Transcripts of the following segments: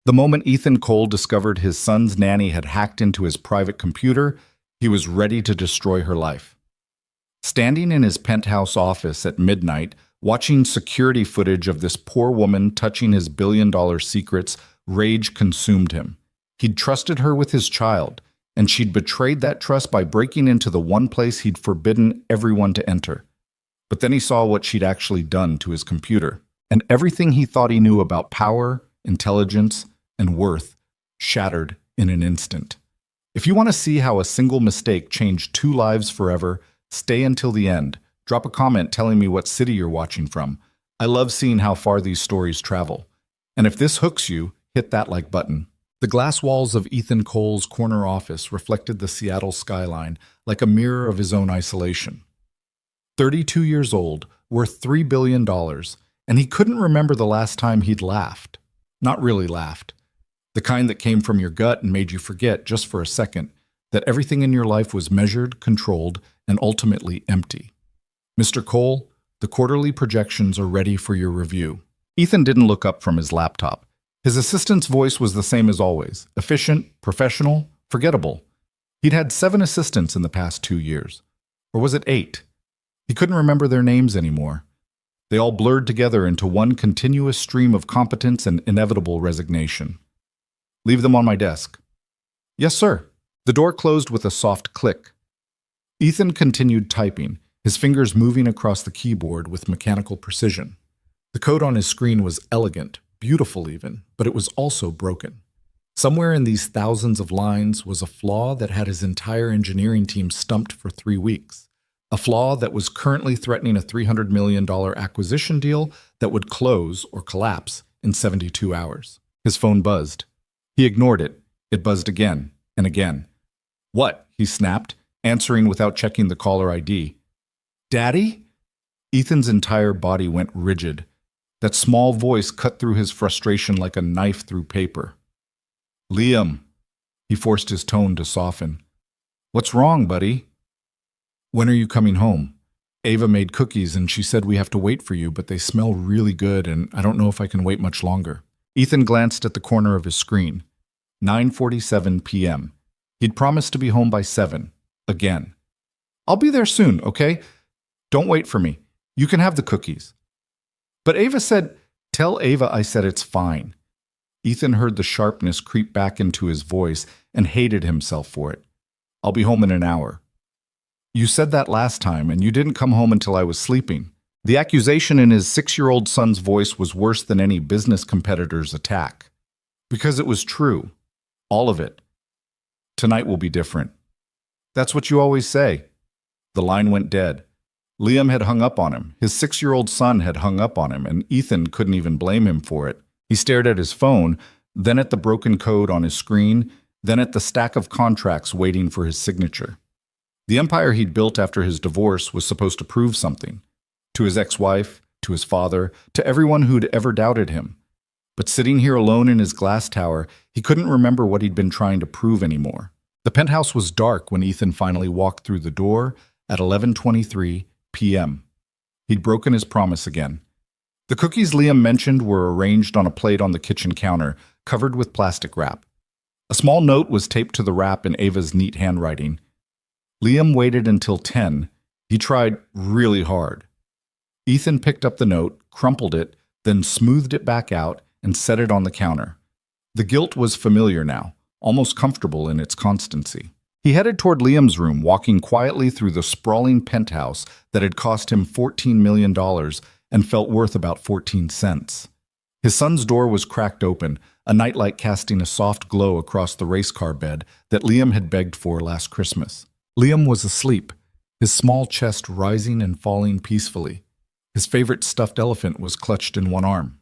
The moment Ethan Cole discovered his son's nanny had hacked into his private computer, he was ready to destroy her life. Standing in his penthouse office at midnight, watching security footage of this poor woman touching his billion-dollar secrets, rage consumed him. He'd trusted her with his child, and she'd betrayed that trust by breaking into the one place he'd forbidden everyone to enter. But then he saw what she'd actually done to his computer, and everything he thought he knew about power, intelligence, and worth shattered in an instant. If you want to see how a single mistake changed two lives forever, stay until the end. Drop a comment telling me what city you're watching from. I love seeing how far these stories travel. And if this hooks you, hit that like button. The glass walls of Ethan Cole's corner office reflected the Seattle skyline like a mirror of his own isolation. 32 years old, worth $3 billion, and he couldn't remember the last time he'd laughed. Not really laughed. The kind that came from your gut and made you forget, just for a second, that everything in your life was measured, controlled, and ultimately empty. Mr. Cole, the quarterly projections are ready for your review. Ethan didn't look up from his laptop. His assistant's voice was the same as always, efficient, professional, forgettable. He'd had 7 assistants in the past 2 years. Or was it 8? He couldn't remember their names anymore. They all blurred together into one continuous stream of competence and inevitable resignation. Leave them on my desk. Yes, sir. The door closed with a soft click. Ethan continued typing, his fingers moving across the keyboard with mechanical precision. The code on his screen was elegant, beautiful even, but it was also broken. Somewhere in these thousands of lines was a flaw that had his entire engineering team stumped for 3 weeks. A flaw that was currently threatening a $300 million acquisition deal that would close or collapse in 72 hours. His phone buzzed. He ignored it. It buzzed again and again. What? He snapped, answering without checking the caller ID. Daddy? Ethan's entire body went rigid. That small voice cut through his frustration like a knife through paper. Liam. He forced his tone to soften. What's wrong, buddy? When are you coming home? Ava made cookies and she said we have to wait for you, but they smell really good and I don't know if I can wait much longer. Ethan glanced at the corner of his screen. 9:47 p.m. He'd promised to be home by 7. Again. I'll be there soon, okay? Don't wait for me. You can have the cookies. But Ava said, tell Ava I said it's fine. Ethan heard the sharpness creep back into his voice and hated himself for it. I'll be home in an hour. You said that last time, and you didn't come home until I was sleeping. The accusation in his 6-year-old son's voice was worse than any business competitor's attack. Because it was true. All of it. Tonight will be different. That's what you always say. The line went dead. Liam had hung up on him. His 6-year-old son had hung up on him, and Ethan couldn't even blame him for it. He stared at his phone, then at the broken code on his screen, then at the stack of contracts waiting for his signature. The empire he'd built after his divorce was supposed to prove something. To his ex-wife, to his father, to everyone who'd ever doubted him. But sitting here alone in his glass tower, he couldn't remember what he'd been trying to prove anymore. The penthouse was dark when Ethan finally walked through the door at 11:23 p.m. He'd broken his promise again. The cookies Liam mentioned were arranged on a plate on the kitchen counter, covered with plastic wrap. A small note was taped to the wrap in Ava's neat handwriting. Liam waited until 10. He tried really hard. Ethan picked up the note, crumpled it, then smoothed it back out and set it on the counter. The guilt was familiar now, almost comfortable in its constancy. He headed toward Liam's room, walking quietly through the sprawling penthouse that had cost him $14 million and felt worth about 14 cents. His son's door was cracked open, a nightlight casting a soft glow across the race car bed that Liam had begged for last Christmas. Liam was asleep, his small chest rising and falling peacefully. His favorite stuffed elephant was clutched in one arm.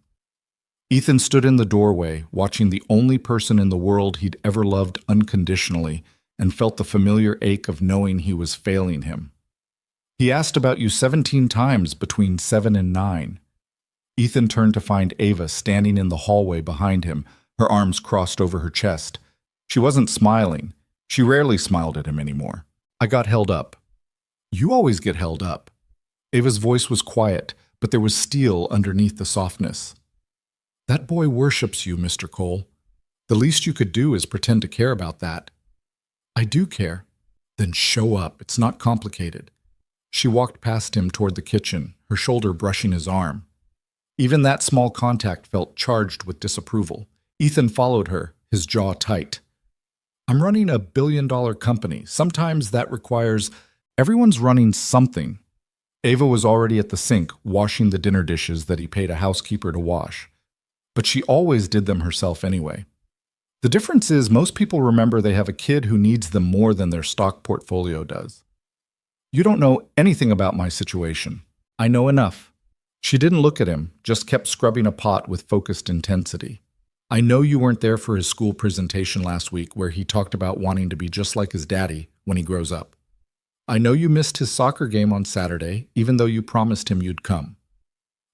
Ethan stood in the doorway, watching the only person in the world he'd ever loved unconditionally, and felt the familiar ache of knowing he was failing him. He asked about you 17 times between 7 and 9. Ethan turned to find Ava standing in the hallway behind him, her arms crossed over her chest. She wasn't smiling. She rarely smiled at him anymore. I got held up. You always get held up. Ava's voice was quiet, but there was steel underneath the softness. That boy worships you, Mr. Cole. The least you could do is pretend to care about that. I do care. Then show up. It's not complicated. She walked past him toward the kitchen, her shoulder brushing his arm. Even that small contact felt charged with disapproval. Ethan followed her, his jaw tight. I'm running a billion-dollar company. Sometimes that requires everyone's running something. Ava was already at the sink, washing the dinner dishes that he paid a housekeeper to wash. But she always did them herself anyway. The difference is most people remember they have a kid who needs them more than their stock portfolio does. You don't know anything about my situation. I know enough. She didn't look at him, just kept scrubbing a pot with focused intensity. I know you weren't there for his school presentation last week where he talked about wanting to be just like his daddy when he grows up. I know you missed his soccer game on Saturday, even though you promised him you'd come.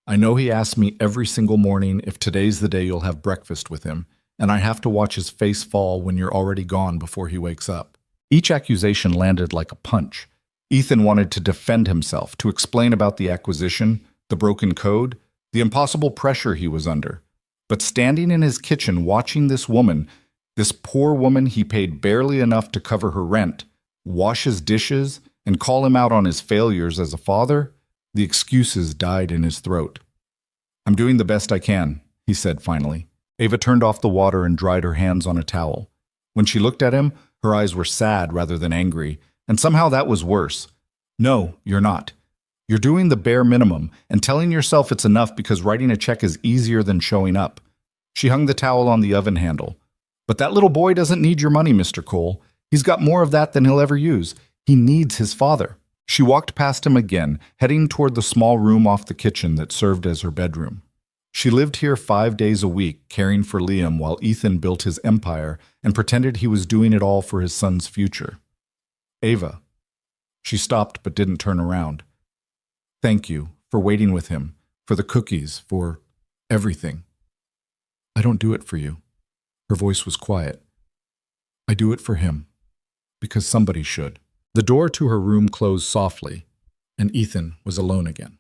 I know he asks me every single morning if today's the day you'll have breakfast with him, and I have to watch his face fall when you're already gone before he wakes up. Each accusation landed like a punch. Ethan wanted to defend himself, to explain about the acquisition, the broken code, the impossible pressure he was under. But standing in his kitchen watching this woman, this poor woman he paid barely enough to cover her rent, wash his dishes, and call him out on his failures as a father, the excuses died in his throat. I'm doing the best I can, he said finally. Ava turned off the water and dried her hands on a towel. When she looked at him, her eyes were sad rather than angry, and somehow that was worse. No, you're not. You're doing the bare minimum and telling yourself it's enough because writing a check is easier than showing up. She hung the towel on the oven handle. But that little boy doesn't need your money, Mr. Cole. He's got more of that than he'll ever use. He needs his father. She walked past him again, heading toward the small room off the kitchen that served as her bedroom. She lived here 5 days a week, caring for Liam while Ethan built his empire and pretended he was doing it all for his son's future. Ava. She stopped but didn't turn around. Thank you for waiting with him, for the cookies, for everything. I don't do it for you. Her voice was quiet. I do it for him, because somebody should. The door to her room closed softly, and Ethan was alone again.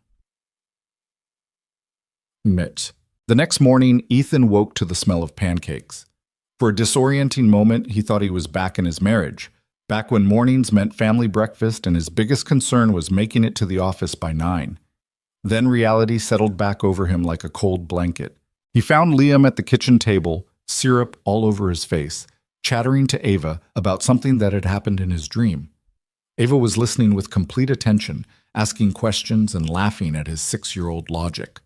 Mitch. The next morning, Ethan woke to the smell of pancakes. For a disorienting moment, he thought he was back in his marriage, back when mornings meant family breakfast and his biggest concern was making it to the office by 9. Then reality settled back over him like a cold blanket. He found Liam at the kitchen table, syrup all over his face, chattering to Ava about something that had happened in his dream. Ava was listening with complete attention, asking questions and laughing at his 6-year-old logic.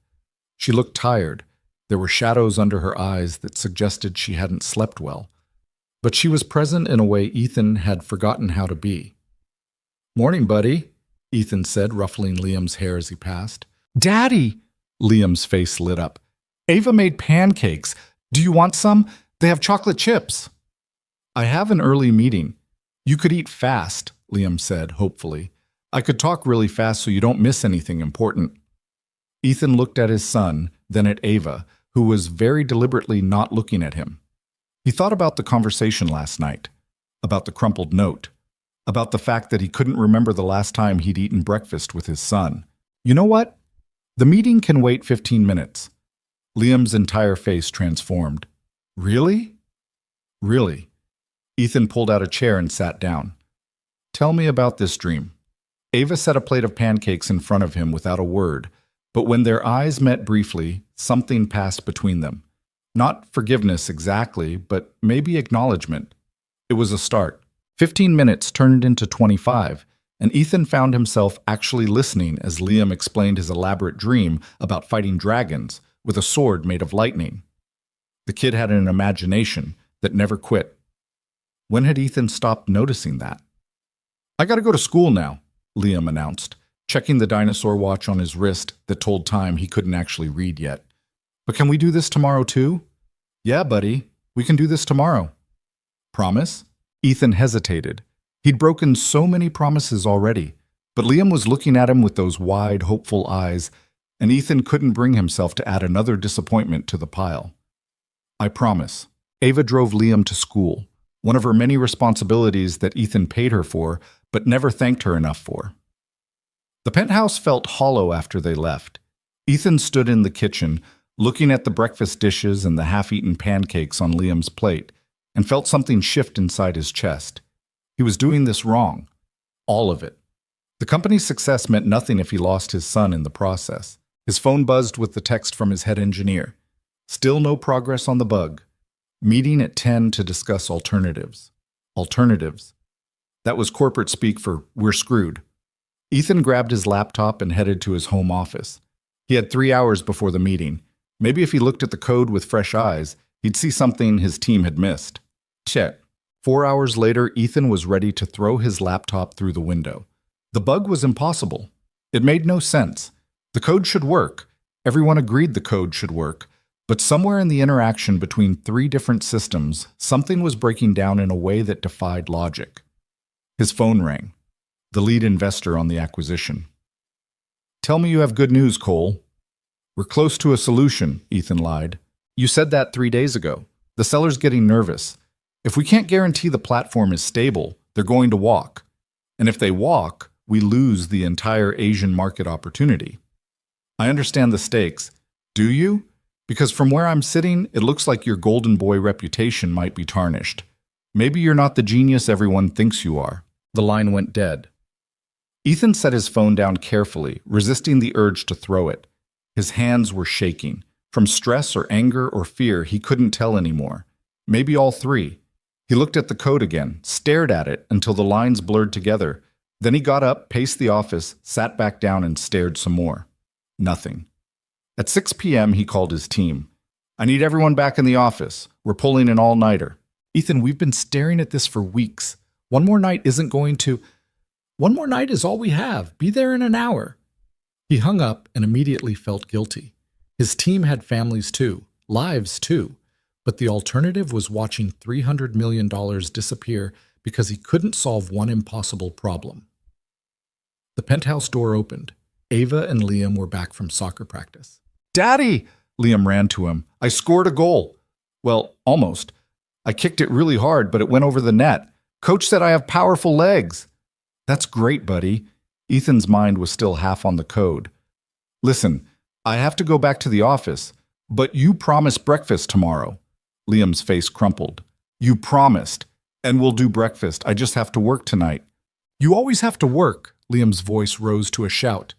She looked tired. There were shadows under her eyes that suggested she hadn't slept well. But she was present in a way Ethan had forgotten how to be. Morning, buddy, Ethan said, ruffling Liam's hair as he passed. Daddy! Liam's face lit up. Ava made pancakes. Do you want some? They have chocolate chips. I have an early meeting. You could eat fast, Liam said, hopefully. I could talk really fast so you don't miss anything important. Ethan looked at his son, then at Ava, who was very deliberately not looking at him. He thought about the conversation last night, about the crumpled note, about the fact that he couldn't remember the last time he'd eaten breakfast with his son. You know what? The meeting can wait 15 minutes. Liam's entire face transformed. Really? Really. Ethan pulled out a chair and sat down. Tell me about this dream. Ava set a plate of pancakes in front of him without a word, but when their eyes met briefly, something passed between them. Not forgiveness exactly, but maybe acknowledgement. It was a start. 15 minutes turned into 25, and Ethan found himself actually listening as Liam explained his elaborate dream about fighting dragons with a sword made of lightning. The kid had an imagination that never quit. When had Ethan stopped noticing that? I gotta go to school now, Liam announced, checking the dinosaur watch on his wrist that told time he couldn't actually read yet. But can we do this tomorrow too? Yeah, buddy, we can do this tomorrow. Promise? Ethan hesitated. He'd broken so many promises already, but Liam was looking at him with those wide, hopeful eyes, and Ethan couldn't bring himself to add another disappointment to the pile. I promise. Ava drove Liam to school, one of her many responsibilities that Ethan paid her for, but never thanked her enough for. The penthouse felt hollow after they left. Ethan stood in the kitchen, looking at the breakfast dishes and the half-eaten pancakes on Liam's plate, and felt something shift inside his chest. He was doing this wrong. All of it. The company's success meant nothing if he lost his son in the process. His phone buzzed with the text from his head engineer. Still no progress on the bug. Meeting at 10 to discuss alternatives. Alternatives. That was corporate speak for "we're screwed." Ethan grabbed his laptop and headed to his home office. He had 3 hours before the meeting. Maybe if he looked at the code with fresh eyes, he'd see something his team had missed. Check. 4 hours later, Ethan was ready to throw his laptop through the window. The bug was impossible. It made no sense. The code should work. Everyone agreed the code should work. But somewhere in the interaction between 3 different systems, something was breaking down in a way that defied logic. His phone rang. The lead investor on the acquisition. "Tell me you have good news, Cole." "We're close to a solution," Ethan lied. "You said that 3 days ago. The seller's getting nervous. If we can't guarantee the platform is stable, they're going to walk. And if they walk, we lose the entire Asian market opportunity." "I understand the stakes." "Do you? Because from where I'm sitting, it looks like your golden boy reputation might be tarnished. Maybe you're not the genius everyone thinks you are." The line went dead. Ethan set his phone down carefully, resisting the urge to throw it. His hands were shaking. From stress or anger or fear, he couldn't tell anymore. Maybe all 3. He looked at the code again, stared at it until the lines blurred together. Then he got up, paced the office, sat back down and stared some more. Nothing. At 6 p.m., he called his team. "I need everyone back in the office. We're pulling an all-nighter." "Ethan, we've been staring at this for weeks. One more night isn't going to—" "One more night is all we have. Be there in an hour." He hung up and immediately felt guilty. His team had families too, lives too. But the alternative was watching $300 million disappear because he couldn't solve one impossible problem. The penthouse door opened. Ava and Liam were back from soccer practice. "Daddy!" Liam ran to him. "I scored a goal." "Well, almost. I kicked it really hard, but it went over the net. Coach said I have powerful legs." "That's great, buddy." Ethan's mind was still half on the code. "Listen, I have to go back to the office, but you promised breakfast tomorrow." Liam's face crumpled. "You promised, and we'll do breakfast. I just have to work tonight." "You always have to work." Liam's voice rose to a shout.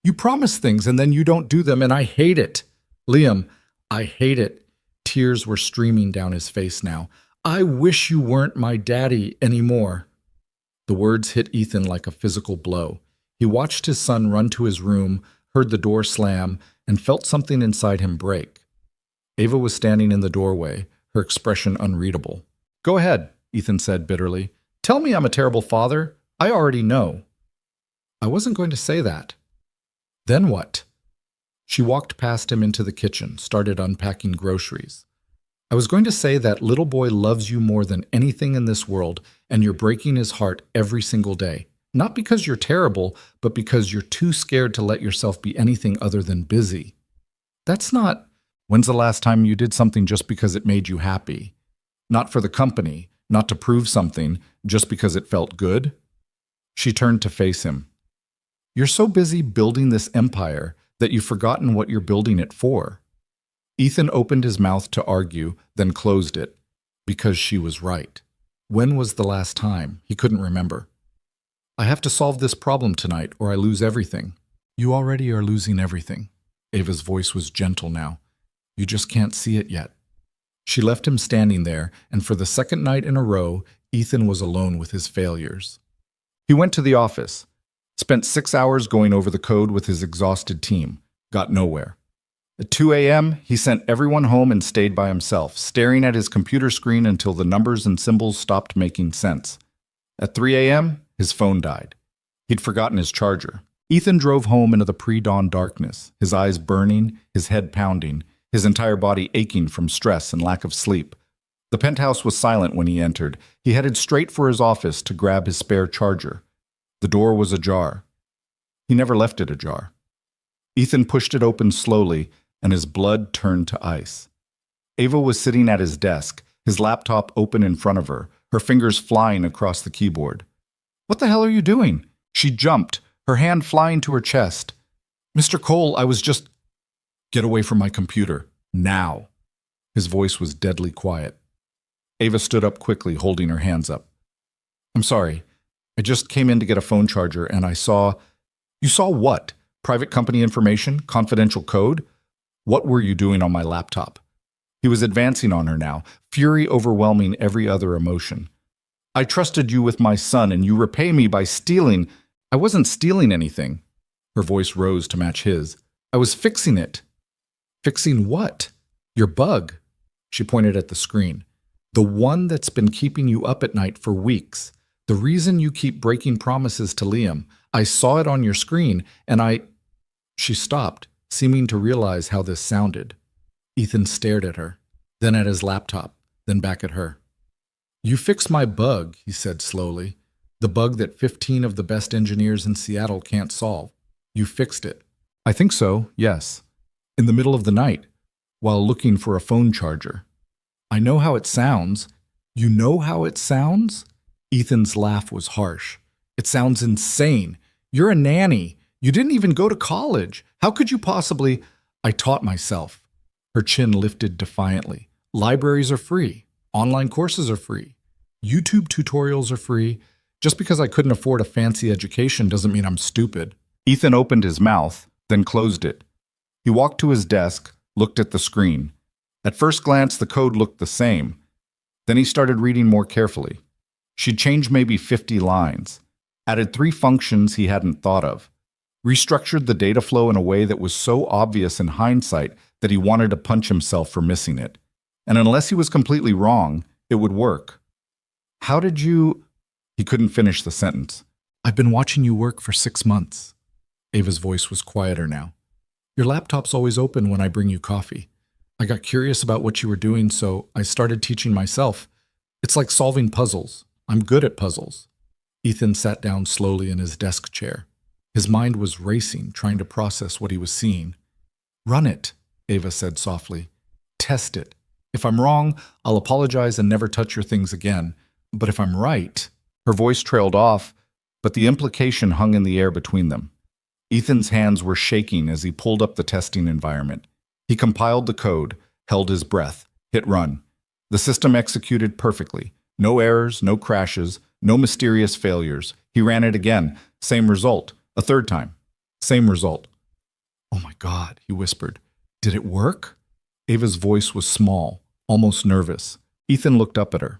"You promise things and then you don't do them, and I hate it." "Liam, I hate it." Tears were streaming down his face now. "I wish you weren't my daddy anymore." The words hit Ethan like a physical blow. He watched his son run to his room, heard the door slam, and felt something inside him break. Ava was standing in the doorway, her expression unreadable. "Go ahead," Ethan said bitterly. "Tell me I'm a terrible father. I already know." "I wasn't going to say that." "Then what?" She walked past him into the kitchen, started unpacking groceries. "I was going to say that little boy loves you more than anything in this world, and you're breaking his heart every single day. Not because you're terrible, but because you're too scared to let yourself be anything other than busy." "That's not—" "When's the last time you did something just because it made you happy? Not for the company, not to prove something, just because it felt good?" She turned to face him. "You're so busy building this empire that you've forgotten what you're building it for." Ethan opened his mouth to argue, then closed it. Because she was right. When was the last time? He couldn't remember. "I have to solve this problem tonight, or I lose everything." "You already are losing everything." Ava's voice was gentle now. "You just can't see it yet." She left him standing there, and for the second night in a row, Ethan was alone with his failures. He went to the office. Spent 6 hours going over the code with his exhausted team. Got nowhere. At 2 a.m., he sent everyone home and stayed by himself, staring at his computer screen until the numbers and symbols stopped making sense. At 3 a.m., his phone died. He'd forgotten his charger. Ethan drove home into the pre-dawn darkness, his eyes burning, his head pounding, his entire body aching from stress and lack of sleep. The penthouse was silent when he entered. He headed straight for his office to grab his spare charger. The door was ajar. He never left it ajar. Ethan pushed it open slowly, and his blood turned to ice. Ava was sitting at his desk, his laptop open in front of her, her fingers flying across the keyboard. "What the hell are you doing?" She jumped, her hand flying to her chest. "Mr. Cole, I was just—" Get away from my computer. Now. His voice was deadly quiet. Ava stood up quickly, holding her hands up. I'm sorry. I just came in to get a phone charger and I saw... You saw what? Private company information? Confidential code? What were you doing on my laptop? He was advancing on her now, fury overwhelming every other emotion. I trusted you with my son and you repay me by stealing... I wasn't stealing anything. Her voice rose to match his. I was fixing it. Fixing what? Your bug. She pointed at the screen. The one that's been keeping you up at night for weeks. The reason you keep breaking promises to Liam. I saw it on your screen, and I... She stopped, seeming to realize how this sounded. Ethan stared at her, then at his laptop, then back at her. You fixed my bug, he said slowly. The bug that 15 of the best engineers in Seattle can't solve. You fixed it. I think so, yes. In the middle of the night, while looking for a phone charger. I know how it sounds. You know how it sounds? Ethan's laugh was harsh. It sounds insane. You're a nanny. You didn't even go to college. How could you possibly... I taught myself. Her chin lifted defiantly. Libraries are free. Online courses are free. YouTube tutorials are free. Just because I couldn't afford a fancy education doesn't mean I'm stupid. Ethan opened his mouth, then closed it. He walked to his desk, looked at the screen. At first glance, the code looked the same. Then he started reading more carefully. She'd changed maybe 50 lines, added 3 functions he hadn't thought of, restructured the data flow in a way that was so obvious in hindsight that he wanted to punch himself for missing it. And unless he was completely wrong, it would work. How did you... He couldn't finish the sentence. I've been watching you work for 6 months. Ava's voice was quieter now. Your laptop's always open when I bring you coffee. I got curious about what you were doing, so I started teaching myself. It's like solving puzzles. I'm good at puzzles. Ethan sat down slowly in his desk chair. His mind was racing, trying to process what he was seeing. Run it, Ava said softly. Test it. If I'm wrong, I'll apologize and never touch your things again. But if I'm right... Her voice trailed off, but the implication hung in the air between them. Ethan's hands were shaking as he pulled up the testing environment. He compiled the code, held his breath, hit run. The system executed perfectly. No errors, no crashes, no mysterious failures. He ran it again. Same result. A third time. Same result. Oh my God, he whispered. Did it work? Ava's voice was small, almost nervous. Ethan looked up at her.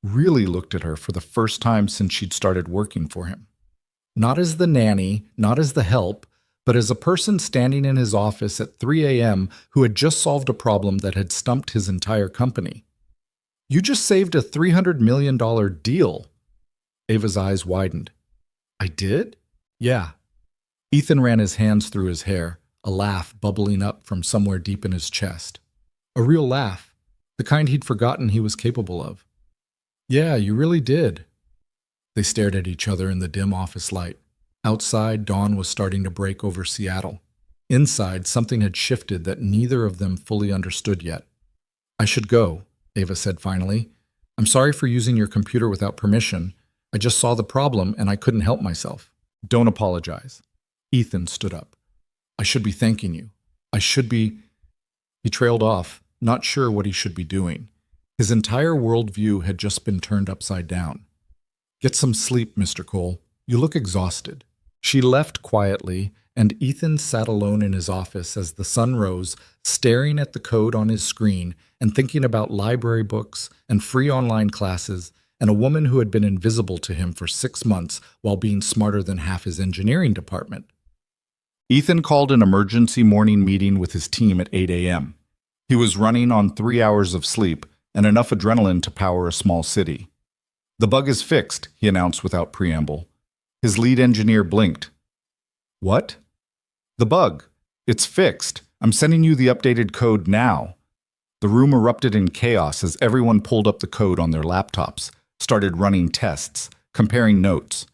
Really looked at her for the first time since she'd started working for him. Not as the nanny, not as the help, but as a person standing in his office at 3 a.m. who had just solved a problem that had stumped his entire company. You just saved a $300 million deal. Ava's eyes widened. I did? Yeah. Ethan ran his hands through his hair, a laugh bubbling up from somewhere deep in his chest. A real laugh, the kind he'd forgotten he was capable of. Yeah, you really did. They stared at each other in the dim office light. Outside, dawn was starting to break over Seattle. Inside, something had shifted that neither of them fully understood yet. I should go, Ava said finally. I'm sorry for using your computer without permission. I just saw the problem and I couldn't help myself. Don't apologize. Ethan stood up. I should be thanking you. I should be... He trailed off, not sure what he should be doing. His entire worldview had just been turned upside down. Get some sleep, Mr. Cole. You look exhausted. She left quietly, and Ethan sat alone in his office as the sun rose, staring at the code on his screen and thinking about library books and free online classes and a woman who had been invisible to him for 6 months while being smarter than half his engineering department. Ethan called an emergency morning meeting with his team at 8 a.m. He was running on 3 hours of sleep and enough adrenaline to power a small city. The bug is fixed, he announced without preamble. His lead engineer blinked. What? The bug. It's fixed. I'm sending you the updated code now. The room erupted in chaos as everyone pulled up the code on their laptops, started running tests, comparing notes.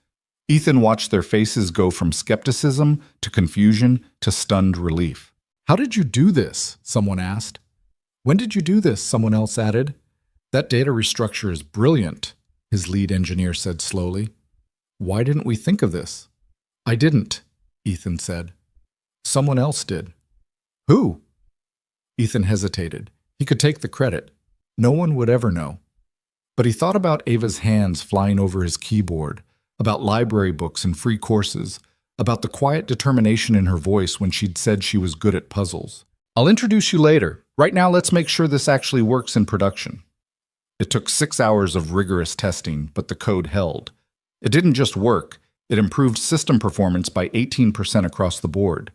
Ethan watched their faces go from skepticism to confusion to stunned relief. How did you do this? Someone asked. When did you do this? Someone else added. That data restructure is brilliant, his lead engineer said slowly. Why didn't we think of this? I didn't, Ethan said. Someone else did. Who? Ethan hesitated. He could take the credit. No one would ever know. But he thought about Ava's hands flying over his keyboard, about library books and free courses, about the quiet determination in her voice when she'd said she was good at puzzles. I'll introduce you later. Right now, let's make sure this actually works in production. It took 6 hours of rigorous testing, but the code held. It didn't just work. It improved system performance by 18% across the board.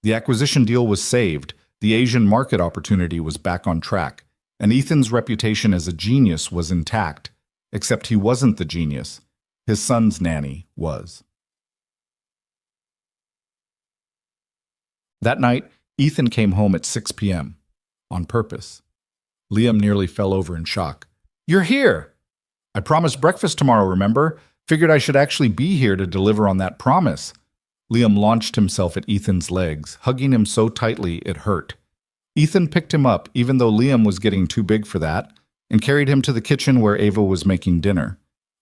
The acquisition deal was saved. The Asian market opportunity was back on track. And Ethan's reputation as a genius was intact, except he wasn't the genius. His son's nanny was. That night, Ethan came home at 6 p.m. on purpose. Liam nearly fell over in shock. You're here! I promised breakfast tomorrow, remember? Figured I should actually be here to deliver on that promise. Liam launched himself at Ethan's legs, hugging him so tightly it hurt. Ethan picked him up, even though Liam was getting too big for that, and carried him to the kitchen where Ava was making dinner.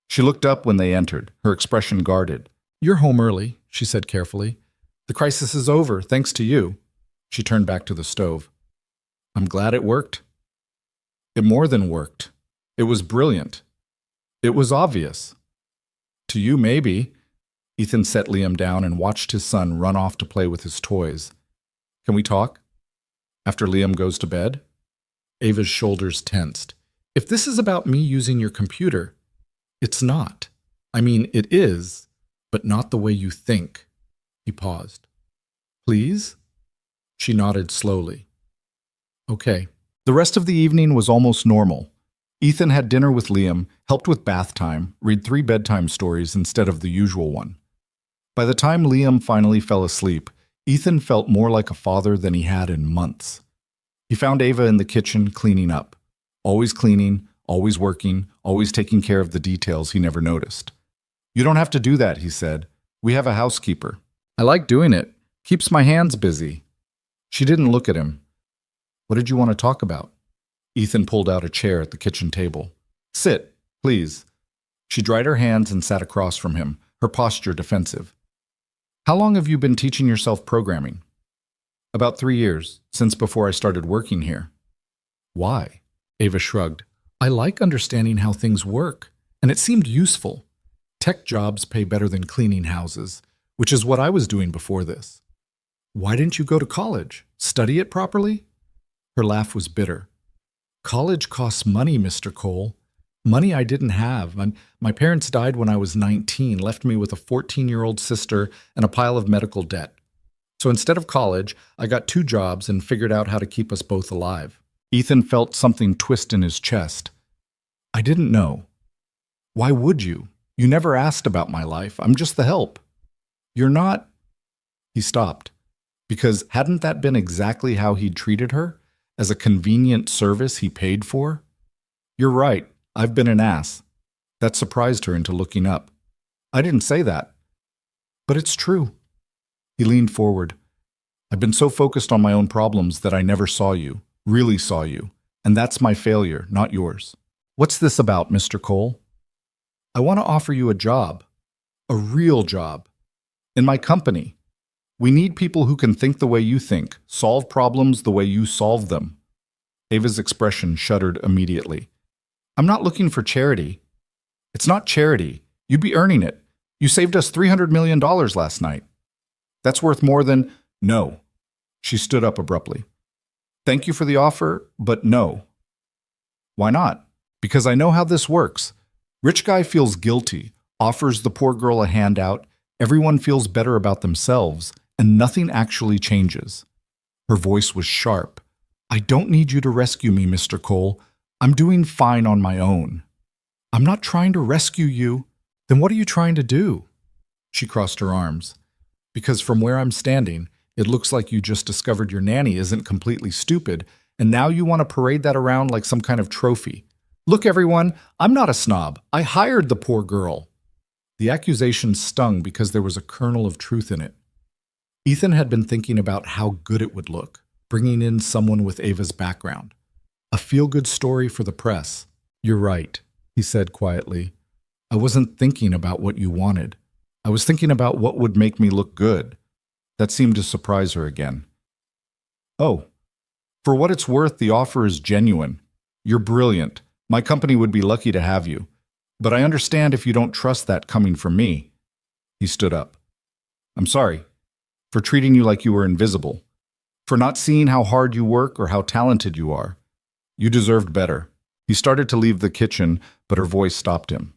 She looked up when they entered, her expression guarded. You're home early, she said carefully. The crisis is over, thanks to you. She turned back to the stove. I'm glad it worked. It more than worked. It was brilliant. It was obvious. To you, maybe. Ethan set Liam down and watched his son run off to play with his toys. Can we talk? After Liam goes to bed? Ava's shoulders tensed. If this is about me using your computer, it's not. I mean, it is, but not the way you think. He paused. Please? She nodded slowly. Okay. The rest of the evening was almost normal. Ethan had dinner with Liam, helped with bath time, read 3 bedtime stories instead of the usual one. By the time Liam finally fell asleep, Ethan felt more like a father than he had in months. He found Ava in the kitchen cleaning up. Always cleaning, always working, always taking care of the details he never noticed. You don't have to do that, he said. We have a housekeeper. I like doing it. Keeps my hands busy. She didn't look at him. What did you want to talk about? Ethan pulled out a chair at the kitchen table. Sit, please. She dried her hands and sat across from him, her posture defensive. How long have you been teaching yourself programming? About 3 years, since before I started working here. Why? Ava shrugged. I like understanding how things work, and it seemed useful. Tech jobs pay better than cleaning houses, which is what I was doing before this. Why didn't you go to college? Study it properly? Her laugh was bitter. College costs money, Mr. Cole. Money I didn't have. My parents died when I was 19, left me with a 14-year-old sister and a pile of medical debt. So instead of college, I got 2 jobs and figured out how to keep us both alive. Ethan felt something twist in his chest. I didn't know. Why would you? You never asked about my life. I'm just the help. You're not... He stopped. Because hadn't that been exactly how he'd treated her? As a convenient service he paid for? You're right. I've been an ass. That surprised her into looking up. I didn't say that. But it's true. He leaned forward. I've been so focused on my own problems that I never saw you, really saw you. And that's my failure, not yours. What's this about, Mr. Cole? I want to offer you a job. A real job. In my company. We need people who can think the way you think, solve problems the way you solve them. Ava's expression shuddered immediately. I'm not looking for charity. It's not charity. You'd be earning it. You saved us $300 million last night. That's worth more than... No. She stood up abruptly. Thank you for the offer, but no. Why not? Because I know how this works. Rich guy feels guilty, offers the poor girl a handout, everyone feels better about themselves, and nothing actually changes. Her voice was sharp. I don't need you to rescue me, Mr. Cole. I'm doing fine on my own. I'm not trying to rescue you. Then what are you trying to do? She crossed her arms. Because from where I'm standing, it looks like you just discovered your nanny isn't completely stupid, and now you want to parade that around like some kind of trophy. Look, everyone, I'm not a snob. I hired the poor girl. The accusation stung because there was a kernel of truth in it. Ethan had been thinking about how good it would look, bringing in someone with Ava's background. A feel-good story for the press. You're right, he said quietly. I wasn't thinking about what you wanted. I was thinking about what would make me look good. That seemed to surprise her again. Oh, For what it's worth, the offer is genuine. You're brilliant. My company would be lucky to have you. But I understand if you don't trust that coming from me." He stood up. "I'm sorry for treating you like you were invisible, for not seeing how hard you work or how talented you are. You deserved better." He started to leave the kitchen, but her voice stopped him.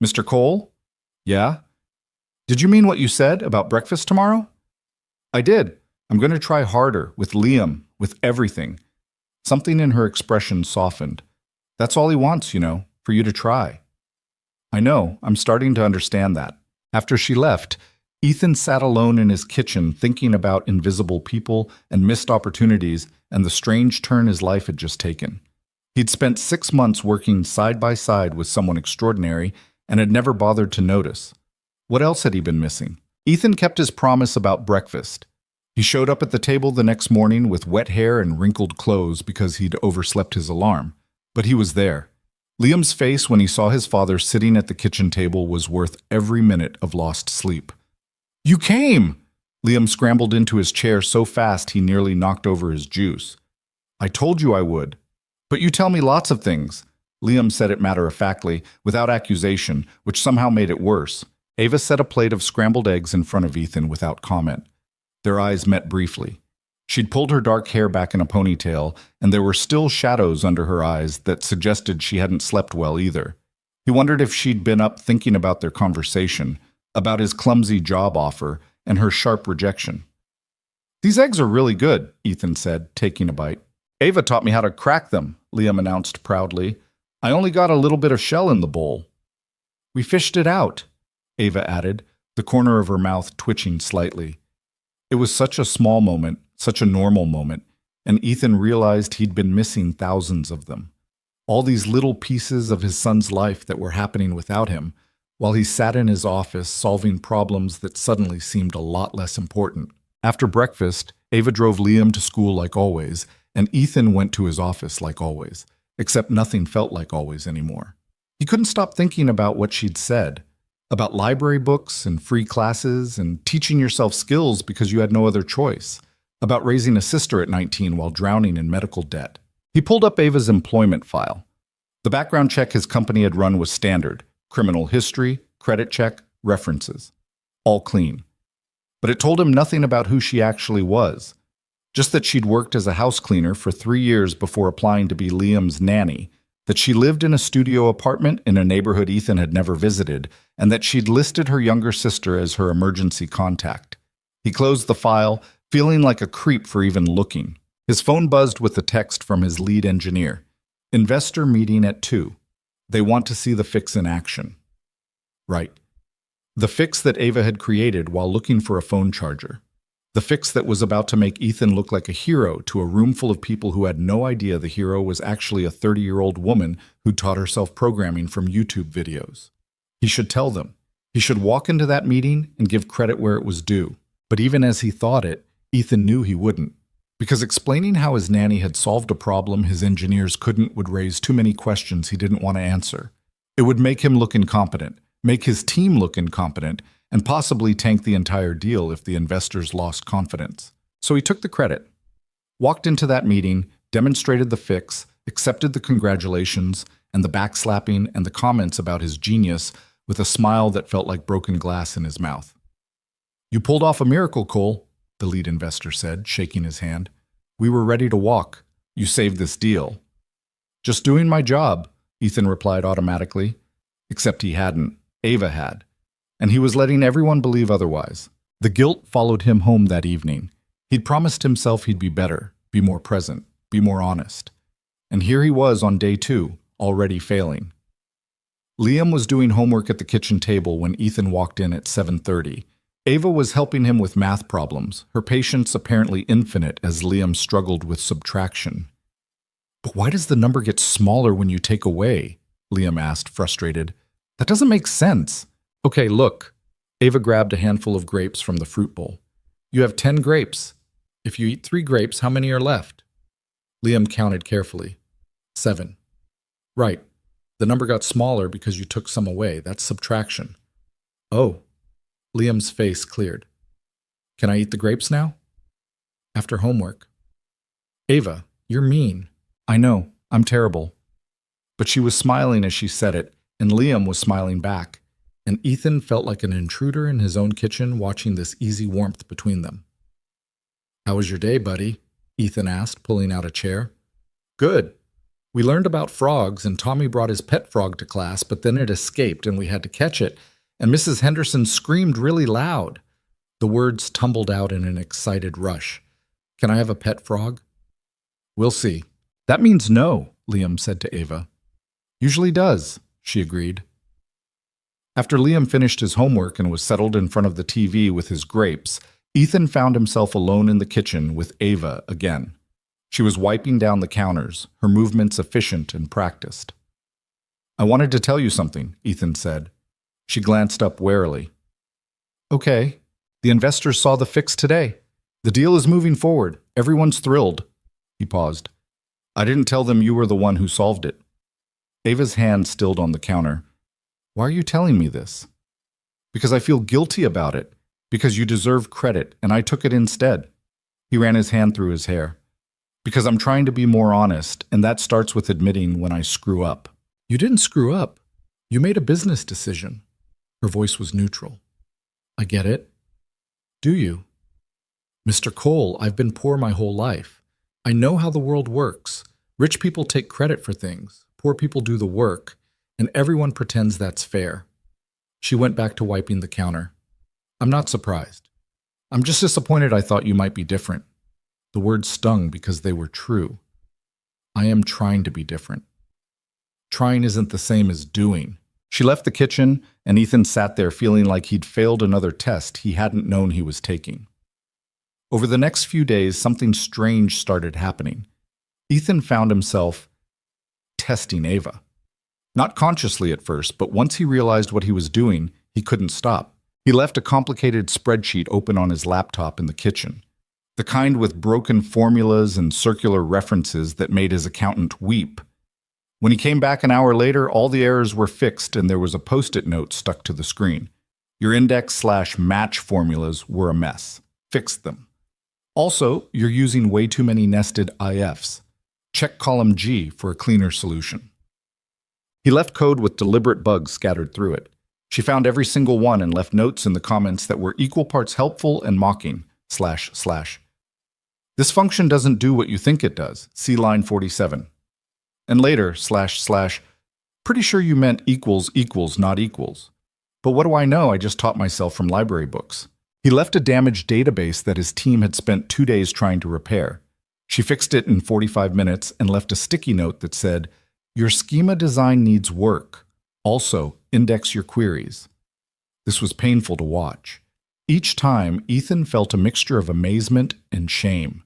"Mr. Cole?" "Yeah?" "Did you mean what you said about breakfast tomorrow?" "I did. I'm going to try harder, with Liam, with everything." Something in her expression softened. "That's all he wants, for you to try." "I know. I'm starting to understand that." After she left, Ethan sat alone in his kitchen thinking about invisible people and missed opportunities and the strange turn his life had just taken. He'd spent 6 months working side by side with someone extraordinary and had never bothered to notice. What else had he been missing? Ethan kept his promise about breakfast. He showed up at the table the next morning with wet hair and wrinkled clothes because he'd overslept his alarm. But he was there. Liam's face when he saw his father sitting at the kitchen table was worth every minute of lost sleep. "You came!" Liam scrambled into his chair so fast he nearly knocked over his juice. "I told you I would. But you tell me lots of things." Liam said it matter-of-factly, without accusation, which somehow made it worse. Ava set a plate of scrambled eggs in front of Ethan without comment. Their eyes met briefly. She'd pulled her dark hair back in a ponytail, and there were still shadows under her eyes that suggested she hadn't slept well either. He wondered if she'd been up thinking about their conversation, about his clumsy job offer, and her sharp rejection. "These eggs are really good," Ethan said, taking a bite. "Ava taught me how to crack them," Liam announced proudly. "I only got a little bit of shell in the bowl." "We fished it out," Ava added, the corner of her mouth twitching slightly. It was such a small moment, such a normal moment, and Ethan realized he'd been missing thousands of them. All these little pieces of his son's life that were happening without him, while he sat in his office solving problems that suddenly seemed a lot less important. After breakfast, Ava drove Liam to school like always, and Ethan went to his office like always, except nothing felt like always anymore. He couldn't stop thinking about what she'd said, about library books and free classes and teaching yourself skills because you had no other choice, about raising a sister at 19 while drowning in medical debt. He pulled up Ava's employment file. The background check his company had run was standard: criminal history, credit check, references. All clean. But it told him nothing about who she actually was. Just that she'd worked as a house cleaner for 3 years before applying to be Liam's nanny, that she lived in a studio apartment in a neighborhood Ethan had never visited, and that she'd listed her younger sister as her emergency contact. He closed the file, feeling like a creep for even looking. His phone buzzed with a text from his lead engineer. "Investor meeting at 2. They want to see the fix in action." Right. The fix that Ava had created while looking for a phone charger. The fix that was about to make Ethan look like a hero to a room full of people who had no idea the hero was actually a 30-year-old woman who taught herself programming from YouTube videos. He should tell them. He should walk into that meeting and give credit where it was due. But even as he thought it, Ethan knew he wouldn't. Because explaining how his nanny had solved a problem his engineers couldn't would raise too many questions he didn't want to answer. It would make him look incompetent, make his team look incompetent, and possibly tank the entire deal if the investors lost confidence. So he took the credit, walked into that meeting, demonstrated the fix, accepted the congratulations, and the backslapping and the comments about his genius with a smile that felt like broken glass in his mouth. "You pulled off a miracle, Cole," the lead investor said, shaking his hand. "We were ready to walk. You saved this deal." "Just doing my job," Ethan replied automatically. Except he hadn't. Ava had. And he was letting everyone believe otherwise. The guilt followed him home that evening. He'd promised himself he'd be better, be more present, be more honest. And here he was on day 2, already failing. Liam was doing homework at the kitchen table when Ethan walked in at 7:30. Ava was helping him with math problems, her patience apparently infinite as Liam struggled with subtraction. "But why does the number get smaller when you take away?" Liam asked, frustrated. "That doesn't make sense." "Okay, look." Ava grabbed a handful of grapes from the fruit bowl. "You have 10 grapes. If you eat 3 grapes, how many are left?" Liam counted carefully. 7. "Right. The number got smaller because you took some away. That's subtraction." "Oh." Liam's face cleared. "Can I eat the grapes now?" "After homework." "Ava, You're mean. I know, I'm terrible. But she was smiling as she said it, and Liam was smiling back, and Ethan felt like an intruder in his own kitchen watching this easy warmth between them. "How was your day, buddy?" Ethan asked, pulling out a chair. "Good. We learned about frogs, and Tommy brought his pet frog to class, but then it escaped, and we had to catch it, and Mrs. Henderson screamed really loud." The words tumbled out in an excited rush. "Can I have a pet frog?" "We'll see." "That means no," Liam said to Ava. "Usually does," she agreed. After Liam finished his homework and was settled in front of the TV with his grapes, Ethan found himself alone in the kitchen with Ava again. She was wiping down the counters, her movements efficient and practiced. "I wanted to tell you something," Ethan said. She glanced up warily. "Okay. The investors saw the fix today. The deal is moving forward. Everyone's thrilled." He paused. "I didn't tell them you were the one who solved it." Ava's hand stilled on the counter. "Why are you telling me this?" "Because I feel guilty about it. Because you deserve credit, and I took it instead." He ran his hand through his hair. "Because I'm trying to be more honest, and that starts with admitting when I screw up." "You didn't screw up. You made a business decision." Her voice was neutral. "I get it." "Do you?" "Mr. Cole, I've been poor my whole life. I know how the world works. Rich people take credit for things. Poor people do the work, and everyone pretends that's fair." She went back to wiping the counter. "I'm not surprised. I'm just disappointed I thought you might be different." The words stung because they were true. "I am trying to be different." Trying isn't the same as doing. She left the kitchen, and Ethan sat there feeling like he'd failed another test he hadn't known he was taking. Over the next few days, something strange started happening. Ethan found himself testing Ava. Not consciously at first, but once he realized what he was doing, he couldn't stop. He left a complicated spreadsheet open on his laptop in the kitchen, the kind with broken formulas and circular references that made his accountant weep. When he came back an hour later, all the errors were fixed and there was a post-it note stuck to the screen. "Your index/match formulas were a mess. Fix them. Also, you're using way too many nested IFs. Check column G for a cleaner solution." He left code with deliberate bugs scattered through it. She found every single one and left notes in the comments that were equal parts helpful and mocking, //. "This function doesn't do what you think it does. See line 47. And later, //. "Pretty sure you meant equals equals, not equals. But what do I know? I just taught myself from library books." He left a damaged database that his team had spent 2 days trying to repair. She fixed it in 45 minutes and left a sticky note that said, "Your schema design needs work. Also, index your queries." This was painful to watch. Each time, Ethan felt a mixture of amazement and shame.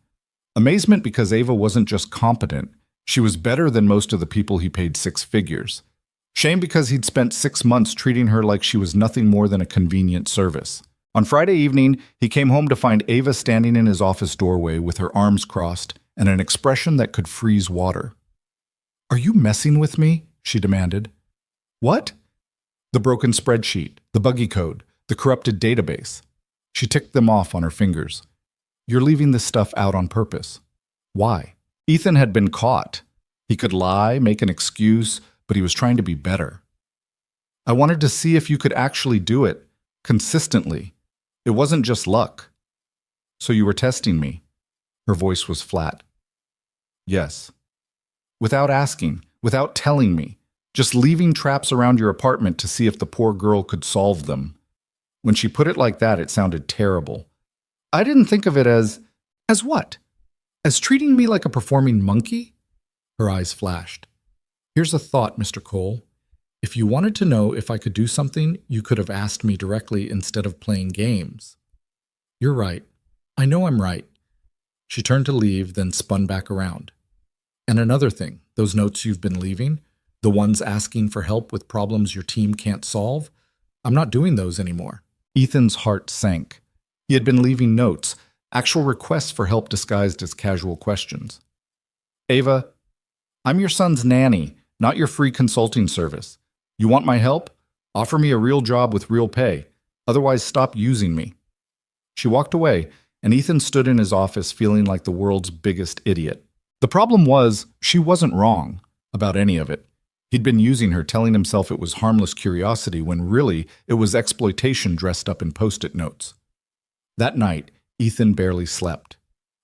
Amazement because Ava wasn't just competent, she was better than most of the people he paid 6 figures. Shame because he'd spent 6 months treating her like she was nothing more than a convenient service. On Friday evening, he came home to find Ava standing in his office doorway with her arms crossed and an expression that could freeze water. "Are you messing with me?" she demanded. "What?" "The broken spreadsheet, the buggy code, the corrupted database." She ticked them off on her fingers. "You're leaving this stuff out on purpose." "Why?" Ethan had been caught. He could lie, make an excuse, but he was trying to be better. "I wanted to see if you could actually do it, consistently. It wasn't just luck." "So you were testing me?" Her voice was flat. "Yes." "Without asking, without telling me, just leaving traps around your apartment to see if the poor girl could solve them." When she put it like that, it sounded terrible. "I didn't think of it as what? As treating me like a performing monkey?" Her eyes flashed. "Here's a thought, Mr. Cole. If you wanted to know if I could do something, you could have asked me directly instead of playing games." "You're right. I know I'm right." She turned to leave, then spun back around. "And another thing, those notes you've been leaving, the ones asking for help with problems your team can't solve, I'm not doing those anymore." Ethan's heart sank. He had been leaving notes, actual requests for help disguised as casual questions. "Ava, I'm your son's nanny, not your free consulting service. You want my help? Offer me a real job with real pay. Otherwise, stop using me." She walked away, and Ethan stood in his office feeling like the world's biggest idiot. The problem was, she wasn't wrong about any of it. He'd been using her, telling himself it was harmless curiosity when really it was exploitation dressed up in post-it notes. That night, Ethan barely slept.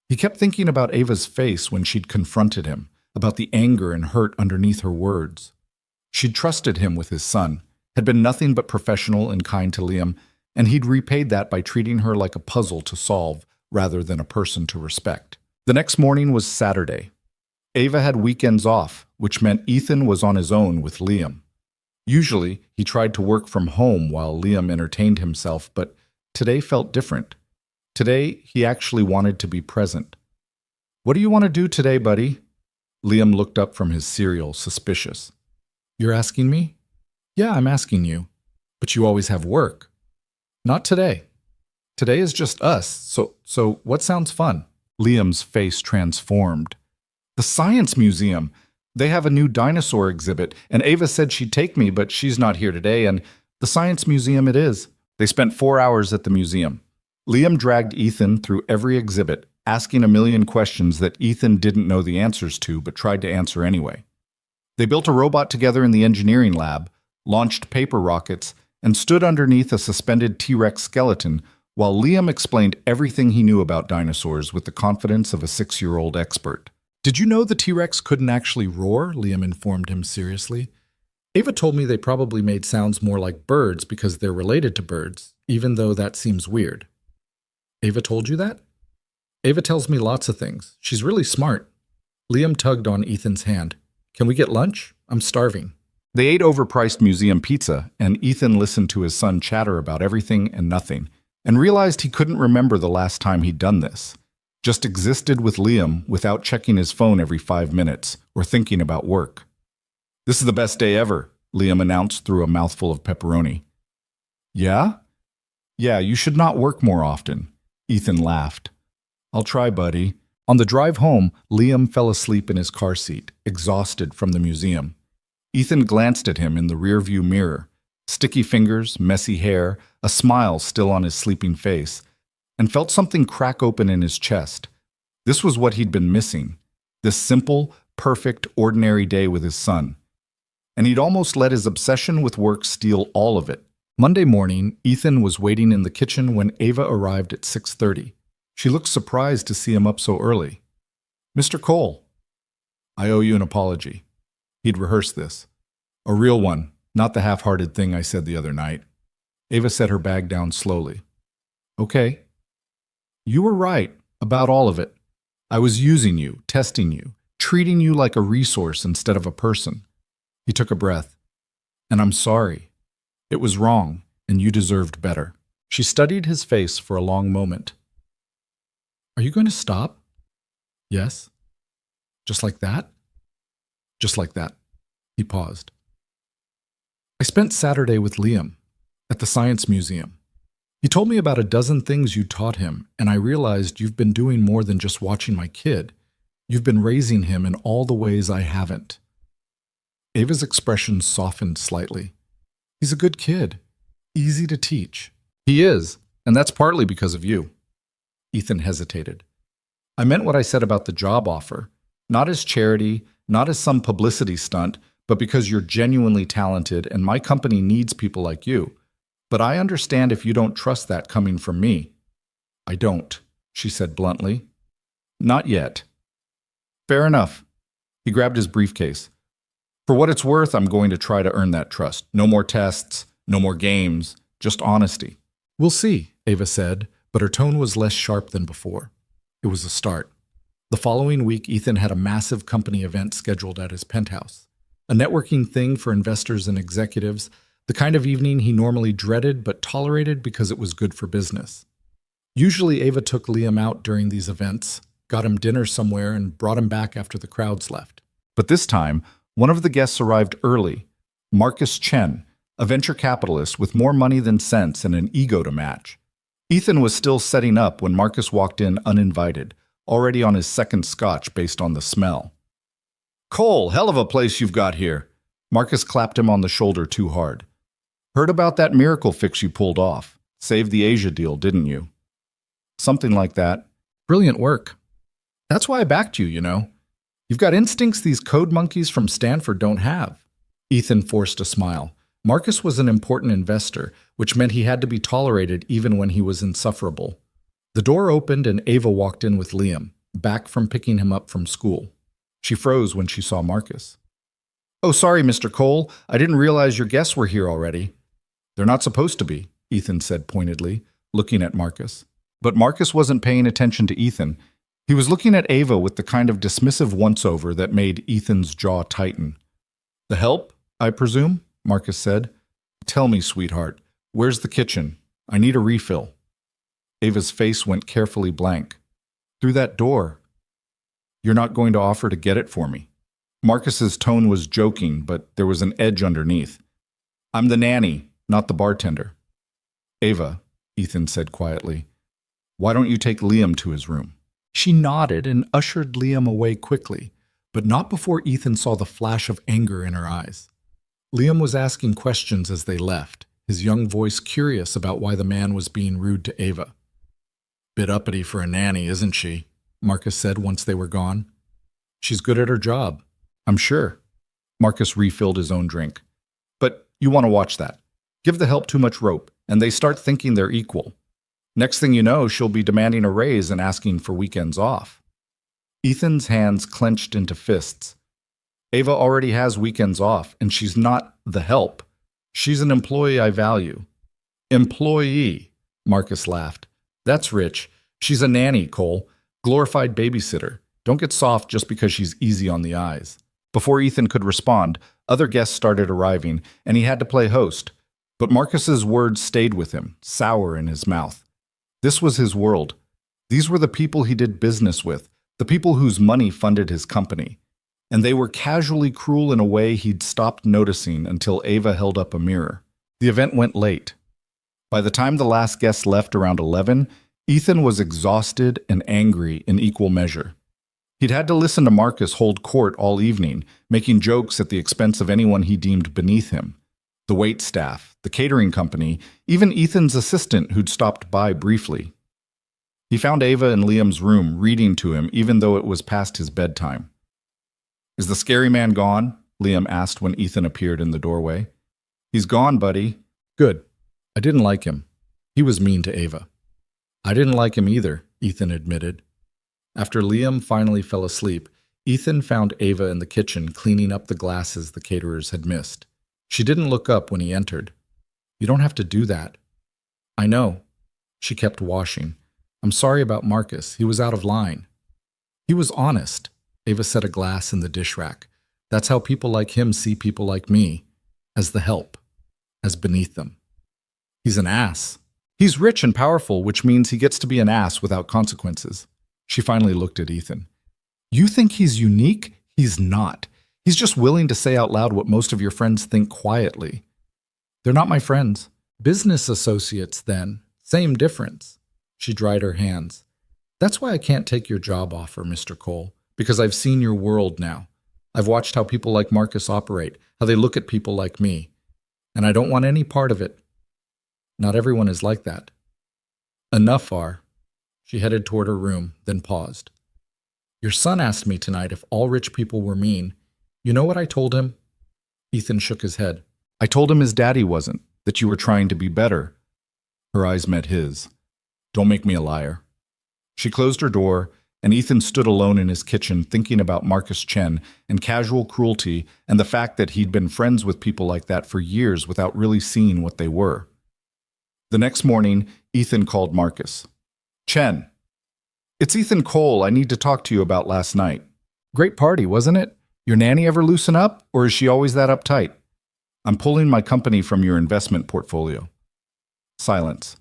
He kept thinking about Ava's face when she'd confronted him, about the anger and hurt underneath her words. She'd trusted him with his son, had been nothing but professional and kind to Liam, and he'd repaid that by treating her like a puzzle to solve rather than a person to respect. The next morning was Saturday. Ava had weekends off, which meant Ethan was on his own with Liam. Usually, he tried to work from home while Liam entertained himself, but today felt different. Today, he actually wanted to be present. "What do you want to do today, buddy?" Liam looked up from his cereal, suspicious. "You're asking me?" "Yeah, I'm asking you. But you always have work." "Not today. Today is just us, so what sounds fun?" Liam's face transformed. "The Science Museum. They have a new dinosaur exhibit, and Ava said she'd take me, but she's not here today, and the Science Museum it is." They spent 4 hours at the museum. Liam dragged Ethan through every exhibit, asking a million questions that Ethan didn't know the answers to but tried to answer anyway. They built a robot together in the engineering lab, launched paper rockets, and stood underneath a suspended T-Rex skeleton while Liam explained everything he knew about dinosaurs with the confidence of a 6-year-old expert. "Did you know the T-Rex couldn't actually roar?" Liam informed him seriously. "Ava told me they probably made sounds more like birds because they're related to birds, even though that seems weird." "Ava told you that?" "Ava tells me lots of things. She's really smart." Liam tugged on Ethan's hand. "Can we get lunch? I'm starving." They ate overpriced museum pizza, and Ethan listened to his son chatter about everything and nothing, and realized he couldn't remember the last time he'd done this. Just existed with Liam without checking his phone every 5 minutes or thinking about work. "This is the best day ever," Liam announced through a mouthful of pepperoni. "Yeah? Yeah, you should not work more often." Ethan laughed. "I'll try, buddy." On the drive home, Liam fell asleep in his car seat, exhausted from the museum. Ethan glanced at him in the rearview mirror. Sticky fingers, messy hair, a smile still on his sleeping face, and felt something crack open in his chest. This was what he'd been missing. This simple, perfect, ordinary day with his son. And he'd almost let his obsession with work steal all of it. Monday morning, Ethan was waiting in the kitchen when Ava arrived at 6:30. She looked surprised to see him up so early. "Mr. Cole." "I owe you an apology." He'd rehearsed this. "A real one, not the half-hearted thing I said the other night." Ava set her bag down slowly. "Okay. You were right about all of it. I was using you, testing you, treating you like a resource instead of a person." He took a breath. "And I'm sorry. It was wrong, and you deserved better." She studied his face for a long moment. "Are you going to stop?" "Yes." "Just like that?" "Just like that." He paused. "I spent Saturday with Liam at the Science Museum. He told me about a dozen things you taught him, and I realized you've been doing more than just watching my kid. You've been raising him in all the ways I haven't." Ava's expression softened slightly. "He's a good kid. Easy to teach." "He is, and that's partly because of you." Ethan hesitated. "I meant what I said about the job offer. Not as charity, not as some publicity stunt, but because you're genuinely talented and my company needs people like you. But I understand if you don't trust that coming from me." "I don't," she said bluntly. "Not yet." "Fair enough." He grabbed his briefcase. "For what it's worth, I'm going to try to earn that trust. No more tests, no more games, just honesty." "We'll see," Ava said, but her tone was less sharp than before. It was a start. The following week, Ethan had a massive company event scheduled at his penthouse. A networking thing for investors and executives, the kind of evening he normally dreaded but tolerated because it was good for business. Usually Ava took Liam out during these events, got him dinner somewhere, and brought him back after the crowds left. But this time, one of the guests arrived early, Marcus Chen, a venture capitalist with more money than sense and an ego to match. Ethan was still setting up when Marcus walked in uninvited, already on his second scotch based on the smell. "Cole, hell of a place you've got here." Marcus clapped him on the shoulder too hard. "Heard about that miracle fix you pulled off. Saved the Asia deal, didn't you?" "Something like that." "Brilliant work." "That's why I backed you, you know." You've got instincts these code monkeys from Stanford don't have. Ethan forced a smile. Marcus was an important investor, which meant he had to be tolerated even when he was insufferable. The door opened and Ava walked in with Liam, back from picking him up from school. She froze when she saw Marcus. "Oh, sorry, Mr. Cole. I didn't realize your guests were here already." "They're not supposed to be," Ethan said pointedly, looking at Marcus. But Marcus wasn't paying attention to Ethan. He was looking at Ava with the kind of dismissive once-over that made Ethan's jaw tighten. "The help, I presume?" Marcus said. "Tell me, sweetheart, where's the kitchen? I need a refill." Ava's face went carefully blank. "Through that door." "You're not going to offer to get it for me?" Marcus's tone was joking, but there was an edge underneath. "I'm the nanny, not the bartender." "Ava," Ethan said quietly, "why don't you take Liam to his room?" She nodded and ushered Liam away quickly, but not before Ethan saw the flash of anger in her eyes. Liam was asking questions as they left, his young voice curious about why the man was being rude to Ava. "Bit uppity for a nanny, isn't she?" Marcus said once they were gone. "She's good at her job, I'm sure." Marcus refilled his own drink. "But you want to watch that. Give the help too much rope, and they start thinking they're equal. Next thing you know, she'll be demanding a raise and asking for weekends off." Ethan's hands clenched into fists. "Ava already has weekends off, and she's not the help. She's an employee I value." "Employee," Marcus laughed. "That's rich. She's a nanny, Cole. Glorified babysitter. Don't get soft just because she's easy on the eyes." Before Ethan could respond, other guests started arriving, and he had to play host. But Marcus's words stayed with him, sour in his mouth. This was his world. These were the people he did business with, the people whose money funded his company. And they were casually cruel in a way he'd stopped noticing until Ava held up a mirror. The event went late. By the time the last guest left around 11, Ethan was exhausted and angry in equal measure. He'd had to listen to Marcus hold court all evening, making jokes at the expense of anyone he deemed beneath him. The wait staff, the catering company, even Ethan's assistant who'd stopped by briefly. He found Ava in Liam's room reading to him even though it was past his bedtime. "Is the scary man gone?" Liam asked when Ethan appeared in the doorway. "He's gone, buddy." "Good. I didn't like him. He was mean to Ava." "I didn't like him either," Ethan admitted. After Liam finally fell asleep, Ethan found Ava in the kitchen cleaning up the glasses the caterers had missed. She didn't look up when he entered. "You don't have to do that." "I know." She kept washing. "I'm sorry about Marcus. He was out of line." "He was honest." Ava set a glass in the dish rack. "That's how people like him see people like me. As the help. As beneath them." "He's an ass." "He's rich and powerful, which means he gets to be an ass without consequences." She finally looked at Ethan. "You think he's unique? He's not. He's just willing to say out loud what most of your friends think quietly." "They're not my friends." "Business associates, then. Same difference." She dried her hands. "That's why I can't take your job offer, Mr. Cole, because I've seen your world now. I've watched how people like Marcus operate, how they look at people like me. And I don't want any part of it. Not everyone is like that." "Enough are." She headed toward her room, then paused. "Your son asked me tonight if all rich people were mean. You know what I told him?" Ethan shook his head. "I told him his daddy wasn't, that you were trying to be better." Her eyes met his. "Don't make me a liar." She closed her door, and Ethan stood alone in his kitchen thinking about Marcus Chen and casual cruelty and the fact that he'd been friends with people like that for years without really seeing what they were. The next morning, Ethan called Marcus. "Chen, it's Ethan Cole. I need to talk to you about last night." "Great party, wasn't it? Your nanny ever loosen up, or is she always that uptight?" "I'm pulling my company from your investment portfolio." Silence.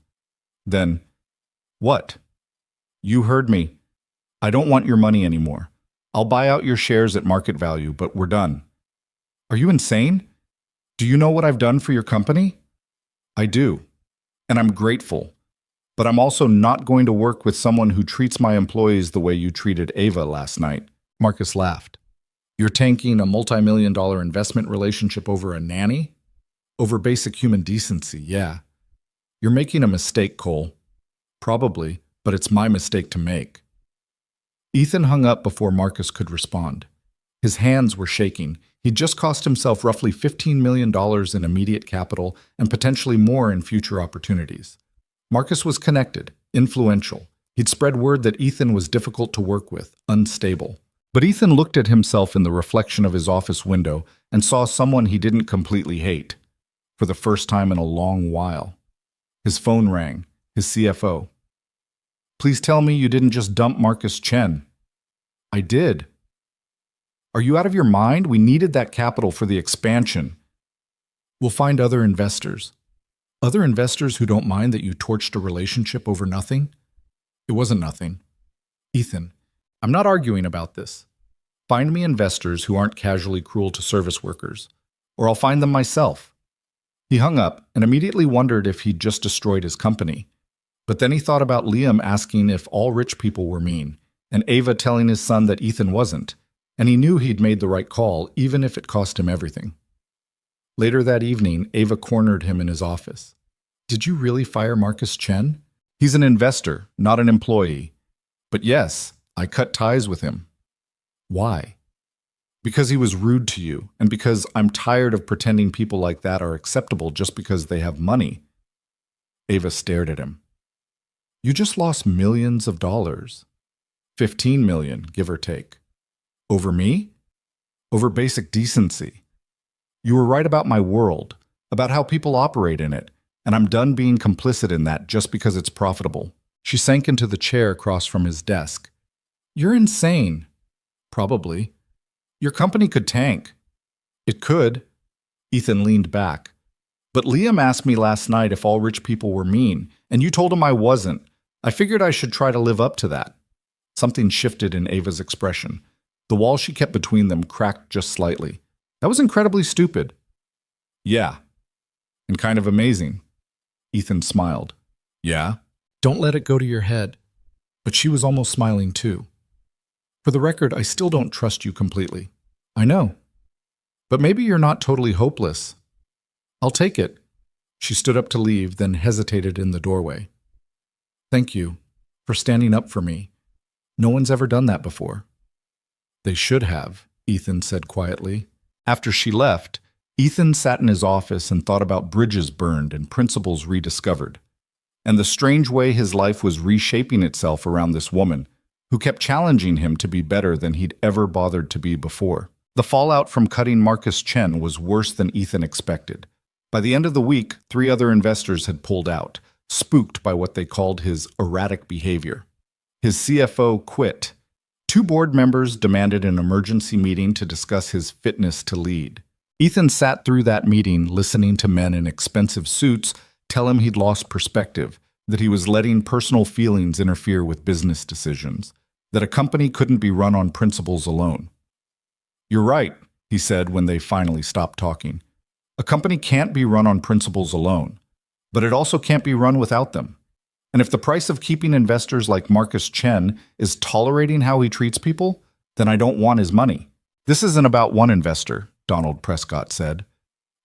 Then, "What?" "You heard me. I don't want your money anymore. I'll buy out your shares at market value, but we're done." "Are you insane? Do you know what I've done for your company?" "I do, and I'm grateful. But I'm also not going to work with someone who treats my employees the way you treated Ava last night." Marcus laughed. "You're tanking a multi-million-dollar investment relationship over a nanny?" "Over basic human decency, yeah." "You're making a mistake, Cole." "Probably, but it's my mistake to make." Ethan hung up before Marcus could respond. His hands were shaking. He'd just cost himself roughly $15 million in immediate capital and potentially more in future opportunities. Marcus was connected, influential. He'd spread word that Ethan was difficult to work with, unstable. But Ethan looked at himself in the reflection of his office window and saw someone he didn't completely hate, for the first time in a long while. His phone rang, his CFO. "Please tell me you didn't just dump Marcus Chen." "I did." "Are you out of your mind? We needed that capital for the expansion." "We'll find other investors." "Other investors who don't mind that you torched a relationship over nothing?" "It wasn't nothing." "Ethan, I'm not arguing about this. Find me investors who aren't casually cruel to service workers, or I'll find them myself." He hung up and immediately wondered if he'd just destroyed his company. But then he thought about Liam asking if all rich people were mean, and Ava telling his son that Ethan wasn't, and he knew he'd made the right call, even if it cost him everything. Later that evening, Ava cornered him in his office. "Did you really fire Marcus Chen?" "He's an investor, not an employee. But yes, I cut ties with him." "Why?" "Because he was rude to you, and because I'm tired of pretending people like that are acceptable just because they have money." Ava stared at him. "You just lost millions of dollars. 15 million, give or take. Over me? Over basic decency. You were right about my world, about how people operate in it, and I'm done being complicit in that just because it's profitable." She sank into the chair across from his desk. "You're insane." "Probably. Your company could tank." "It could." Ethan leaned back. "But Liam asked me last night if all rich people were mean, and you told him I wasn't. I figured I should try to live up to that." Something shifted in Ava's expression. The wall she kept between them cracked just slightly. "That was incredibly stupid." "Yeah. And kind of amazing." Ethan smiled. "Yeah? Don't let it go to your head." But she was almost smiling too. "For the record, I still don't trust you completely." "I know. But maybe you're not totally hopeless." "I'll take it." She stood up to leave, then hesitated in the doorway. "Thank you for standing up for me. No one's ever done that before." "They should have," Ethan said quietly. After she left, Ethan sat in his office and thought about bridges burned and principles rediscovered, and the strange way his life was reshaping itself around this woman who kept challenging him to be better than he'd ever bothered to be before. The fallout from cutting Marcus Chen was worse than Ethan expected. By the end of the week, 3 other investors had pulled out, spooked by what they called his erratic behavior. His CFO quit. 2 board members demanded an emergency meeting to discuss his fitness to lead. Ethan sat through that meeting listening to men in expensive suits tell him he'd lost perspective, that he was letting personal feelings interfere with business decisions, that a company couldn't be run on principles alone. "You're right," he said when they finally stopped talking. "A company can't be run on principles alone, but it also can't be run without them. And if the price of keeping investors like Marcus Chen is tolerating how he treats people, then I don't want his money." "This isn't about one investor," Donald Prescott said.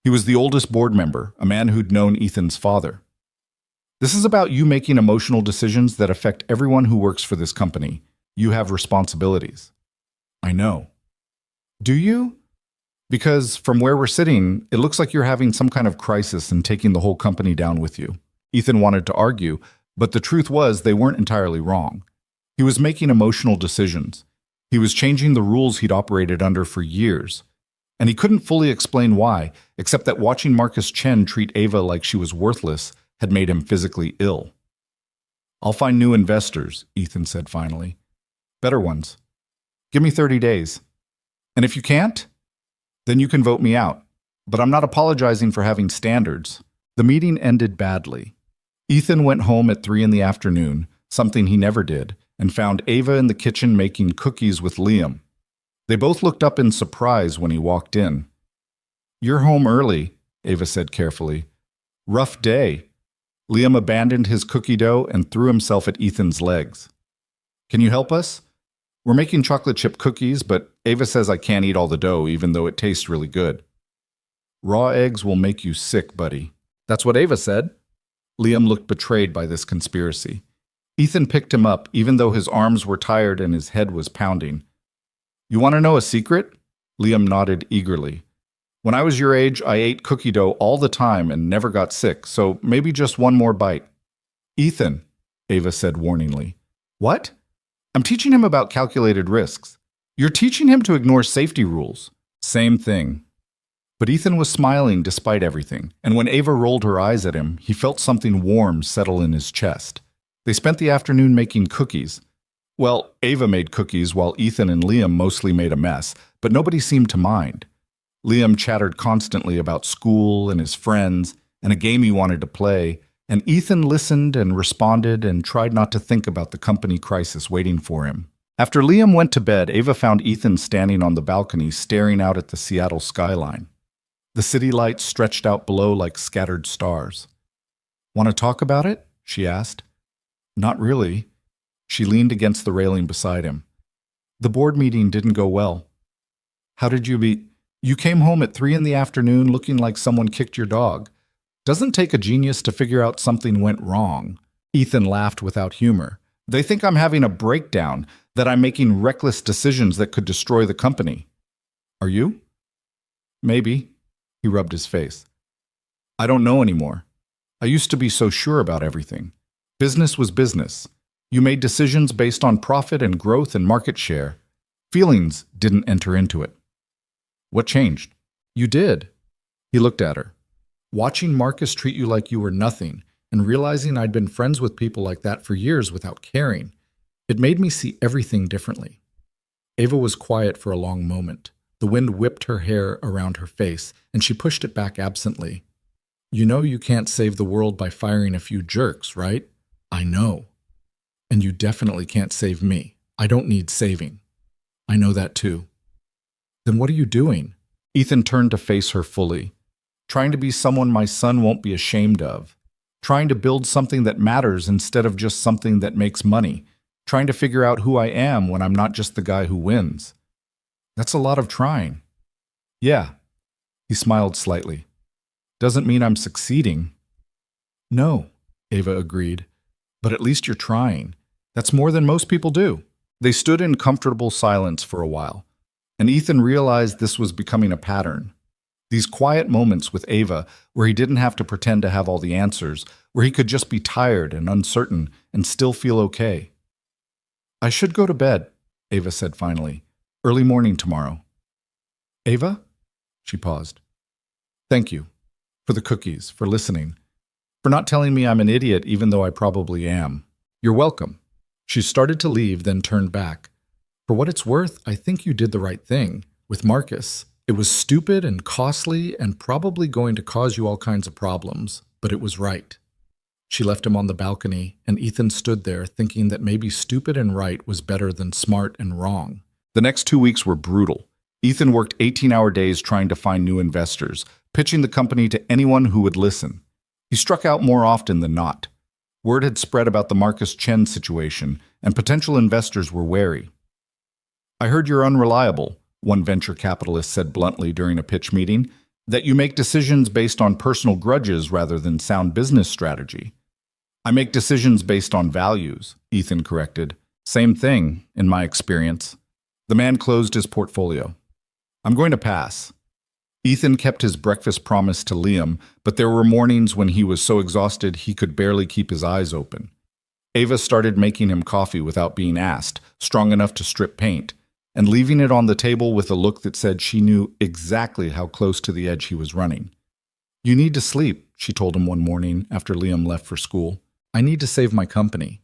He was the oldest board member, a man who'd known Ethan's father. "This is about you making emotional decisions that affect everyone who works for this company. You have responsibilities." "I know." "Do you? Because from where we're sitting, it looks like you're having some kind of crisis and taking the whole company down with you." Ethan wanted to argue, but the truth was they weren't entirely wrong. He was making emotional decisions. He was changing the rules he'd operated under for years. And he couldn't fully explain why, except that watching Marcus Chen treat Ava like she was worthless had made him physically ill. "I'll find new investors," Ethan said finally. "Better ones. Give me 30 days. And if you can't, then you can vote me out. But I'm not apologizing for having standards." The meeting ended badly. Ethan went home at 3 in the afternoon, something he never did, and found Ava in the kitchen making cookies with Liam. They both looked up in surprise when he walked in. "You're home early," Ava said carefully. "Rough day." Liam abandoned his cookie dough and threw himself at Ethan's legs. "Can you help us? We're making chocolate chip cookies, but Ava says I can't eat all the dough even though it tastes really good." "Raw eggs will make you sick, buddy." "That's what Ava said." Liam looked betrayed by this conspiracy. Ethan picked him up even though his arms were tired and his head was pounding. "You want to know a secret?" Liam nodded eagerly. When I was your age, I ate cookie dough all the time and never got sick, so maybe just one more bite. Ethan, Ava said warningly. What? I'm teaching him about calculated risks. You're teaching him to ignore safety rules. Same thing. But Ethan was smiling despite everything, and when Ava rolled her eyes at him, he felt something warm settle in his chest. They spent the afternoon making cookies. Well, Ava made cookies while Ethan and Liam mostly made a mess, but nobody seemed to mind. Liam chattered constantly about school and his friends and a game he wanted to play, and Ethan listened and responded and tried not to think about the company crisis waiting for him. After Liam went to bed, Ava found Ethan standing on the balcony staring out at the Seattle skyline. The city lights stretched out below like scattered stars. Want to talk about it? She asked. Not really. She leaned against the railing beside him. The board meeting didn't go well. How did you be? You came home at 3 in the afternoon looking like someone kicked your dog. Doesn't take a genius to figure out something went wrong. Ethan laughed without humor. They think I'm having a breakdown, that I'm making reckless decisions that could destroy the company. Are you? Maybe. He rubbed his face. I don't know anymore. I used to be so sure about everything. Business was business. You made decisions based on profit and growth and market share. Feelings didn't enter into it. What changed? You did. He looked at her. Watching Marcus treat you like you were nothing and realizing I'd been friends with people like that for years without caring, it made me see everything differently. Ava was quiet for a long moment. The wind whipped her hair around her face, and she pushed it back absently. You know you can't save the world by firing a few jerks, right? I know. And you definitely can't save me. I don't need saving. I know that too. Then what are you doing? Ethan turned to face her fully. Trying to be someone my son won't be ashamed of. Trying to build something that matters instead of just something that makes money. Trying to figure out who I am when I'm not just the guy who wins. That's a lot of trying. Yeah. He smiled slightly. Doesn't mean I'm succeeding. No, Ava agreed. But at least you're trying. That's more than most people do. They stood in comfortable silence for a while, and Ethan realized this was becoming a pattern. These quiet moments with Ava, where he didn't have to pretend to have all the answers, where he could just be tired and uncertain and still feel okay. I should go to bed, Ava said finally. Early morning tomorrow. Ava? She paused. Thank you. For the cookies, for listening. For not telling me I'm an idiot even though I probably am. You're welcome. She started to leave, then turned back. For what it's worth, I think you did the right thing. With Marcus, it was stupid and costly and probably going to cause you all kinds of problems, but it was right. She left him on the balcony, and Ethan stood there thinking that maybe stupid and right was better than smart and wrong. The next 2 weeks were brutal. Ethan worked 18-hour days trying to find new investors, pitching the company to anyone who would listen. He struck out more often than not. Word had spread about the Marcus Chen situation, and potential investors were wary. I heard you're unreliable, one venture capitalist said bluntly during a pitch meeting, that you make decisions based on personal grudges rather than sound business strategy. I make decisions based on values, Ethan corrected. Same thing, in my experience. The man closed his portfolio. I'm going to pass. Ethan kept his breakfast promise to Liam, but there were mornings when he was so exhausted he could barely keep his eyes open. Ava started making him coffee without being asked, strong enough to strip paint, and leaving it on the table with a look that said she knew exactly how close to the edge he was running. You need to sleep, she told him one morning after Liam left for school. I need to save my company.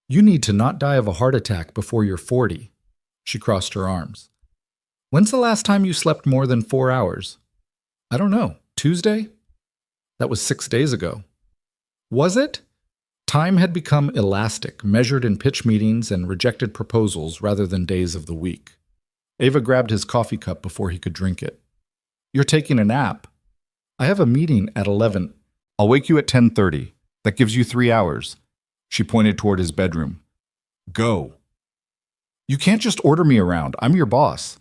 You need to not die of a heart attack before you're 40. She crossed her arms. When's the last time you slept more than 4 hours? I don't know. Tuesday? That was 6 days ago. Was it? Time had become elastic, measured in pitch meetings and rejected proposals rather than days of the week. Ava grabbed his coffee cup before he could drink it. You're taking a nap. I have a meeting at 11. I'll wake you at 10:30. That gives you 3 hours. She pointed toward his bedroom. Go. You can't just order me around. I'm your boss.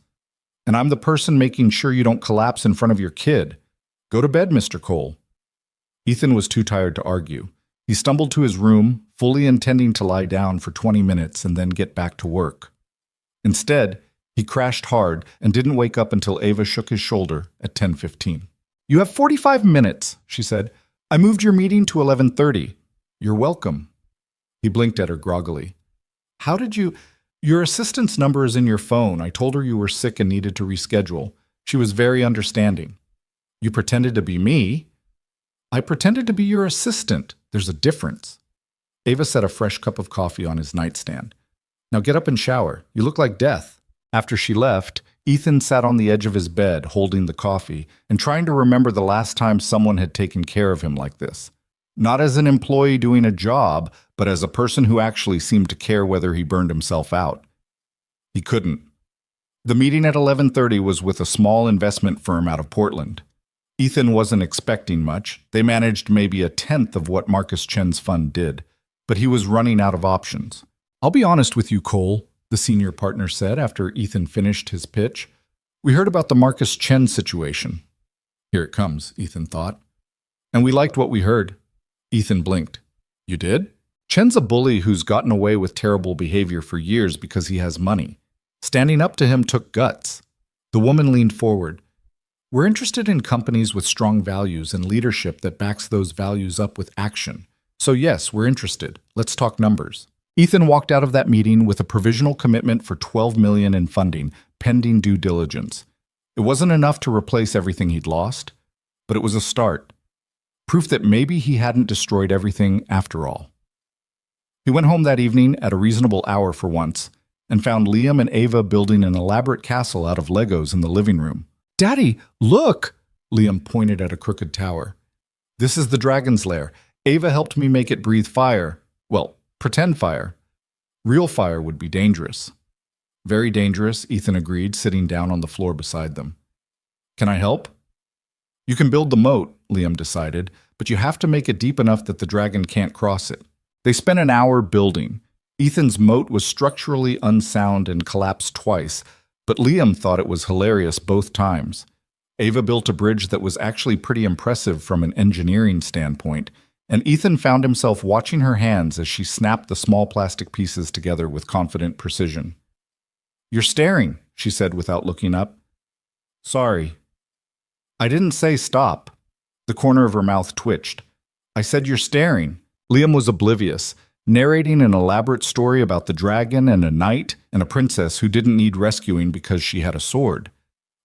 And I'm the person making sure you don't collapse in front of your kid. Go to bed, Mr. Cole. Ethan was too tired to argue. He stumbled to his room, fully intending to lie down for 20 minutes and then get back to work. Instead, He crashed hard and didn't wake up until Ava shook his shoulder at 10:15. "You have 45 minutes," she said. "I moved your meeting to 11:30. "You're welcome." He blinked at her groggily. "How did you— Your assistant's number is in your phone. I told her you were sick and needed to reschedule. She was very understanding." "You pretended to be me." "I pretended to be your assistant. There's a difference." Ava set a fresh cup of coffee on his nightstand. "Now get up and shower. You look like death." After she left, Ethan sat on the edge of his bed, holding the coffee, and trying to remember the last time someone had taken care of him like this. Not as an employee doing a job, but as a person who actually seemed to care whether he burned himself out. He couldn't. The meeting at 11:30 was with a small investment firm out of Portland. Ethan wasn't expecting much. They managed maybe a tenth of what Marcus Chen's fund did, but he was running out of options. "I'll be honest with you, Cole," the senior partner said after Ethan finished his pitch. "We heard about the Marcus Chen situation." Here it comes, Ethan thought. "And we liked what we heard." Ethan blinked. "You did?" "Chen's a bully who's gotten away with terrible behavior for years because he has money. Standing up to him took guts." The woman leaned forward. "We're interested in companies with strong values and leadership that backs those values up with action. So yes, we're interested. Let's talk numbers." Ethan walked out of that meeting with a provisional commitment for $12 million in funding, pending due diligence. It wasn't enough to replace everything he'd lost, but it was a start. Proof that maybe he hadn't destroyed everything after all. He went home that evening at a reasonable hour for once, and found Liam and Ava building an elaborate castle out of Legos in the living room. "Daddy, look!" Liam pointed at a crooked tower. "This is the dragon's lair. Ava helped me make it breathe fire. Well, pretend fire. Real fire would be dangerous." "Very dangerous," Ethan agreed, sitting down on the floor beside them. "Can I help?" "You can build the moat," Liam decided, "but you have to make it deep enough that the dragon can't cross it." They spent an hour building. Ethan's moat was structurally unsound and collapsed twice, but Liam thought it was hilarious both times. Ava built a bridge that was actually pretty impressive from an engineering standpoint, and Ethan found himself watching her hands as she snapped the small plastic pieces together with confident precision. "You're staring," she said without looking up. "Sorry." "I didn't say stop." The corner of her mouth twitched. "I said you're staring." Liam was oblivious, narrating an elaborate story about the dragon and a knight and a princess who didn't need rescuing because she had a sword.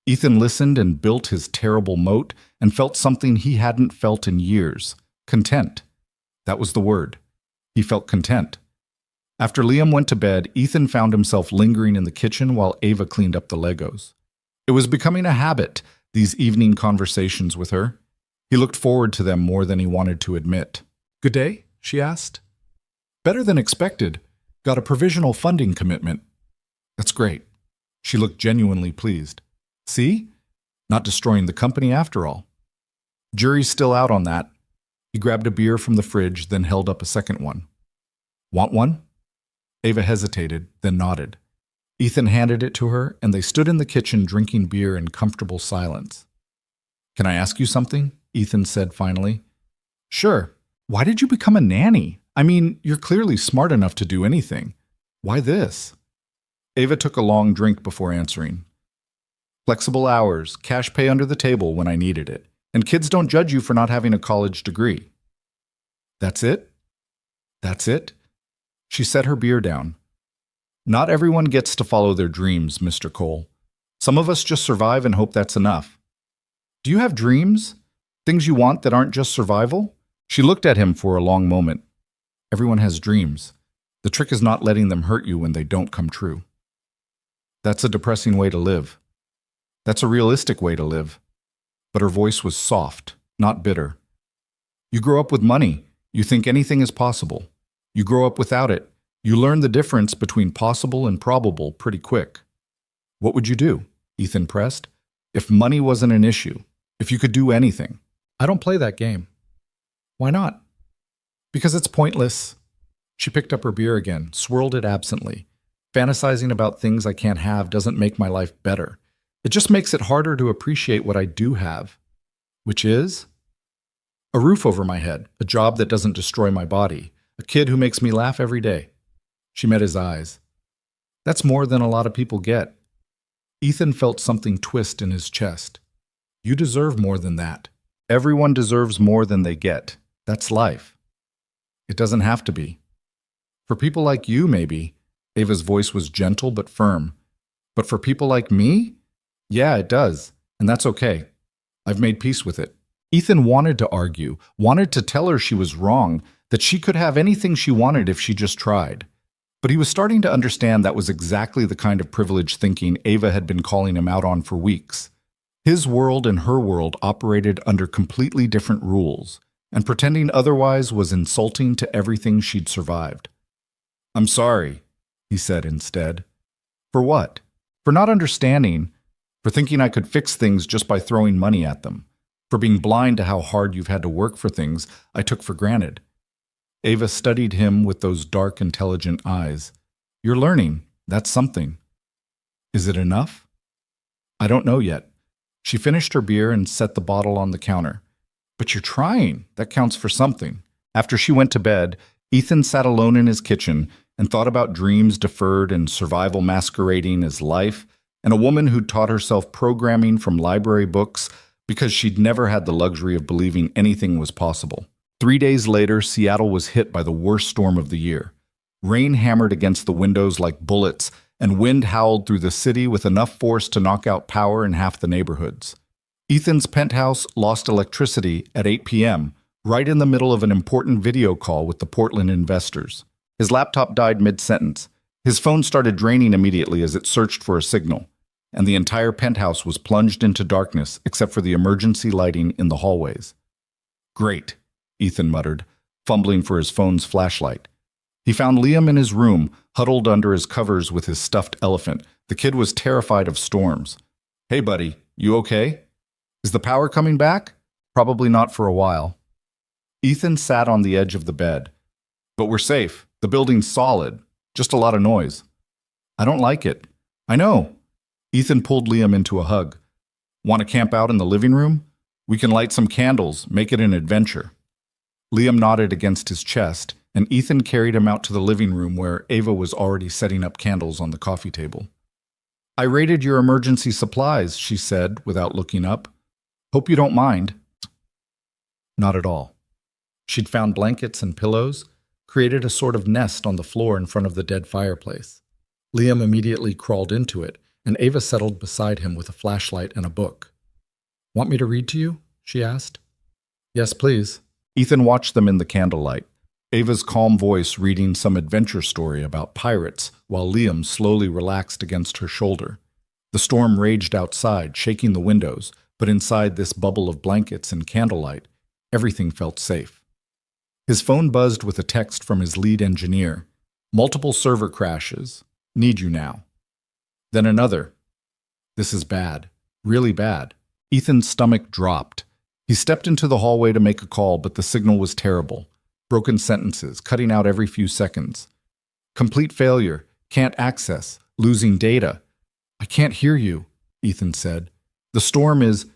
Ethan listened and built his terrible moat and felt something he hadn't felt in years. Content. That was the word. He felt content. After Liam went to bed, Ethan found himself lingering in the kitchen while Ava cleaned up the Legos. It was becoming a habit, these evening conversations with her. He looked forward to them more than he wanted to admit. "Good day?" she asked. "Better than expected. Got a provisional funding commitment." "That's great." She looked genuinely pleased. "See? Not destroying the company after all." "Jury's still out on that." He grabbed a beer from the fridge, then held up a second one. "Want one?" Ava hesitated, then nodded. Ethan handed it to her, and they stood in the kitchen drinking beer in comfortable silence. "Can I ask you something?" Ethan said finally. "Sure. Why did you become a nanny? I mean, you're clearly smart enough to do anything. Why this?" Ava took a long drink before answering. "Flexible hours, cash pay under the table when I needed it, and kids don't judge you for not having a college degree." "That's it?" "That's it." She set her beer down. "Not everyone gets to follow their dreams, Mr. Cole. Some of us just survive and hope that's enough." "Do you have dreams? Things you want that aren't just survival?" She looked at him for a long moment. "Everyone has dreams. The trick is not letting them hurt you when they don't come true." "That's a depressing way to live." "That's a realistic way to live." But her voice was soft, not bitter. "You grow up with money. You think anything is possible. You grow up without it. You learn the difference between possible and probable pretty quick." "What would you do?" Ethan pressed. "If money wasn't an issue, if you could do anything." "I don't play that game." "Why not?" "Because it's pointless." She picked up her beer again, swirled it absently. "Fantasizing about things I can't have doesn't make my life better. It just makes it harder to appreciate what I do have." "Which is?" "A roof over my head, a job that doesn't destroy my body, a kid who makes me laugh every day." She met his eyes. "That's more than a lot of people get." Ethan felt something twist in his chest. You deserve more than that. Everyone deserves more than they get. That's life. It doesn't have to be. For people like you, maybe. Ava's voice was gentle but firm. But for people like me? Yeah, it does. And that's okay. I've made peace with it. Ethan wanted to argue, wanted to tell her she was wrong, that she could have anything she wanted if she just tried. But he was starting to understand that was exactly the kind of privileged thinking Ava had been calling him out on for weeks. His world and her world operated under completely different rules, and pretending otherwise was insulting to everything she'd survived. I'm sorry, he said instead. For what? For not understanding, for thinking I could fix things just by throwing money at them, for being blind to how hard you've had to work for things I took for granted. Ava studied him with those dark, intelligent eyes. You're learning. That's something. Is it enough? I don't know yet. She finished her beer and set the bottle on the counter. But you're trying. That counts for something. After she went to bed, Ethan sat alone in his kitchen and thought about dreams deferred and survival masquerading as life, and a woman who'd taught herself programming from library books because she'd never had the luxury of believing anything was possible. 3 days later, Seattle was hit by the worst storm of the year. Rain hammered against the windows like bullets, and wind howled through the city with enough force to knock out power in half the neighborhoods. Ethan's penthouse lost electricity at 8 p.m., right in the middle of an important video call with the Portland investors. His laptop died mid-sentence. His phone started draining immediately as it searched for a signal, and the entire penthouse was plunged into darkness except for the emergency lighting in the hallways. Great, Ethan muttered, fumbling for his phone's flashlight. He found Liam in his room, huddled under his covers with his stuffed elephant. The kid was terrified of storms. Hey, buddy, you okay? Is the power coming back? Probably not for a while. Ethan sat on the edge of the bed. But we're safe. The building's solid. Just a lot of noise. I don't like it. I know. Ethan pulled Liam into a hug. Want to camp out in the living room? We can light some candles, make it an adventure. Liam nodded against his chest, and Ethan carried him out to the living room where Ava was already setting up candles on the coffee table. I raided your emergency supplies, she said without looking up. Hope you don't mind. Not at all. She'd found blankets and pillows, created a sort of nest on the floor in front of the dead fireplace. Liam immediately crawled into it, and Ava settled beside him with a flashlight and a book. Want me to read to you? She asked. Yes, please. Ethan watched them in the candlelight, Ava's calm voice reading some adventure story about pirates while Liam slowly relaxed against her shoulder. The storm raged outside, shaking the windows, but inside this bubble of blankets and candlelight, everything felt safe. His phone buzzed with a text from his lead engineer. Multiple server crashes. Need you now. Then another. This is bad. Really bad. Ethan's stomach dropped. He stepped into the hallway to make a call, but the signal was terrible. Broken sentences, cutting out every few seconds. Complete failure. Can't access. Losing data. I can't hear you, Ethan said. The storm is,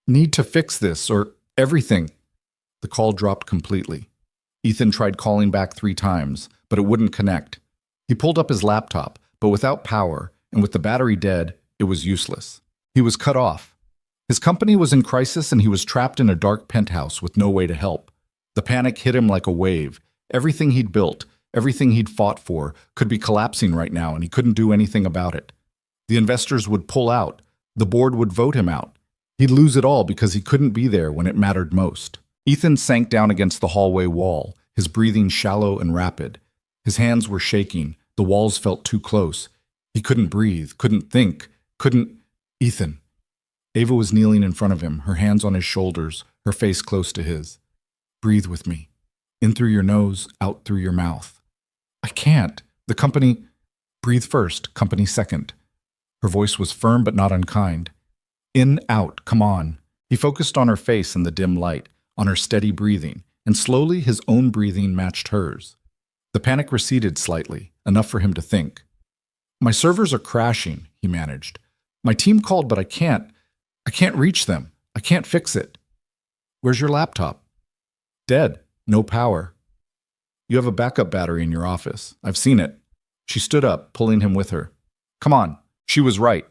need to fix this, or everything. The call dropped completely. Ethan tried calling back 3 times, but it wouldn't connect. He pulled up his laptop, but without power, and with the battery dead, it was useless. He was cut off. His company was in crisis and he was trapped in a dark penthouse with no way to help. The panic hit him like a wave. Everything he'd built, everything he'd fought for, could be collapsing right now and he couldn't do anything about it. The investors would pull out. The board would vote him out. He'd lose it all because he couldn't be there when it mattered most. Ethan sank down against the hallway wall, his breathing shallow and rapid. His hands were shaking. The walls felt too close. He couldn't breathe, couldn't think, couldn't... Ethan. Ava was kneeling in front of him, her hands on his shoulders, her face close to his. Breathe with me. In through your nose, out through your mouth. I can't. The company... Breathe first, company second. Her voice was firm but not unkind. In, out, come on. He focused on her face in the dim light, on her steady breathing, and slowly his own breathing matched hers. The panic receded slightly, enough for him to think. My servers are crashing, he managed. My team called, but I can't reach them. I can't fix it. Where's your laptop? Dead. No power. You have a backup battery in your office. I've seen it. She stood up, pulling him with her. Come on. She was right.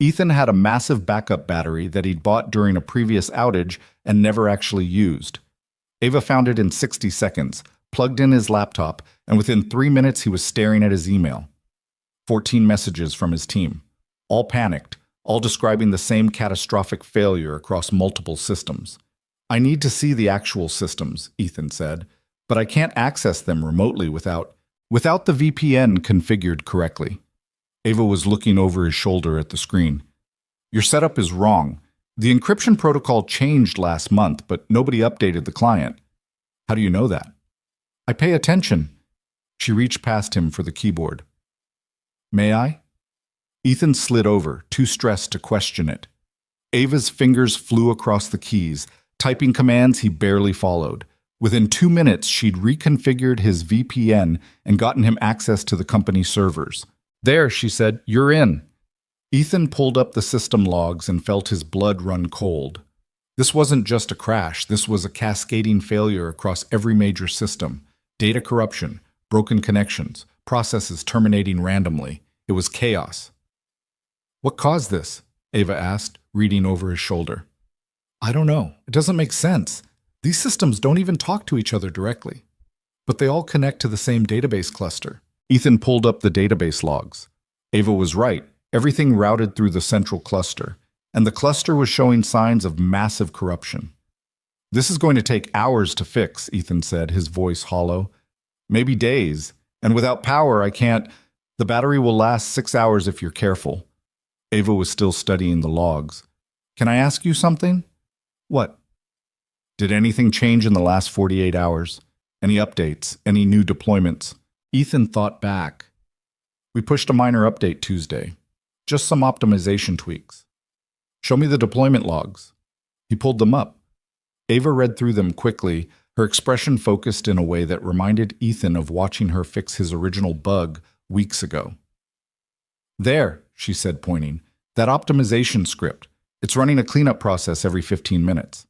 Ethan had a massive backup battery that he'd bought during a previous outage and never actually used. Ava found it in 60 seconds, plugged in his laptop, and within 3 minutes he was staring at his email. 14 messages from his team, all panicked, all describing the same catastrophic failure across multiple systems. "I need to see the actual systems," Ethan said, "but I can't access them remotely without the VPN configured correctly." Ava was looking over his shoulder at the screen. "Your setup is wrong. The encryption protocol changed last month, but nobody updated the client." "How do you know that?" "I pay attention." She reached past him for the keyboard. "May I?" Ethan slid over, too stressed to question it. Ava's fingers flew across the keys, typing commands he barely followed. Within 2 minutes, she'd reconfigured his VPN and gotten him access to the company servers. "There," she said, "you're in." Ethan pulled up the system logs and felt his blood run cold. This wasn't just a crash, this was a cascading failure across every major system. Data corruption, broken connections, processes terminating randomly. It was chaos. "What caused this?" Ava asked, reading over his shoulder. "I don't know. It doesn't make sense. These systems don't even talk to each other directly. But they all connect to the same database cluster." Ethan pulled up the database logs. Ava was right. Everything routed through the central cluster, and the cluster was showing signs of massive corruption. "This is going to take hours to fix," Ethan said, his voice hollow. "Maybe days. And without power, I can't. The battery will last 6 hours if you're careful." Ava was still studying the logs. "Can I ask you something?" "What?" "Did anything change in the last 48 hours? Any updates? Any new deployments?" Ethan thought back. "We pushed a minor update Tuesday. Just some optimization tweaks." "Show me the deployment logs." He pulled them up. Ava read through them quickly, her expression focused in a way that reminded Ethan of watching her fix his original bug weeks ago. "There," she said, pointing. "That optimization script. It's running a cleanup process every 15 minutes.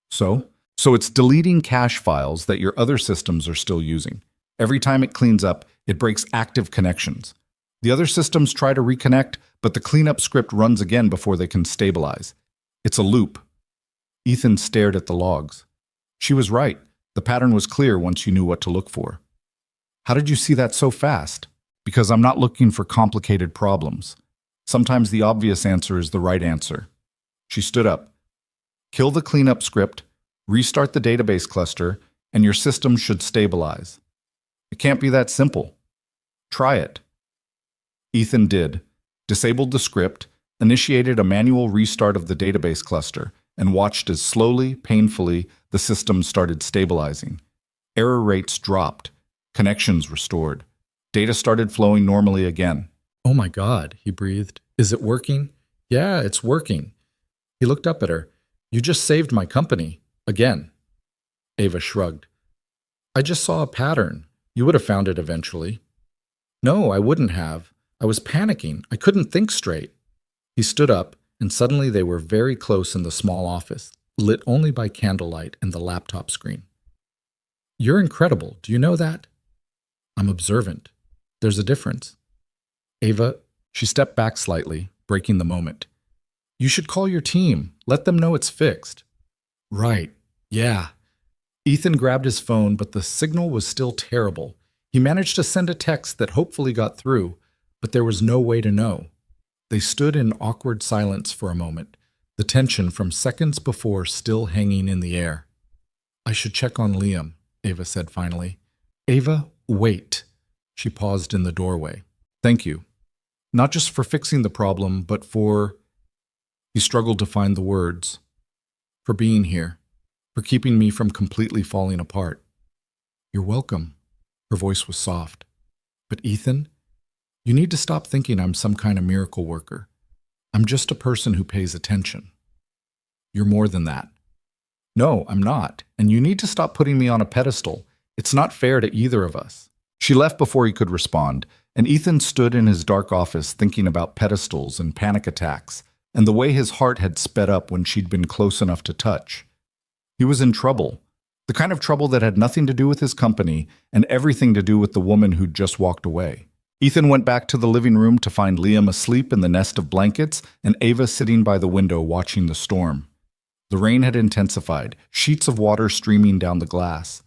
So it's deleting cache files that your other systems are still using. Every time it cleans up, it breaks active connections. The other systems try to reconnect, but the cleanup script runs again before they can stabilize. It's a loop." Ethan stared at the logs. She was right. The pattern was clear once you knew what to look for. "How did you see that so fast?" "Because I'm not looking for complicated problems. Sometimes the obvious answer is the right answer." She stood up. "Kill the cleanup script, restart the database cluster, and your system should stabilize. It can't be that simple. Try it." Ethan did, disabled the script, initiated a manual restart of the database cluster, and watched as slowly, painfully, the system started stabilizing. Error rates dropped, connections restored. Data started flowing normally again. "Oh my God," he breathed. "Is it working?" "Yeah, it's working." He looked up at her. "You just saved my company. Again." Ava shrugged. "I just saw a pattern. You would have found it eventually." "No, I wouldn't have. I was panicking. I couldn't think straight." He stood up, and suddenly they were very close in the small office, lit only by candlelight and the laptop screen. "You're incredible. Do you know that?" "I'm observant. There's a difference." "Ava," she stepped back slightly, breaking the moment. "You should call your team. Let them know it's fixed." "Right. Yeah." Ethan grabbed his phone, but the signal was still terrible. He managed to send a text that hopefully got through, but there was no way to know. They stood in awkward silence for a moment, the tension from seconds before still hanging in the air. "I should check on Liam," Ava said finally. "Ava, wait." She paused in the doorway. "Thank you. Not just for fixing the problem, but for..." He struggled to find the words. "For being here. For keeping me from completely falling apart." "You're welcome." Her voice was soft. "But Ethan, you need to stop thinking I'm some kind of miracle worker. I'm just a person who pays attention." "You're more than that." "No, I'm not. And you need to stop putting me on a pedestal. It's not fair to either of us." She left before he could respond, and Ethan stood in his dark office thinking about pedestals and panic attacks, and the way his heart had sped up when she'd been close enough to touch. He was in trouble, the kind of trouble that had nothing to do with his company and everything to do with the woman who'd just walked away. Ethan went back to the living room to find Liam asleep in the nest of blankets and Ava sitting by the window watching the storm. The rain had intensified, sheets of water streaming down the glass.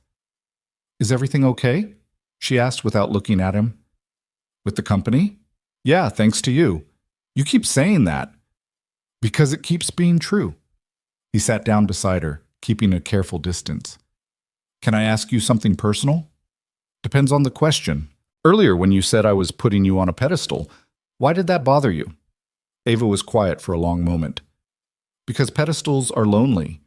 "Is everything okay?" she asked without looking at him. "With the company?" "Yeah, thanks to you." "You keep saying that." "Because it keeps being true." He sat down beside her, keeping a careful distance. "Can I ask you something personal?" "Depends on the question. Earlier when you said I was putting you on a pedestal, why did that bother you?" Ava was quiet for a long moment. "Because pedestals are lonely,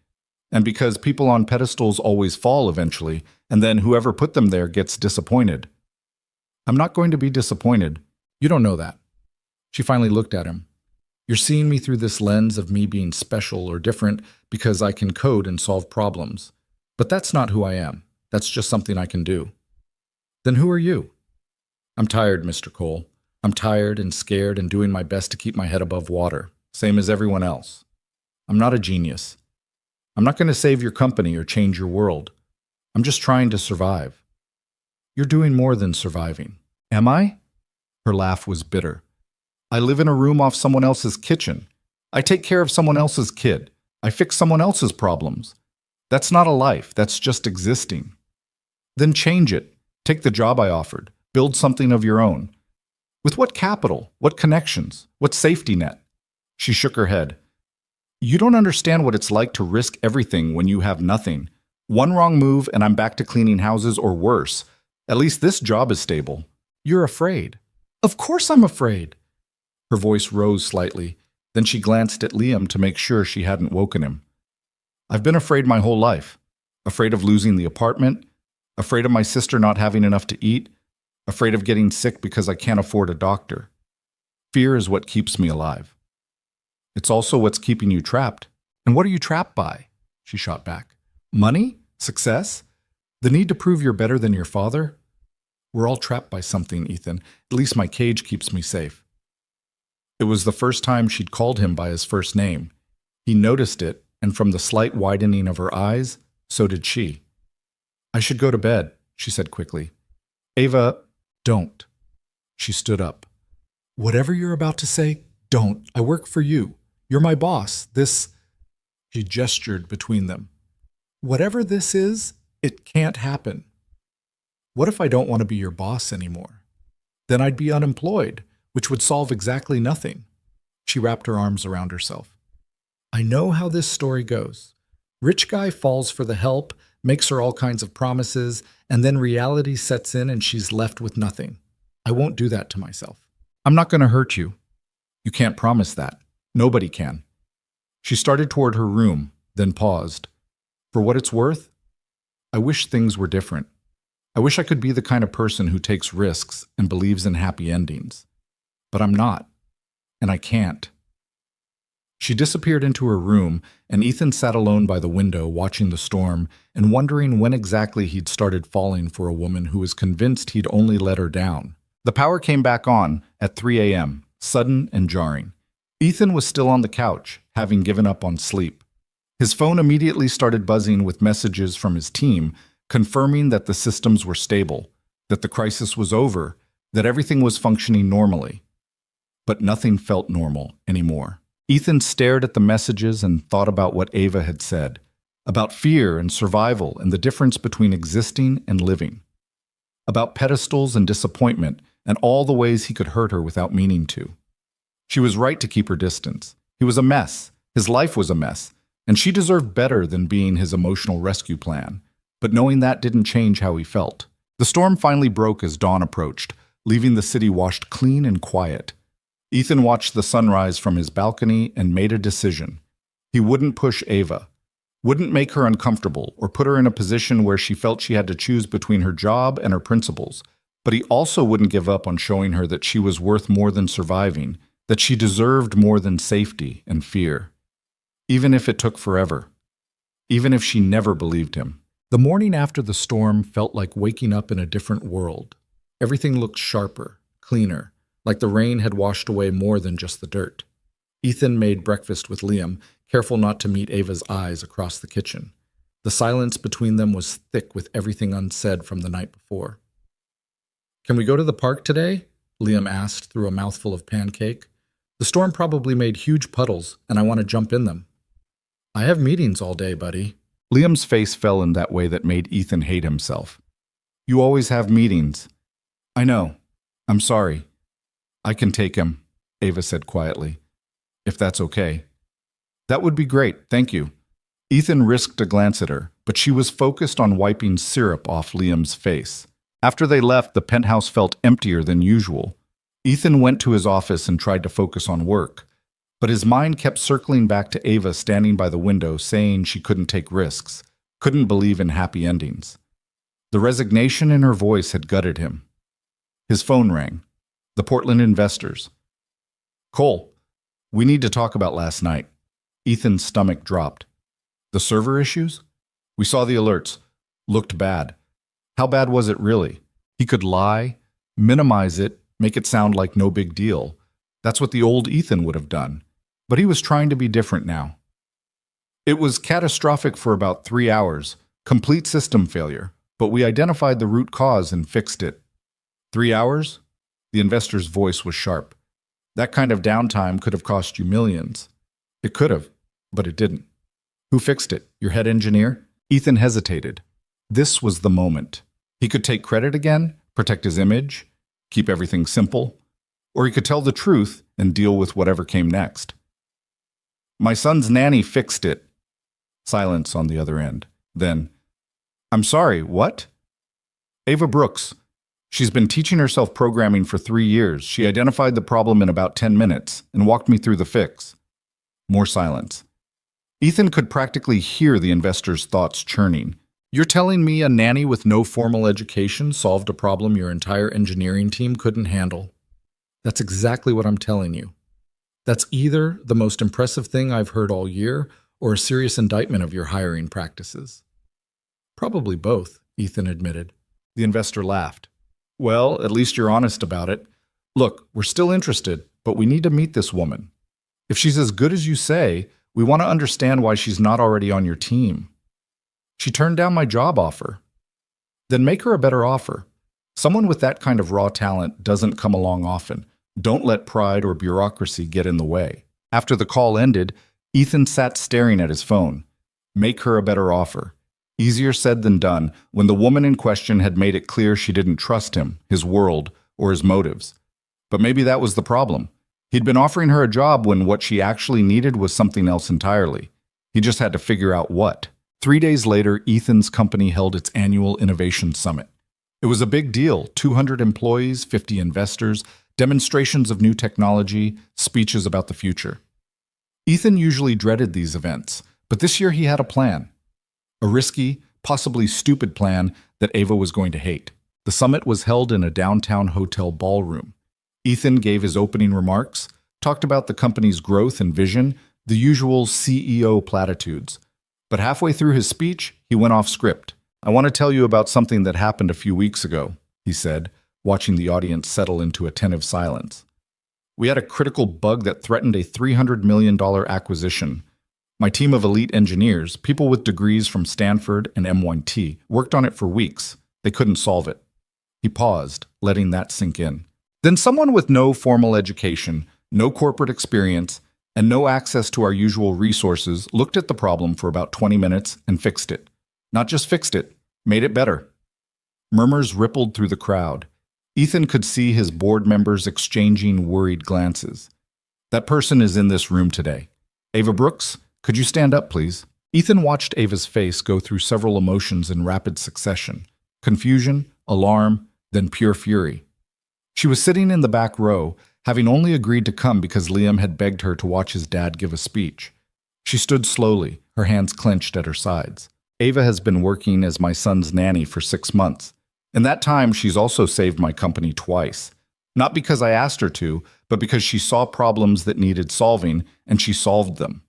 and because people on pedestals always fall eventually, and then whoever put them there gets disappointed." "I'm not going to be disappointed. You don't know that." She finally looked at him. "You're seeing me through this lens of me being special or different because I can code and solve problems. But that's not who I am. That's just something I can do." "Then who are you?" "I'm tired, Mr. Cole. I'm tired and scared and doing my best to keep my head above water, same as everyone else. I'm not a genius. I'm not going to save your company or change your world. I'm just trying to survive." "You're doing more than surviving." "Am I?" Her laugh was bitter. "I live in a room off someone else's kitchen. I take care of someone else's kid. I fix someone else's problems. That's not a life. That's just existing." "Then change it. Take the job I offered. Build something of your own. With what capital? What connections? What safety net?" She shook her head. "You don't understand what it's like to risk everything when you have nothing. One wrong move and I'm back to cleaning houses or worse. At least this job is stable. You're afraid." "Of course I'm afraid." Her voice rose slightly. Then she glanced at Liam to make sure she hadn't woken him. "I've been afraid my whole life. Afraid of losing the apartment. Afraid of my sister not having enough to eat. Afraid of getting sick because I can't afford a doctor. Fear is what keeps me alive." "It's also what's keeping you trapped." "And what are you trapped by?" She shot back. "Money? Success? The need to prove you're better than your father? We're all trapped by something, Ethan. At least my cage keeps me safe." It was the first time she'd called him by his first name. He noticed it, and from the slight widening of her eyes, so did she. "I should go to bed," she said quickly. "Ava, don't." She stood up. "Whatever you're about to say, don't. I work for you. You're my boss. This—" She gestured between them. "Whatever this is, it can't happen." "What if I don't want to be your boss anymore?" "Then I'd be unemployed, which would solve exactly nothing." She wrapped her arms around herself. "I know how this story goes. Rich guy falls for the help, makes her all kinds of promises, and then reality sets in and she's left with nothing. I won't do that to myself." "I'm not going to hurt you." "You can't promise that. Nobody can." She started toward her room, then paused. "For what it's worth, I wish things were different. I wish I could be the kind of person who takes risks and believes in happy endings. But I'm not, and I can't." She disappeared into her room, and Ethan sat alone by the window watching the storm and wondering when exactly he'd started falling for a woman who was convinced he'd only let her down. The power came back on at 3 a.m., sudden and jarring. Ethan was still on the couch, having given up on sleep. His phone immediately started buzzing with messages from his team, confirming that the systems were stable, that the crisis was over, that everything was functioning normally. But nothing felt normal anymore. Ethan stared at the messages and thought about what Ava had said, about fear and survival and the difference between existing and living, about pedestals and disappointment and all the ways he could hurt her without meaning to. She was right to keep her distance. He was a mess. His life was a mess, and she deserved better than being his emotional rescue plan. But knowing that didn't change how he felt. The storm finally broke as dawn approached, leaving the city washed clean and quiet. Ethan watched the sunrise from his balcony and made a decision. He wouldn't push Ava, wouldn't make her uncomfortable or put her in a position where she felt she had to choose between her job and her principles. But he also wouldn't give up on showing her that she was worth more than surviving, that she deserved more than safety and fear. Even if it took forever. Even if she never believed him. The morning after the storm felt like waking up in a different world. Everything looked sharper, cleaner, like the rain had washed away more than just the dirt. Ethan made breakfast with Liam, careful not to meet Ava's eyes across the kitchen. The silence between them was thick with everything unsaid from the night before. "Can we go to the park today?" Liam asked through a mouthful of pancake. The storm probably made huge puddles, and I want to jump in them. I have meetings all day, buddy. Liam's face fell in that way that made Ethan hate himself. You always have meetings. I know. I'm sorry. I can take him, Ava said quietly. If that's okay. That would be great, thank you. Ethan risked a glance at her, but she was focused on wiping syrup off Liam's face. After they left, the penthouse felt emptier than usual. Ethan went to his office and tried to focus on work, but his mind kept circling back to Ava standing by the window saying she couldn't take risks, couldn't believe in happy endings. The resignation in her voice had gutted him. His phone rang. The Portland investors. Cole, we need to talk about last night. Ethan's stomach dropped. The server issues? We saw the alerts. Looked bad. How bad was it really? He could lie, minimize it, make it sound like no big deal. That's what the old Ethan would have done. But he was trying to be different now. It was catastrophic for about 3 hours, complete system failure, but we identified the root cause and fixed it. 3 hours? The investor's voice was sharp. That kind of downtime could have cost you millions. It could have, but it didn't. Who fixed it? Your head engineer? Ethan hesitated. This was the moment. He could take credit again, protect his image, keep everything simple, or he could tell the truth and deal with whatever came next. My son's nanny fixed it. Silence on the other end. Then, I'm sorry, what? Ava Brooks. She's been teaching herself programming for 3 years. She identified the problem in about 10 minutes and walked me through the fix. More silence. Ethan could practically hear the investor's thoughts churning. You're telling me a nanny with no formal education solved a problem your entire engineering team couldn't handle? That's exactly what I'm telling you. That's either the most impressive thing I've heard all year or a serious indictment of your hiring practices. Probably both, Ethan admitted. The investor laughed. Well, at least you're honest about it. Look, we're still interested, but we need to meet this woman. If she's as good as you say, we want to understand why she's not already on your team. She turned down my job offer. Then make her a better offer. Someone with that kind of raw talent doesn't come along often. Don't let pride or bureaucracy get in the way. After the call ended, Ethan sat staring at his phone. Make her a better offer. Easier said than done when the woman in question had made it clear she didn't trust him, his world, or his motives. But maybe that was the problem. He'd been offering her a job when what she actually needed was something else entirely. He just had to figure out what. 3 days later, Ethan's company held its annual Innovation Summit. It was a big deal. 200 employees, 50 investors, demonstrations of new technology, speeches about the future. Ethan usually dreaded these events, but this year he had a plan. A risky, possibly stupid plan that Ava was going to hate. The summit was held in a downtown hotel ballroom. Ethan gave his opening remarks, talked about the company's growth and vision, the usual CEO platitudes. But halfway through his speech, he went off script. I want to tell you about something that happened a few weeks ago, he said, watching the audience settle into attentive silence. We had a critical bug that threatened a $300 million acquisition. My team of elite engineers, people with degrees from Stanford and M1T, worked on it for weeks. They couldn't solve it. He paused, letting that sink in. Then someone with no formal education, no corporate experience, and no access to our usual resources looked at the problem for about 20 minutes and fixed it. Not just fixed it, made it better. Murmurs rippled through the crowd. Ethan could see his board members exchanging worried glances. That person is in this room today. Ava Brooks, could you stand up, please? Ethan watched Ava's face go through several emotions in rapid succession. Confusion, alarm, then pure fury. She was sitting in the back row, having only agreed to come because Liam had begged her to watch his dad give a speech. She stood slowly, her hands clenched at her sides. Ava has been working as my son's nanny for 6 months. In that time, she's also saved my company twice. Not because I asked her to, but because she saw problems that needed solving, and she solved them.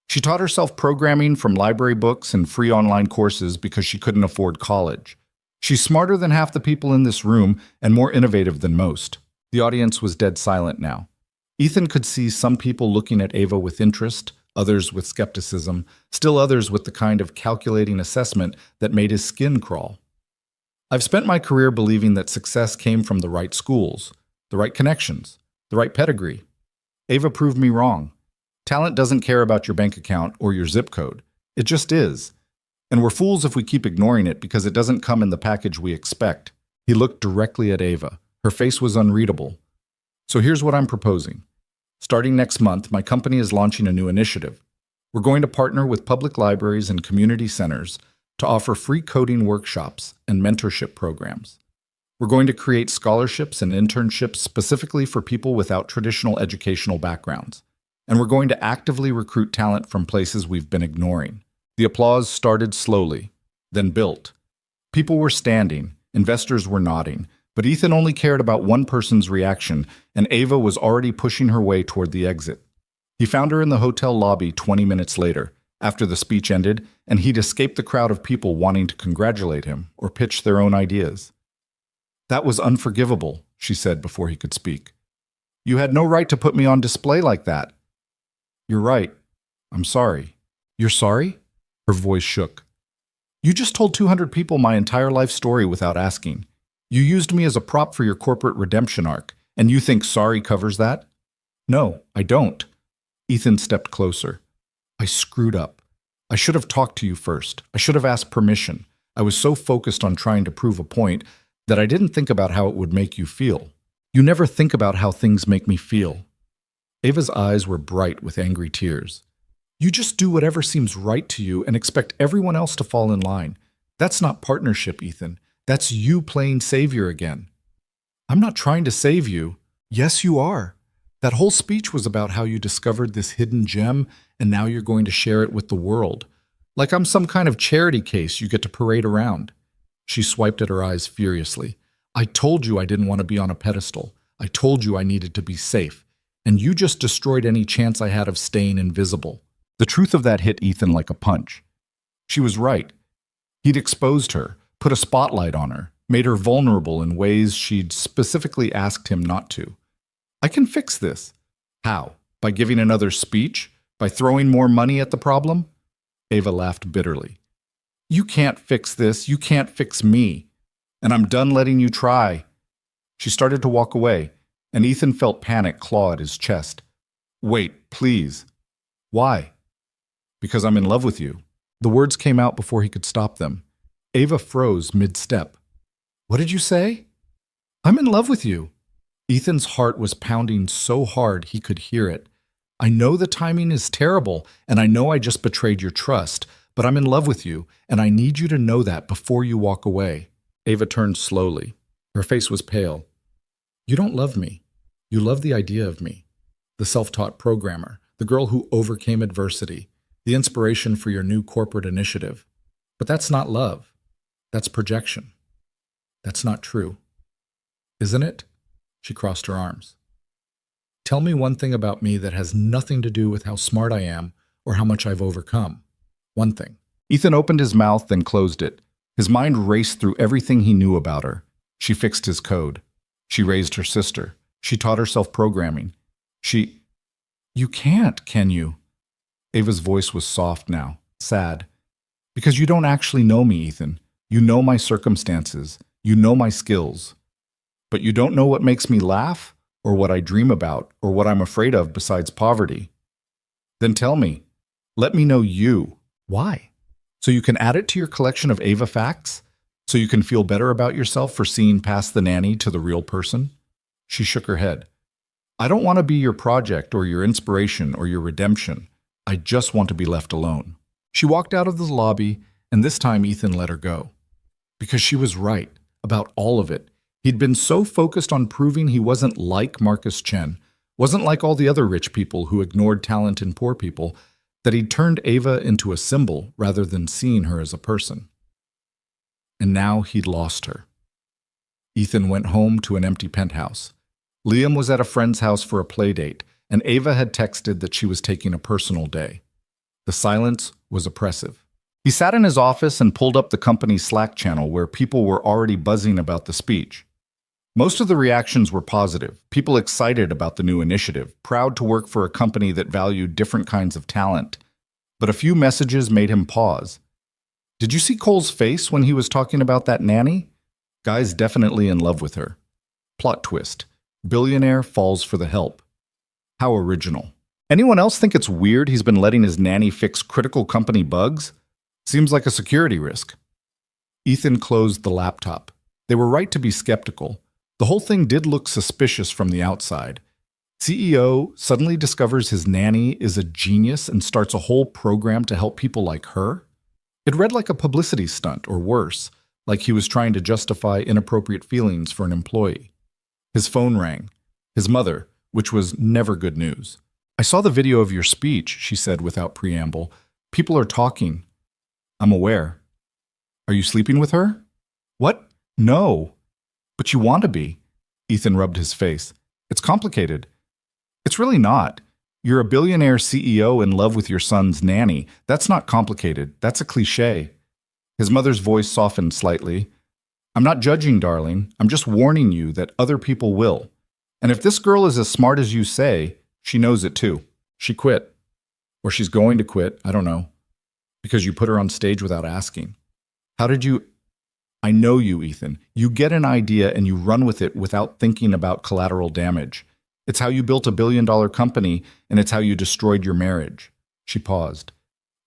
She taught herself programming from library books and free online courses because she couldn't afford college. She's smarter than half the people in this room and more innovative than most. The audience was dead silent now. Ethan could see some people looking at Ava with interest, others with skepticism, still others with the kind of calculating assessment that made his skin crawl. I've spent my career believing that success came from the right schools. the right connections, the right pedigree. Ava proved me wrong. Talent doesn't care about your bank account or your zip code. It just is. And we're fools if we keep ignoring it because it doesn't come in the package we expect. He looked directly at Ava. Her face was unreadable. So here's what I'm proposing. Starting next month, my company is launching a new initiative. We're going to partner with public libraries and community centers to offer free coding workshops and mentorship programs. We're going to create scholarships and internships specifically for people without traditional educational backgrounds. And we're going to actively recruit talent from places we've been ignoring. The applause started slowly, then built. People were standing, investors were nodding, but Ethan only cared about one person's reaction, and Ava was already pushing her way toward the exit. He found her in the hotel lobby 20 minutes later, after the speech ended, and he'd escaped the crowd of people wanting to congratulate him or pitch their own ideas. "That was unforgivable," she said before he could speak. "You had no right to put me on display like that." "You're right. I'm sorry." "You're sorry?" Her voice shook. "You just told 200 people my entire life story without asking. You used me as a prop for your corporate redemption arc, and you think sorry covers that?" "No, I don't." Ethan stepped closer. "I screwed up. I should have talked to you first. I should have asked permission. I was so focused on trying to prove a point that I didn't think about how it would make you feel. You never think about how things make me feel." Ava's eyes were bright with angry tears. "You just do whatever seems right to you and expect everyone else to fall in line. That's not partnership, Ethan. That's you playing savior again." "I'm not trying to save you." "Yes, you are. That whole speech was about how you discovered this hidden gem and now you're going to share it with the world. Like I'm some kind of charity case you get to parade around." She swiped at her eyes furiously. "I told you I didn't want to be on a pedestal. I told you I needed to be safe. And you just destroyed any chance I had of staying invisible." The truth of that hit Ethan like a punch. She was right. He'd exposed her, put a spotlight on her, made her vulnerable in ways she'd specifically asked him not to. "I can fix this." "How? By giving another speech? By throwing more money at the problem?" Ava laughed bitterly. "You can't fix this. You can't fix me. And I'm done letting you try." She started to walk away, and Ethan felt panic claw at his chest. "Wait, please." "Why?" "Because I'm in love with you." The words came out before he could stop them. Ava froze mid-step. "What did you say?" "I'm in love with you." Ethan's heart was pounding so hard he could hear it. "I know the timing is terrible, and I know I just betrayed your trust, but I'm in love with you, and I need you to know that before you walk away." Ava turned slowly. Her face was pale. "You don't love me. You love the idea of me. The self-taught programmer, the girl who overcame adversity, the inspiration for your new corporate initiative. But that's not love. That's projection. That's not true. Isn't it?" She crossed her arms. "Tell me one thing about me that has nothing to do with how smart I am or how much I've overcome. One thing." Ethan opened his mouth, then closed it. His mind raced through everything he knew about her. She fixed his code. She raised her sister. She taught herself programming. You can't, can you?" Ava's voice was soft now, sad. "Because you don't actually know me, Ethan. You know my circumstances. You know my skills. But you don't know what makes me laugh, or what I dream about, or what I'm afraid of besides poverty. Then tell me. Let me know you." "Why?" "So you can add it to your collection of Ava facts? So you can feel better about yourself for seeing past the nanny to the real person?" She shook her head. "I don't want to be your project or your inspiration or your redemption. I just want to be left alone." She walked out of the lobby, and this time Ethan let her go. Because she was right about all of it. He'd been so focused on proving he wasn't like Marcus Chen, wasn't like all the other rich people who ignored talent in poor people, that he'd turned Ava into a symbol rather than seeing her as a person. And now he'd lost her. Ethan went home to an empty penthouse. Liam was at a friend's house for a play date, and Ava had texted that she was taking a personal day. The silence was oppressive. He sat in his office and pulled up the company's Slack channel where people were already buzzing about the speech. Most of the reactions were positive, people excited about the new initiative, proud to work for a company that valued different kinds of talent. But a few messages made him pause. Did you see Cole's face when he was talking about that nanny? Guy's definitely in love with her. Plot twist. Billionaire falls for the help. How original. Anyone else think it's weird he's been letting his nanny fix critical company bugs? Seems like a security risk. Ethan closed the laptop. They were right to be skeptical. The whole thing did look suspicious from the outside. CEO suddenly discovers his nanny is a genius and starts a whole program to help people like her? It read like a publicity stunt, or worse, like he was trying to justify inappropriate feelings for an employee. His phone rang. His mother, which was never good news. "I saw the video of your speech," she said without preamble. "People are talking." "I'm aware." "Are you sleeping with her?" "What? No." "But you want to be." Ethan rubbed his face. "It's complicated." "It's really not. You're a billionaire CEO in love with your son's nanny. That's not complicated. That's a cliché." His mother's voice softened slightly. "I'm not judging, darling. I'm just warning you that other people will. And if this girl is as smart as you say, she knows it too. She quit. Or she's going to quit, I don't know. Because you put her on stage without asking. How did you... I know you, Ethan. You get an idea and you run with it without thinking about collateral damage. It's how you built a billion-dollar company, and it's how you destroyed your marriage." She paused.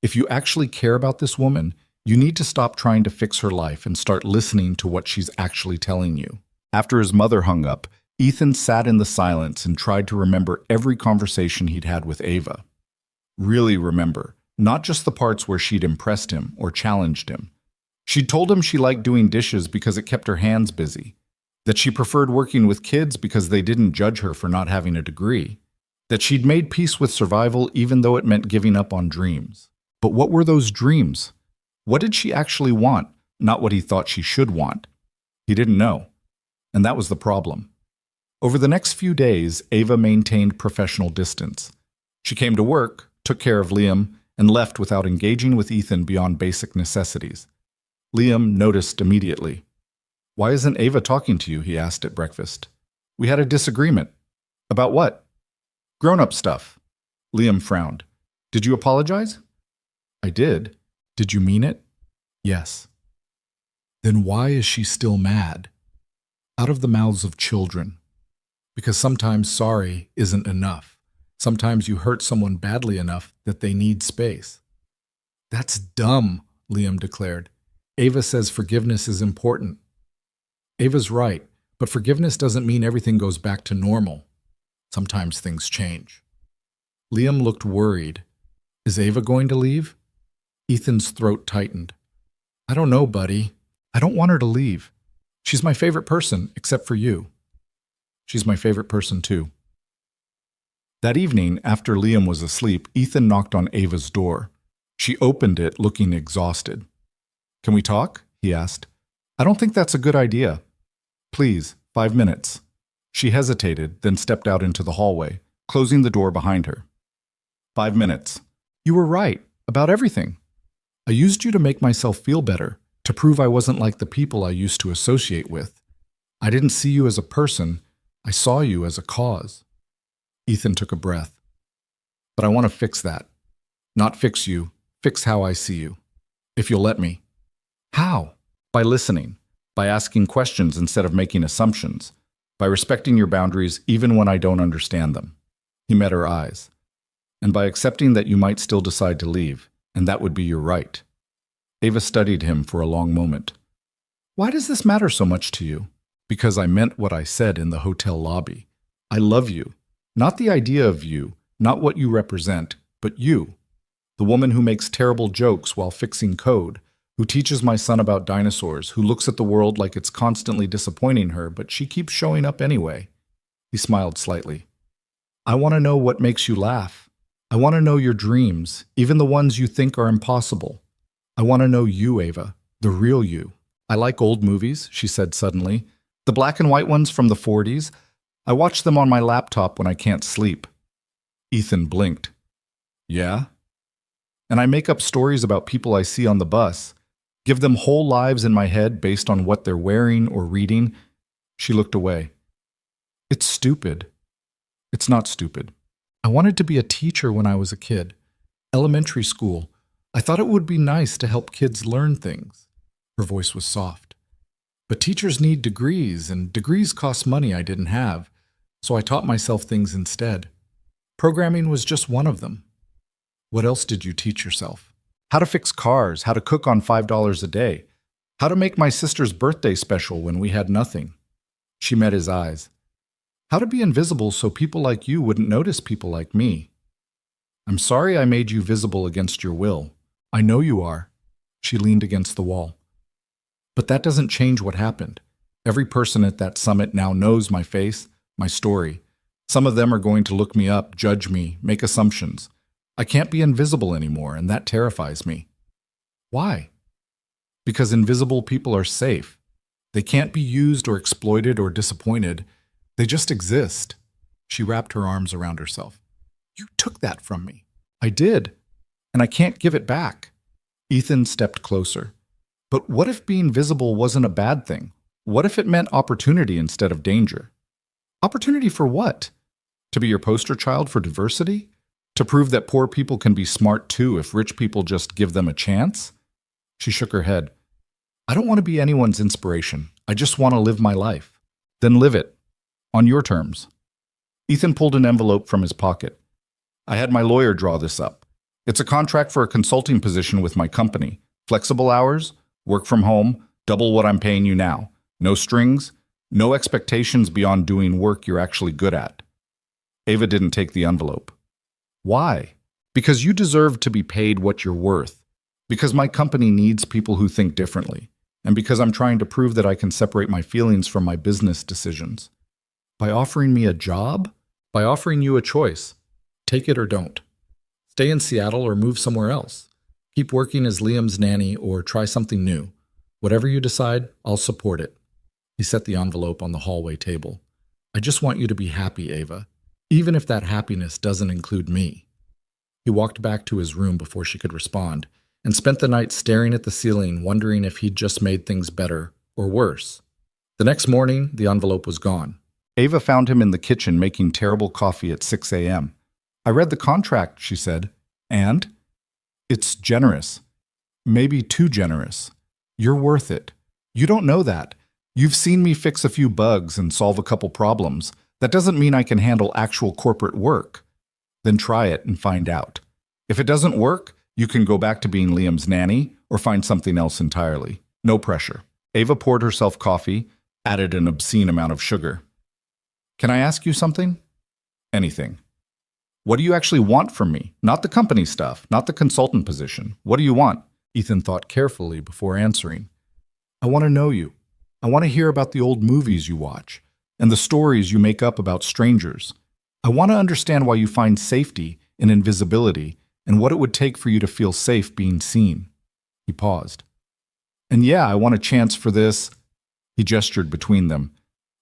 "If you actually care about this woman, you need to stop trying to fix her life and start listening to what she's actually telling you." After his mother hung up, Ethan sat in the silence and tried to remember every conversation he'd had with Ava. Really remember, not just the parts where she'd impressed him or challenged him. She'd told him she liked doing dishes because it kept her hands busy, that she preferred working with kids because they didn't judge her for not having a degree, that she'd made peace with survival even though it meant giving up on dreams. But what were those dreams? What did she actually want, not what he thought she should want? He didn't know, and that was the problem. Over the next few days, Ava maintained professional distance. She came to work, took care of Liam, and left without engaging with Ethan beyond basic necessities. Liam noticed immediately. "Why isn't Ava talking to you?" he asked at breakfast. "We had a disagreement." "About what?" "Grown-up stuff." Liam frowned. "Did you apologize?" "I did." "Did you mean it?" "Yes." "Then why is she still mad?" Out of the mouths of children. Because sometimes sorry isn't enough. Sometimes you hurt someone badly enough that they need space. "That's dumb," Liam declared. "Ava says forgiveness is important." Ava's right, but forgiveness doesn't mean everything goes back to normal. Sometimes things change. Liam looked worried. "Is Ava going to leave?" Ethan's throat tightened. "I don't know, buddy. I don't want her to leave. She's my favorite person, except for you." "She's my favorite person, too." That evening, after Liam was asleep, Ethan knocked on Ava's door. She opened it, looking exhausted. "Can we talk?" he asked. "I don't think that's a good idea." "Please, 5 minutes." She hesitated, then stepped out into the hallway, closing the door behind her. 5 minutes. "You were right, about everything. I used you to make myself feel better, to prove I wasn't like the people I used to associate with. I didn't see you as a person, I saw you as a cause." Ethan took a breath. "But I want to fix that. Not fix you, fix how I see you. If you'll let me." "How?" "By listening. By asking questions instead of making assumptions. By respecting your boundaries even when I don't understand them." He met her eyes. "And by accepting that you might still decide to leave, and that would be your right." Ava studied him for a long moment. "Why does this matter so much to you?" "Because I meant what I said in the hotel lobby. I love you. Not the idea of you, not what you represent, but you. The woman who makes terrible jokes while fixing code, who teaches my son about dinosaurs, who looks at the world like it's constantly disappointing her, but she keeps showing up anyway." He smiled slightly. "I want to know what makes you laugh. I want to know your dreams, even the ones you think are impossible. I want to know you, Ava, the real you." "I like old movies," she said suddenly. "The black and white ones from the 40s. I watch them on my laptop when I can't sleep." Ethan blinked. "Yeah?" "And I make up stories about people I see on the bus. Give them whole lives in my head based on what they're wearing or reading." She looked away. "It's stupid." "It's not stupid. I wanted to be a teacher when I was a kid. Elementary school. I thought it would be nice to help kids learn things." Her voice was soft. "But teachers need degrees, and degrees cost money I didn't have. So I taught myself things instead. Programming was just one of them. What else did you teach yourself? How to fix cars, how to cook on $5 a day, how to make my sister's birthday special when we had nothing. She met his eyes. How to be invisible so people like you wouldn't notice people like me. I'm sorry I made you visible against your will. I know you are. She leaned against the wall. But that doesn't change what happened. Every person at that summit now knows my face, my story. Some of them are going to look me up, judge me, make assumptions. I can't be invisible anymore, and that terrifies me. Why? Because invisible people are safe. They can't be used or exploited or disappointed. They just exist. She wrapped her arms around herself. You took that from me. I did, and I can't give it back. Ethan stepped closer. But what if being visible wasn't a bad thing? What if it meant opportunity instead of danger? Opportunity for what? To be your poster child for diversity? To prove that poor people can be smart too if rich people just give them a chance? She shook her head. I don't want to be anyone's inspiration. I just want to live my life. Then live it. On your terms. Ethan pulled an envelope from his pocket. I had my lawyer draw this up. It's a contract for a consulting position with my company. Flexible hours, work from home, double what I'm paying you now. No strings, no expectations beyond doing work you're actually good at. Ava didn't take the envelope. Why? Because you deserve to be paid what you're worth. Because my company needs people who think differently. And because I'm trying to prove that I can separate my feelings from my business decisions. By offering me a job? By offering you a choice. Take it or don't. Stay in Seattle or move somewhere else. Keep working as Liam's nanny or try something new. Whatever you decide, I'll support it. He set the envelope on the hallway table. I just want you to be happy, Ava, even if that happiness doesn't include me. He walked back to his room before she could respond, and spent the night staring at the ceiling, wondering if he'd just made things better or worse. The next morning, the envelope was gone. Ava found him in the kitchen making terrible coffee at 6 a.m. I read the contract, she said. And? It's generous. Maybe too generous. You're worth it. You don't know that. You've seen me fix a few bugs and solve a couple problems. That doesn't mean I can handle actual corporate work. Then try it and find out. If it doesn't work, you can go back to being Liam's nanny or find something else entirely. No pressure. Ava poured herself coffee, added an obscene amount of sugar. Can I ask you something? Anything. What do you actually want from me? Not the company stuff, not the consultant position. What do you want? Ethan thought carefully before answering. I want to know you. I want to hear about the old movies you watch and the stories you make up about strangers. I want to understand why you find safety in invisibility and what it would take for you to feel safe being seen. He paused. And yeah, I want a chance for this, he gestured between them,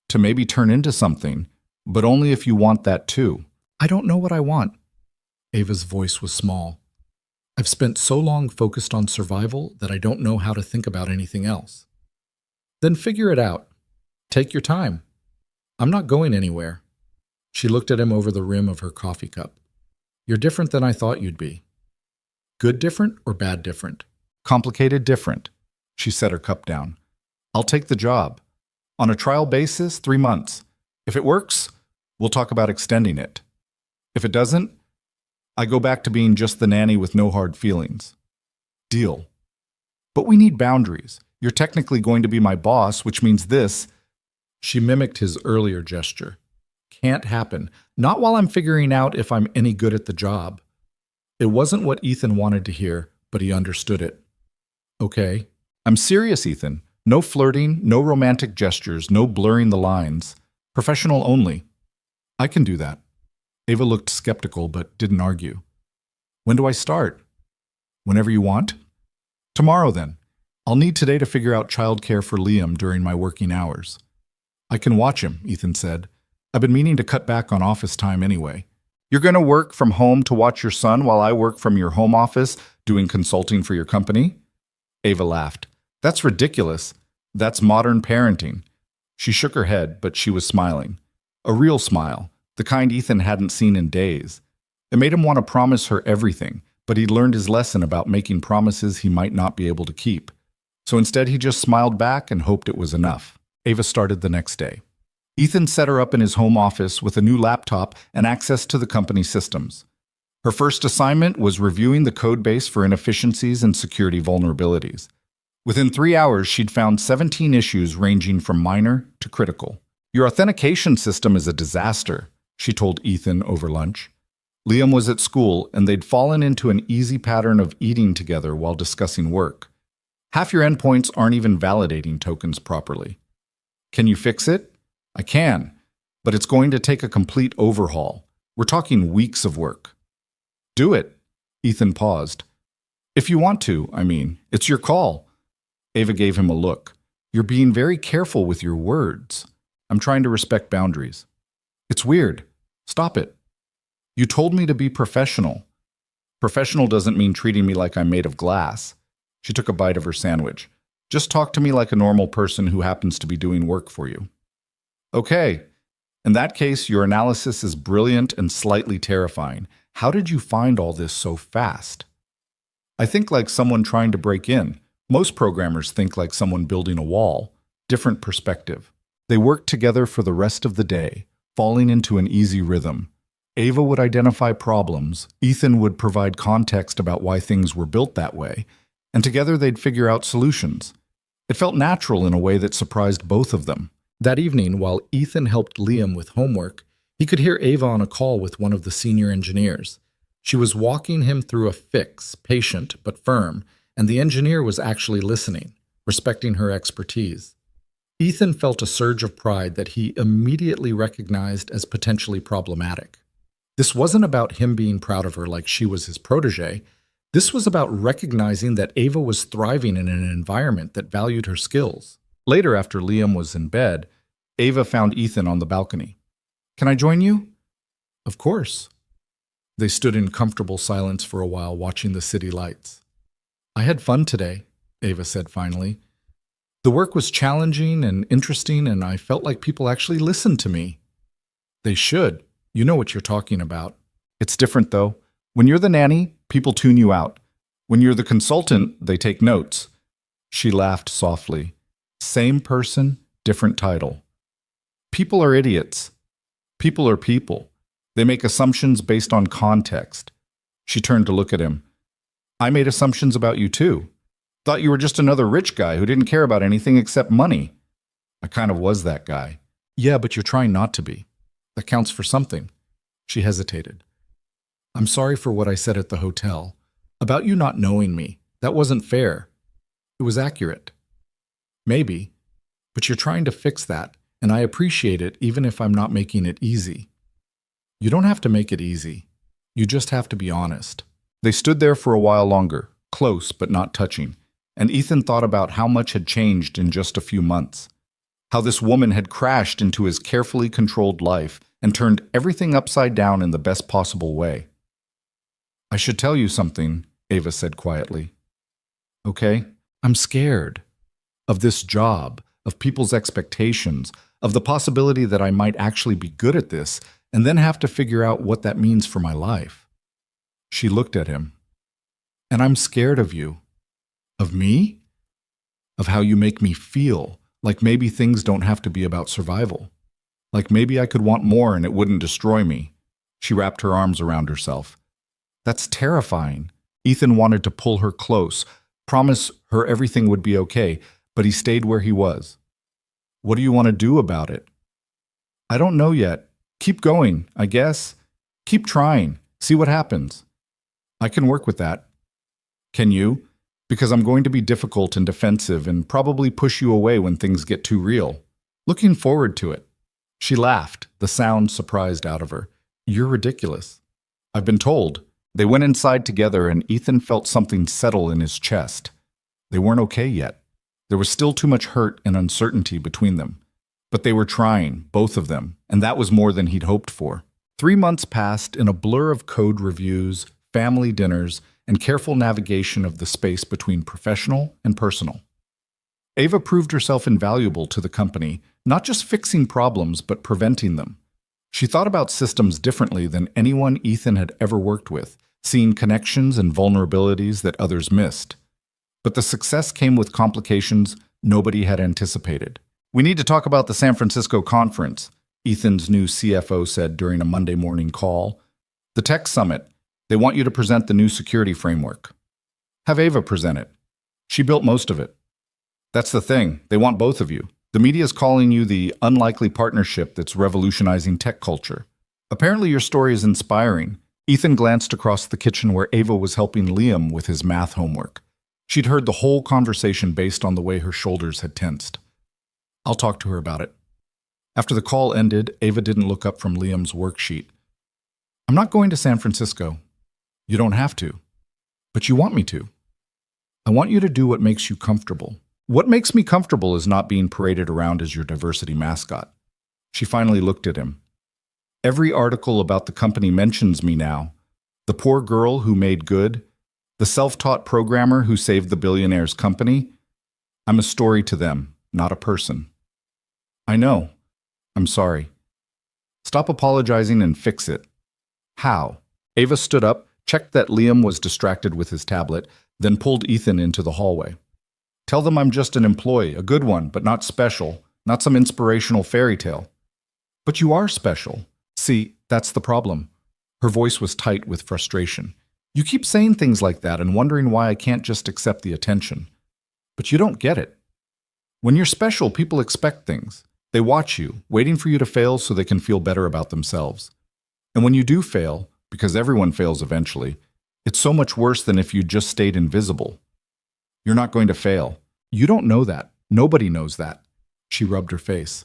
to maybe turn into something, but only if you want that too. I don't know what I want. Ava's voice was small. I've spent so long focused on survival that I don't know how to think about anything else. Then figure it out. Take your time. I'm not going anywhere. She looked at him over the rim of her coffee cup. You're different than I thought you'd be. Good different or bad different? Complicated different. She set her cup down. I'll take the job. On a trial basis, 3 months. If it works, we'll talk about extending it. If it doesn't, I go back to being just the nanny with no hard feelings. Deal. But we need boundaries. You're technically going to be my boss, which means this. She mimicked his earlier gesture. Can't happen. Not while I'm figuring out if I'm any good at the job. It wasn't what Ethan wanted to hear, but he understood it. Okay. I'm serious, Ethan. No flirting, no romantic gestures, no blurring the lines. Professional only. I can do that. Ava looked skeptical, but didn't argue. When do I start? Whenever you want. Tomorrow, then. I'll need today to figure out childcare for Liam during my working hours. I can watch him, Ethan said. I've been meaning to cut back on office time anyway. You're going to work from home to watch your son while I work from your home office doing consulting for your company? Ava laughed. That's ridiculous. That's modern parenting. She shook her head, but she was smiling. A real smile, the kind Ethan hadn't seen in days. It made him want to promise her everything, but he'd learned his lesson about making promises he might not be able to keep. So instead he just smiled back and hoped it was enough. Ava started the next day. Ethan set her up in his home office with a new laptop and access to the company systems. Her first assignment was reviewing the code base for inefficiencies and security vulnerabilities. Within 3 hours, she'd found 17 issues ranging from minor to critical. "Your authentication system is a disaster," she told Ethan over lunch. Liam was at school, and they'd fallen into an easy pattern of eating together while discussing work. "Half your endpoints aren't even validating tokens properly." "Can you fix it?" "I can, but it's going to take a complete overhaul. We're talking weeks of work." "Do it." Ethan paused. "If you want to, I mean. It's your call." Ava gave him a look. "You're being very careful with your words." "I'm trying to respect boundaries." "It's weird. Stop it." "You told me to be professional." "Professional doesn't mean treating me like I'm made of glass." She took a bite of her sandwich. "Just talk to me like a normal person who happens to be doing work for you." "Okay. In that case, your analysis is brilliant and slightly terrifying. How did you find all this so fast?" "I think like someone trying to break in. Most programmers think like someone building a wall. Different perspective." They worked together for the rest of the day, falling into an easy rhythm. Ava would identify problems, Ethan would provide context about why things were built that way, and together they'd figure out solutions. It felt natural in a way that surprised both of them. That evening, while Ethan helped Liam with homework, he could hear Ava on a call with one of the senior engineers. She was walking him through a fix, patient but firm, and the engineer was actually listening, respecting her expertise. Ethan felt a surge of pride that he immediately recognized as potentially problematic. This wasn't about him being proud of her like she was his protege. This was about recognizing that Ava was thriving in an environment that valued her skills. Later, after Liam was in bed, Ava found Ethan on the balcony. "Can I join you?" "Of course." They stood in comfortable silence for a while, watching the city lights. "I had fun today," Ava said finally. "The work was challenging and interesting, and I felt like people actually listened to me." "They should. You know what you're talking about." "It's different, though. When you're the nanny, people tune you out. When you're the consultant, they take notes." She laughed softly. "Same person, different title." "People are idiots." "People are people. They make assumptions based on context." She turned to look at him. "I made assumptions about you, too. Thought you were just another rich guy who didn't care about anything except money." "I kind of was that guy." "Yeah, but you're trying not to be. That counts for something." She hesitated. "I'm sorry for what I said at the hotel. About you not knowing me. That wasn't fair. It was accurate." "Maybe. But you're trying to fix that, and I appreciate it even if I'm not making it easy." "You don't have to make it easy. You just have to be honest." They stood there for a while longer, close but not touching, and Ethan thought about how much had changed in just a few months. How this woman had crashed into his carefully controlled life and turned everything upside down in the best possible way. "I should tell you something," Ava said quietly. "Okay? I'm scared. Of this job, of people's expectations, of the possibility that I might actually be good at this, and then have to figure out what that means for my life." She looked at him. "And I'm scared of you." "Of me?" "Of how you make me feel, like maybe things don't have to be about survival. Like maybe I could want more and it wouldn't destroy me." She wrapped her arms around herself. "That's terrifying." Ethan wanted to pull her close, promise her everything would be okay, but he stayed where he was. "What do you want to do about it?" "I don't know yet. Keep going, I guess. Keep trying. See what happens." "I can work with that." "Can you? Because I'm going to be difficult and defensive and probably push you away when things get too real. Looking forward to it." She laughed, the sound surprised out of her. "You're ridiculous." "I've been told." They went inside together and Ethan felt something settle in his chest. They weren't okay yet. There was still too much hurt and uncertainty between them. But they were trying, both of them, and that was more than he'd hoped for. 3 months passed in a blur of code reviews, family dinners, and careful navigation of the space between professional and personal. Ava proved herself invaluable to the company, not just fixing problems, but preventing them. She thought about systems differently than anyone Ethan had ever worked with, seeing connections and vulnerabilities that others missed. But the success came with complications nobody had anticipated. We need to talk about the San Francisco conference, Ethan's new CFO said during a Monday morning call. The tech summit. They want you to present the new security framework. Have Ava present it. She built most of it. That's the thing. They want both of you. The media is calling you the unlikely partnership that's revolutionizing tech culture. Apparently your story is inspiring. Ethan glanced across the kitchen where Ava was helping Liam with his math homework. She'd heard the whole conversation based on the way her shoulders had tensed. I'll talk to her about it. After the call ended, Ava didn't look up from Liam's worksheet. I'm not going to San Francisco. You don't have to. But you want me to. I want you to do what makes you comfortable. What makes me comfortable is not being paraded around as your diversity mascot. She finally looked at him. Every article about the company mentions me now. The poor girl who made good. The self-taught programmer who saved the billionaire's company. I'm a story to them, not a person. I know. I'm sorry. Stop apologizing and fix it. How? Ava stood up, checked that Liam was distracted with his tablet, then pulled Ethan into the hallway. Tell them I'm just an employee, a good one, but not special, not some inspirational fairy tale. But you are special. See, that's the problem. Her voice was tight with frustration. You keep saying things like that and wondering why I can't just accept the attention. But you don't get it. When you're special, people expect things. They watch you, waiting for you to fail so they can feel better about themselves. And when you do fail, because everyone fails eventually, it's so much worse than if you just stayed invisible. You're not going to fail. You don't know that. Nobody knows that. She rubbed her face.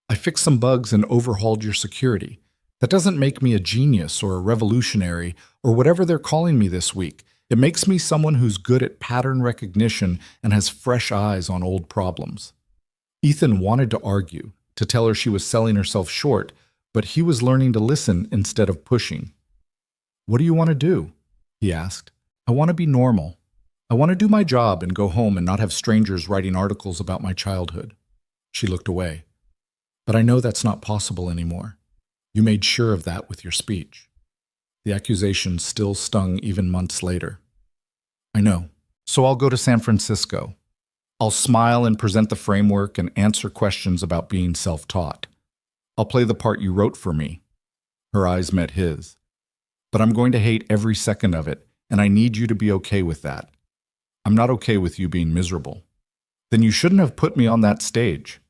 I fixed some bugs and overhauled your security. That doesn't make me a genius or a revolutionary or whatever they're calling me this week. It makes me someone who's good at pattern recognition and has fresh eyes on old problems. Ethan wanted to argue, to tell her she was selling herself short, but he was learning to listen instead of pushing. What do you want to do? He asked. I want to be normal. I want to do my job and go home and not have strangers writing articles about my childhood. She looked away. But I know that's not possible anymore. You made sure of that with your speech. The accusation still stung even months later. I know. So I'll go to San Francisco. I'll smile and present the framework and answer questions about being self-taught. I'll play the part you wrote for me. Her eyes met his. But I'm going to hate every second of it, and I need you to be okay with that. I'm not okay with you being miserable. Then you shouldn't have put me on that stage.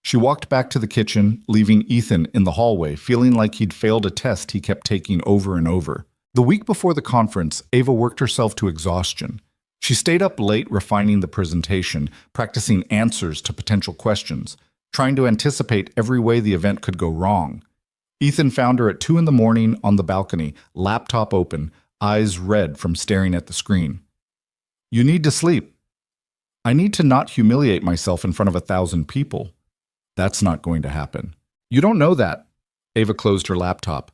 She walked back to the kitchen, leaving Ethan in the hallway, feeling like he'd failed a test he kept taking over and over. The week before the conference, Ava worked herself to exhaustion. She stayed up late refining the presentation, practicing answers to potential questions, trying to anticipate every way the event could go wrong. Ethan found her at 2 a.m. on the balcony, laptop open, eyes red from staring at the screen. You need to sleep. I need to not humiliate myself in front of 1,000 people. That's not going to happen. You don't know that. Ava closed her laptop.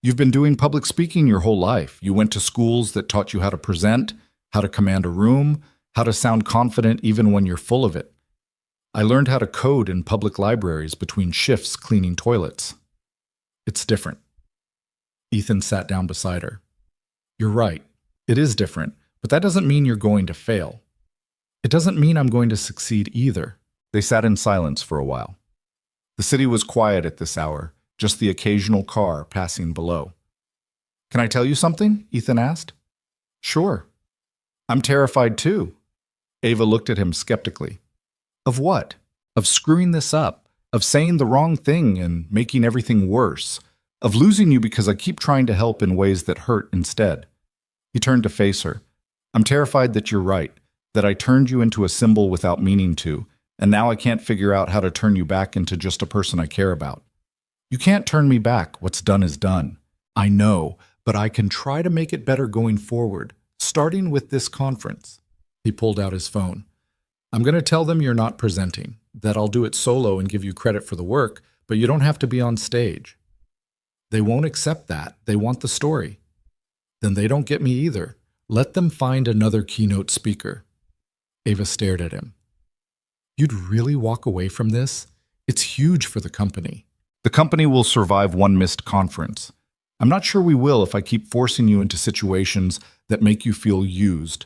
You've been doing public speaking your whole life. You went to schools that taught you how to present, how to command a room, how to sound confident even when you're full of it. I learned how to code in public libraries between shifts cleaning toilets. It's different. Ethan sat down beside her. You're right. It is different, but that doesn't mean you're going to fail. It doesn't mean I'm going to succeed either. They sat in silence for a while. The city was quiet at this hour, just the occasional car passing below. Can I tell you something? Ethan asked. Sure. I'm terrified too. Ava looked at him skeptically. Of what? Of screwing this up, of saying the wrong thing and making everything worse, of losing you because I keep trying to help in ways that hurt instead. He turned to face her. I'm terrified that you're right, that I turned you into a symbol without meaning to, and now I can't figure out how to turn you back into just a person I care about. You can't turn me back. What's done is done. I know, but I can try to make it better going forward, starting with this conference. He pulled out his phone. I'm going to tell them you're not presenting, that I'll do it solo and give you credit for the work, but you don't have to be on stage. They won't accept that. They want the story. Then they don't get me either. Let them find another keynote speaker. Ava stared at him. You'd really walk away from this? It's huge for the company. The company will survive one missed conference. I'm not sure we will if I keep forcing you into situations that make you feel used.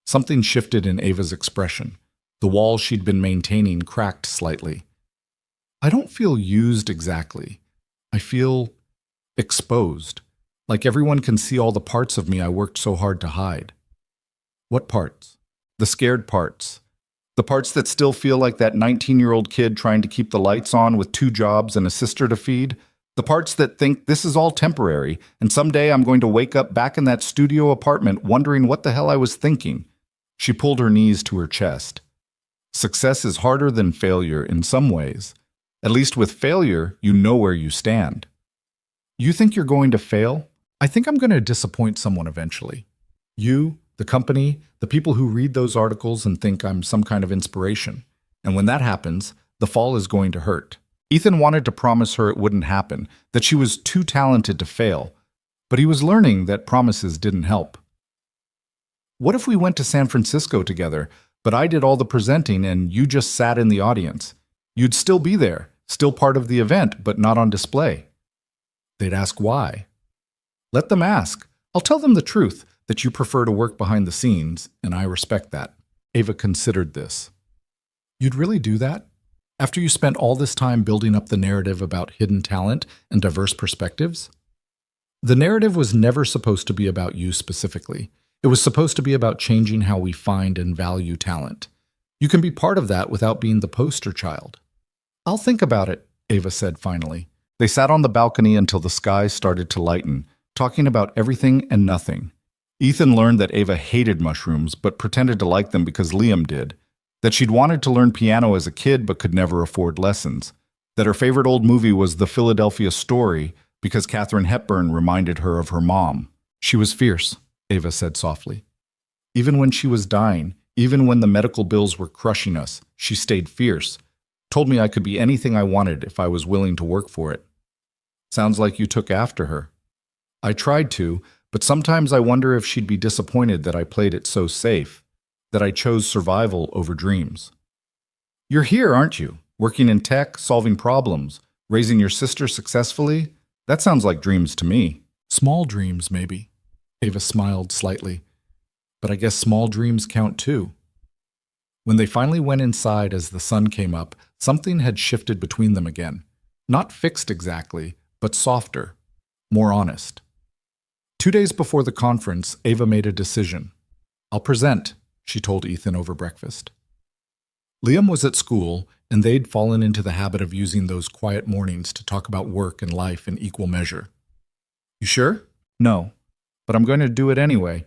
Something shifted in Ava's expression. The wall she'd been maintaining cracked slightly. I don't feel used exactly. I feel exposed, like everyone can see all the parts of me I worked so hard to hide. What parts? The scared parts. The parts that still feel like that 19-year-old kid trying to keep the lights on with 2 jobs and a sister to feed. The parts that think this is all temporary, and someday I'm going to wake up back in that studio apartment wondering what the hell I was thinking. She pulled her knees to her chest. Success is harder than failure in some ways. At least with failure, you know where you stand. You think you're going to fail? I think I'm going to disappoint someone eventually. You, the company, the people who read those articles and think I'm some kind of inspiration. And when that happens, the fall is going to hurt. Ethan wanted to promise her it wouldn't happen, that she was too talented to fail. But he was learning that promises didn't help. What if we went to San Francisco together, but I did all the presenting and you just sat in the audience? You'd still be there, still part of the event, but not on display. They'd ask why. Let them ask. I'll tell them the truth, that you prefer to work behind the scenes, and I respect that. Ava considered this. You'd really do that? After you spent all this time building up the narrative about hidden talent and diverse perspectives? The narrative was never supposed to be about you specifically. It was supposed to be about changing how we find and value talent. You can be part of that without being the poster child. I'll think about it, Ava said finally. They sat on the balcony until the sky started to lighten, talking about everything and nothing. Ethan learned that Ava hated mushrooms but pretended to like them because Liam did, that she'd wanted to learn piano as a kid but could never afford lessons, that her favorite old movie was The Philadelphia Story because Katharine Hepburn reminded her of her mom. She was fierce, Ava said softly. Even when she was dying, even when the medical bills were crushing us, she stayed fierce, told me I could be anything I wanted if I was willing to work for it. Sounds like you took after her. I tried to, but sometimes I wonder if she'd be disappointed that I played it so safe, that I chose survival over dreams. You're here, aren't you? Working in tech, solving problems, raising your sister successfully? That sounds like dreams to me. Small dreams, maybe. Ava smiled slightly. But I guess small dreams count too. When they finally went inside as the sun came up, something had shifted between them again. Not fixed exactly, but softer, more honest. 2 days before the conference, Ava made a decision. I'll present, she told Ethan over breakfast. Liam was at school, and they'd fallen into the habit of using those quiet mornings to talk about work and life in equal measure. You sure? No, but I'm going to do it anyway.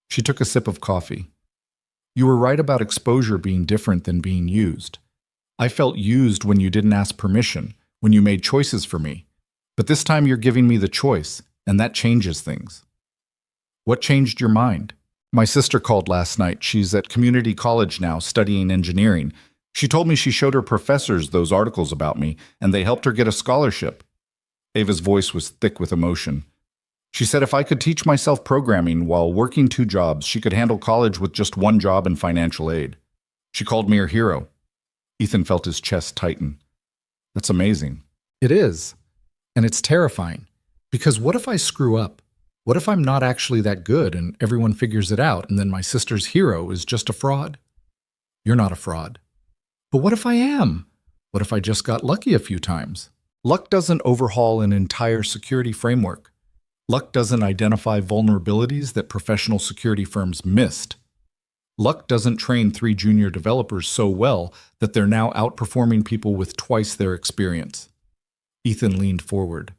She took a sip of coffee. You were right about exposure being different than being used. I felt used when you didn't ask permission, when you made choices for me. But this time you're giving me the choice, and that changes things. What changed your mind? My sister called last night. She's at community college now, studying engineering. She told me she showed her professors those articles about me, and they helped her get a scholarship. Ava's voice was thick with emotion. She said if I could teach myself programming while working 2 jobs, she could handle college with just 1 job and financial aid. She called me her hero. Ethan felt his chest tighten. That's amazing. It is. And it's terrifying. Because what if I screw up? What if I'm not actually that good and everyone figures it out and then my sister's hero is just a fraud? You're not a fraud. But what if I am? What if I just got lucky a few times? Luck doesn't overhaul an entire security framework. Luck doesn't identify vulnerabilities that professional security firms missed. Luck doesn't train 3 junior developers so well that they're now outperforming people with twice their experience. Ethan leaned forward.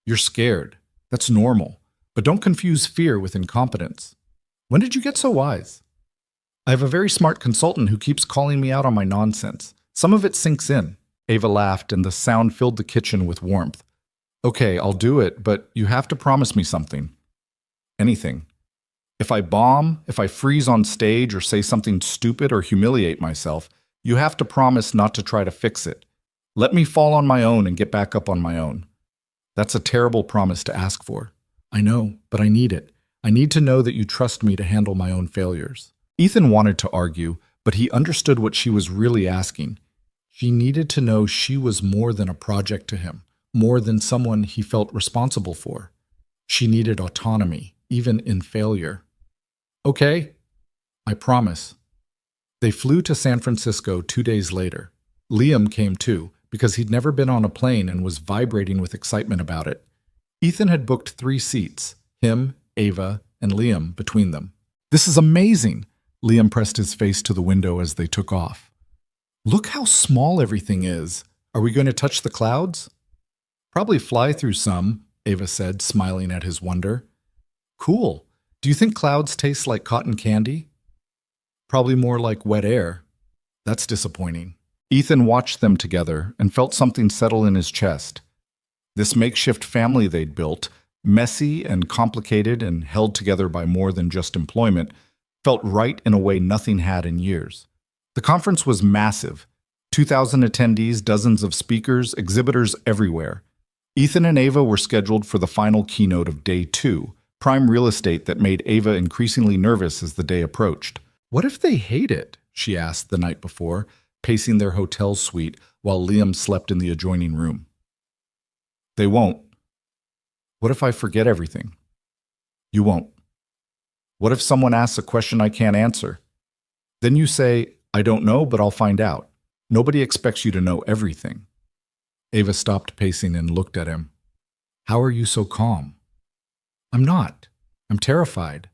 You're scared. That's normal. But don't confuse fear with incompetence. When did you get so wise? I have a very smart consultant who keeps calling me out on my nonsense. Some of it sinks in. Ava laughed, and the sound filled the kitchen with warmth. Okay, I'll do it, but you have to promise me something. Anything. If I bomb, if I freeze on stage or say something stupid or humiliate myself, you have to promise not to try to fix it. Let me fall on my own and get back up on my own. That's a terrible promise to ask for. I know, but I need it. I need to know that you trust me to handle my own failures. Ethan wanted to argue, but he understood what she was really asking. She needed to know she was more than a project to him, more than someone he felt responsible for. She needed autonomy, even in failure. Okay, I promise. They flew to San Francisco 2 days later. Liam came too, because he'd never been on a plane and was vibrating with excitement about it. Ethan had booked 3 seats, him, Ava, and Liam between them. "This is amazing!" Liam pressed his face to the window as they took off. "Look how small everything is. Are we going to touch the clouds?" "Probably fly through some," Ava said, smiling at his wonder. "Cool. Do you think clouds taste like cotton candy?" "Probably more like wet air." "That's disappointing." Ethan watched them together and felt something settle in his chest. This makeshift family they'd built, messy and complicated and held together by more than just employment, felt right in a way nothing had in years. The conference was massive. 2,000 attendees, dozens of speakers, exhibitors everywhere. Ethan and Ava were scheduled for the final keynote of day 2, prime real estate that made Ava increasingly nervous as the day approached. "What if they hate it?" she asked the night before, pacing their hotel suite while Liam slept in the adjoining room. "They won't." "What if I forget everything?" "You won't." "What if someone asks a question I can't answer?" "Then you say, 'I don't know, but I'll find out.' Nobody expects you to know everything." Ava stopped pacing and looked at him. "How are you so calm?" "I'm not. I'm terrified.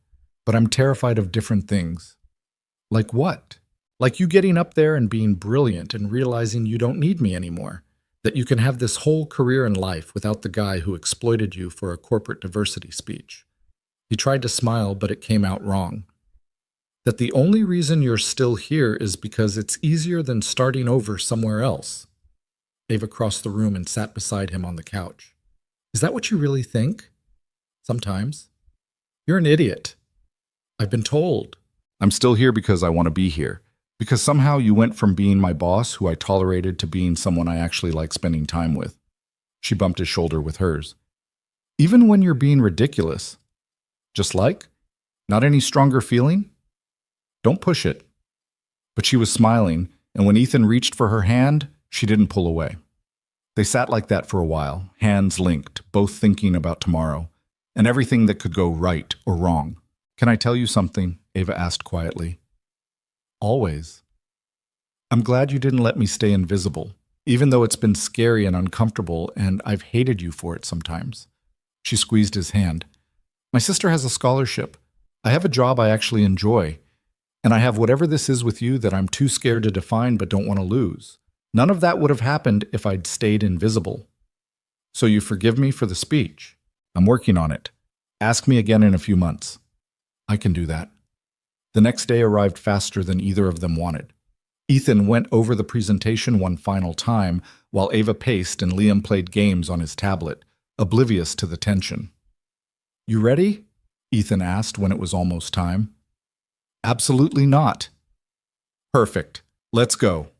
But I'm terrified of different things." "Like what?" "Like you getting up there and being brilliant and realizing you don't need me anymore. That you can have this whole career in life without the guy who exploited you for a corporate diversity speech." He tried to smile, but it came out wrong. "That the only reason you're still here is because it's easier than starting over somewhere else." Ava crossed the room and sat beside him on the couch. "Is that what you really think?" "Sometimes." "You're an idiot." "I've been told." "I'm still here because I want to be here. Because somehow you went from being my boss, who I tolerated, to being someone I actually like spending time with." She bumped his shoulder with hers. "Even when you're being ridiculous." "Just like? Not any stronger feeling?" "Don't push it." But she was smiling, and when Ethan reached for her hand, she didn't pull away. They sat like that for a while, hands linked, both thinking about tomorrow, and everything that could go right or wrong. "Can I tell you something?" Ava asked quietly. "Always." "I'm glad you didn't let me stay invisible, even though it's been scary and uncomfortable, and I've hated you for it sometimes." She squeezed his hand. "My sister has a scholarship. I have a job I actually enjoy. And I have whatever this is with you that I'm too scared to define but don't want to lose. None of that would have happened if I'd stayed invisible. So you forgive me for the speech? I'm working on it. Ask me again in a few months." "I can do that." The next day arrived faster than either of them wanted. Ethan went over the presentation one final time while Ava paced and Liam played games on his tablet, oblivious to the tension. "You ready?" Ethan asked when it was almost time. "Absolutely not." "Perfect. Let's go."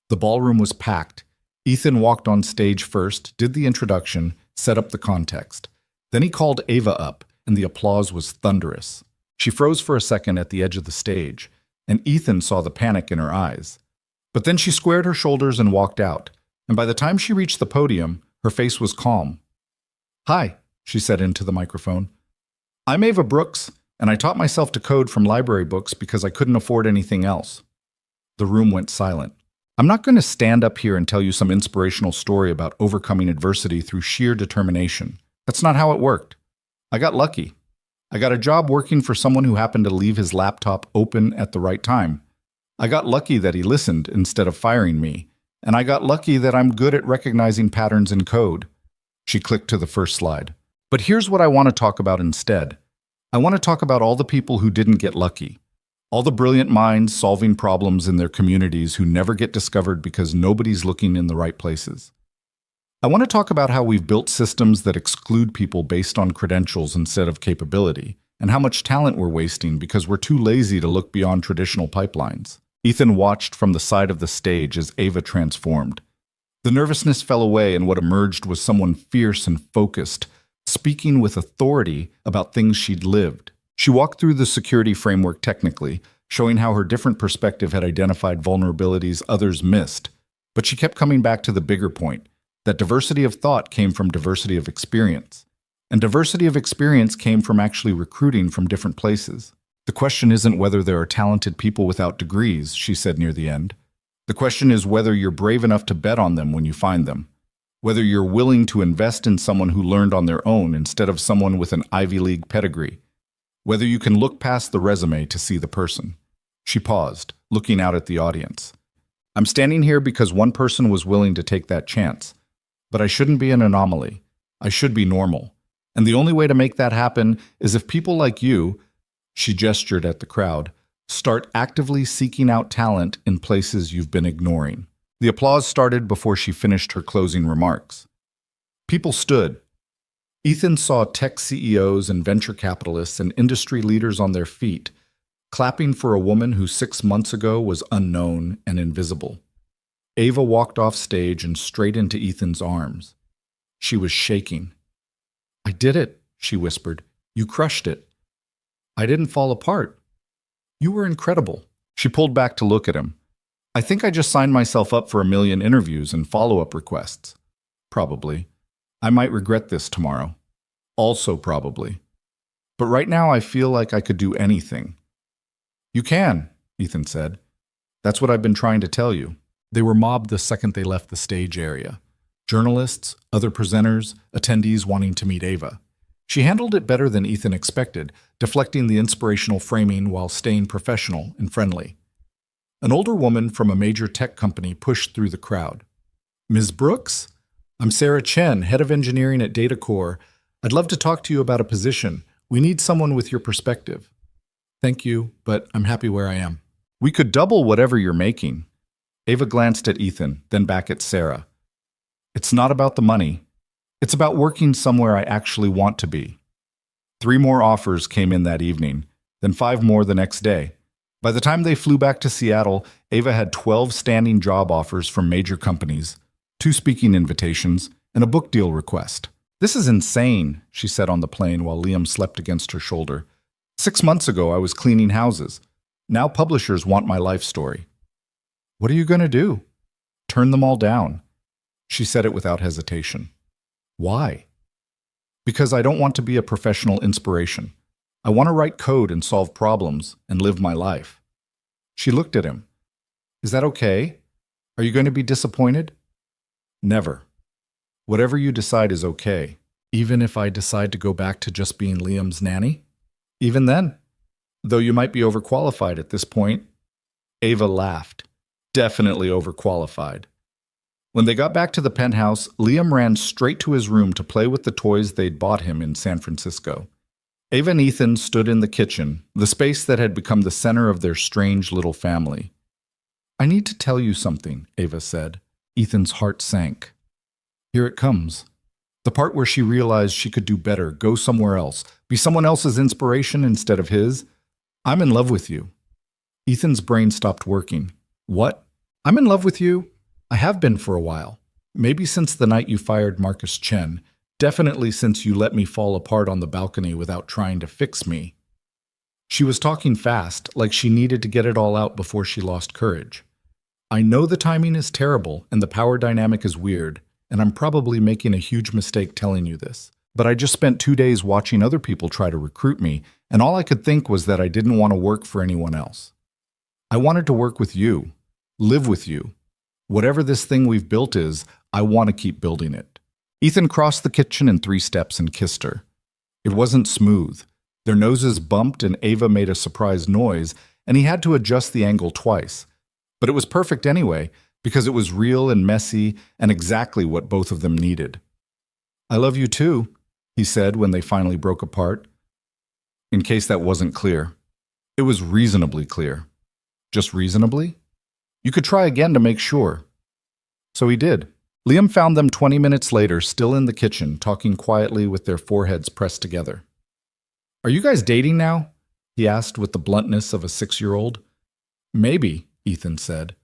The ballroom was packed. Ethan walked on stage first, did the introduction, set up the context. Then he called Ava up, and the applause was thunderous. She froze for a second at the edge of the stage, and Ethan saw the panic in her eyes. But then she squared her shoulders and walked out, and by the time she reached the podium, her face was calm. "Hi," she said into the microphone. "I'm Ava Brooks, and I taught myself to code from library books because I couldn't afford anything else." The room went silent. "I'm not going to stand up here and tell you some inspirational story about overcoming adversity through sheer determination. That's not how it worked. I got lucky. I got a job working for someone who happened to leave his laptop open at the right time. I got lucky that he listened instead of firing me, and I got lucky that I'm good at recognizing patterns in code." She clicked to the first slide. "But here's what I want to talk about instead. I want to talk about all the people who didn't get lucky. All the brilliant minds solving problems in their communities who never get discovered because nobody's looking in the right places. I want to talk about how we've built systems that exclude people based on credentials instead of capability, and how much talent we're wasting because we're too lazy to look beyond traditional pipelines." Ethan watched from the side of the stage as Ava transformed. The nervousness fell away, and what emerged was someone fierce and focused, speaking with authority about things she'd lived. She walked through the security framework technically, showing how her different perspective had identified vulnerabilities others missed. But she kept coming back to the bigger point, that diversity of thought came from diversity of experience. And diversity of experience came from actually recruiting from different places. The question isn't whether there are talented people without degrees, she said near the end. The question is whether you're brave enough to bet on them when you find them. Whether you're willing to invest in someone who learned on their own instead of someone with an Ivy League pedigree. Whether you can look past the resume to see the person. She paused, looking out at the audience. I'm standing here because one person was willing to take that chance. But I shouldn't be an anomaly. I should be normal. And the only way to make that happen is if people like you, she gestured at the crowd, start actively seeking out talent in places you've been ignoring. The applause started before she finished her closing remarks. People stood. Ethan saw tech CEOs and venture capitalists and industry leaders on their feet, clapping for a woman who 6 months ago was unknown and invisible. Ava walked off stage and straight into Ethan's arms. She was shaking. I did it, she whispered. You crushed it. I didn't fall apart. You were incredible. She pulled back to look at him. I think I just signed myself up for 1 million interviews and follow-up requests. Probably. I might regret this tomorrow. Also probably. But right now I feel like I could do anything. You can, Ethan said. That's what I've been trying to tell you. They were mobbed the second they left the stage area. Journalists, other presenters, attendees wanting to meet Ava. She handled it better than Ethan expected, deflecting the inspirational framing while staying professional and friendly. An older woman from a major tech company pushed through the crowd. Ms. Brooks? I'm Sarah Chen, head of engineering at DataCore. I'd love to talk to you about a position. We need someone with your perspective. Thank you, but I'm happy where I am. We could double whatever you're making. Ava glanced at Ethan, then back at Sarah. It's not about the money. It's about working somewhere I actually want to be. 3 more offers came in that evening, then 5 more the next day. By the time they flew back to Seattle, Ava had 12 standing job offers from major companies, 2 speaking invitations, and a book deal request. This is insane, she said on the plane while Liam slept against her shoulder. 6 months ago, I was cleaning houses. Now publishers want my life story. What are you going to do? Turn them all down. She said it without hesitation. Why? Because I don't want to be a professional inspiration. I want to write code and solve problems and live my life. She looked at him. Is that okay? Are you going to be disappointed? Never. Whatever you decide is okay. Even if I decide to go back to just being Liam's nanny? Even then. Though you might be overqualified at this point. Ava laughed. Definitely overqualified. When they got back to the penthouse, Liam ran straight to his room to play with the toys they'd bought him in San Francisco. Ava and Ethan stood in the kitchen, the space that had become the center of their strange little family. I need to tell you something, Ava said. Ethan's heart sank. Here it comes. The part where she realized she could do better, go somewhere else, be someone else's inspiration instead of his. I'm in love with you. Ethan's brain stopped working. What? I'm in love with you? I have been for a while. Maybe since the night you fired Marcus Chen. Definitely since you let me fall apart on the balcony without trying to fix me. She was talking fast, like she needed to get it all out before she lost courage. I know the timing is terrible and the power dynamic is weird, and I'm probably making a huge mistake telling you this. But I just spent 2 days watching other people try to recruit me, and all I could think was that I didn't want to work for anyone else. I wanted to work with you, live with you. Whatever this thing we've built is, I want to keep building it. Ethan crossed the kitchen in 3 steps and kissed her. It wasn't smooth. Their noses bumped and Ava made a surprised noise, and he had to adjust the angle twice. But it was perfect anyway, because it was real and messy and exactly what both of them needed. I love you too, he said when they finally broke apart. In case that wasn't clear. It was reasonably clear. Just reasonably? You could try again to make sure. So he did. Liam found them 20 minutes later, still in the kitchen, talking quietly with their foreheads pressed together. Are you guys dating now? He asked with the bluntness of a 6-year-old. Maybe, Ethan said.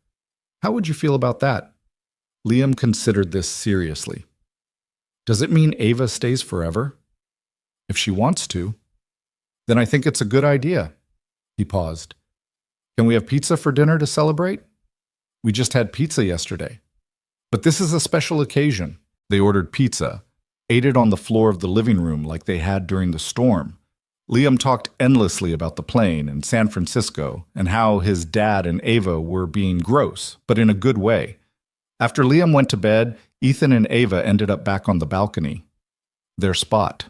How would you feel about that? Liam considered this seriously. Does it mean Ava stays forever? If she wants to. Then I think it's a good idea. He paused. Can we have pizza for dinner to celebrate? We just had pizza yesterday. But this is a special occasion. They ordered pizza, ate it on the floor of the living room like they had during the storm. Liam talked endlessly about the plane and San Francisco and how his dad and Ava were being gross, but in a good way. After Liam went to bed, Ethan and Ava ended up back on the balcony. Their spot.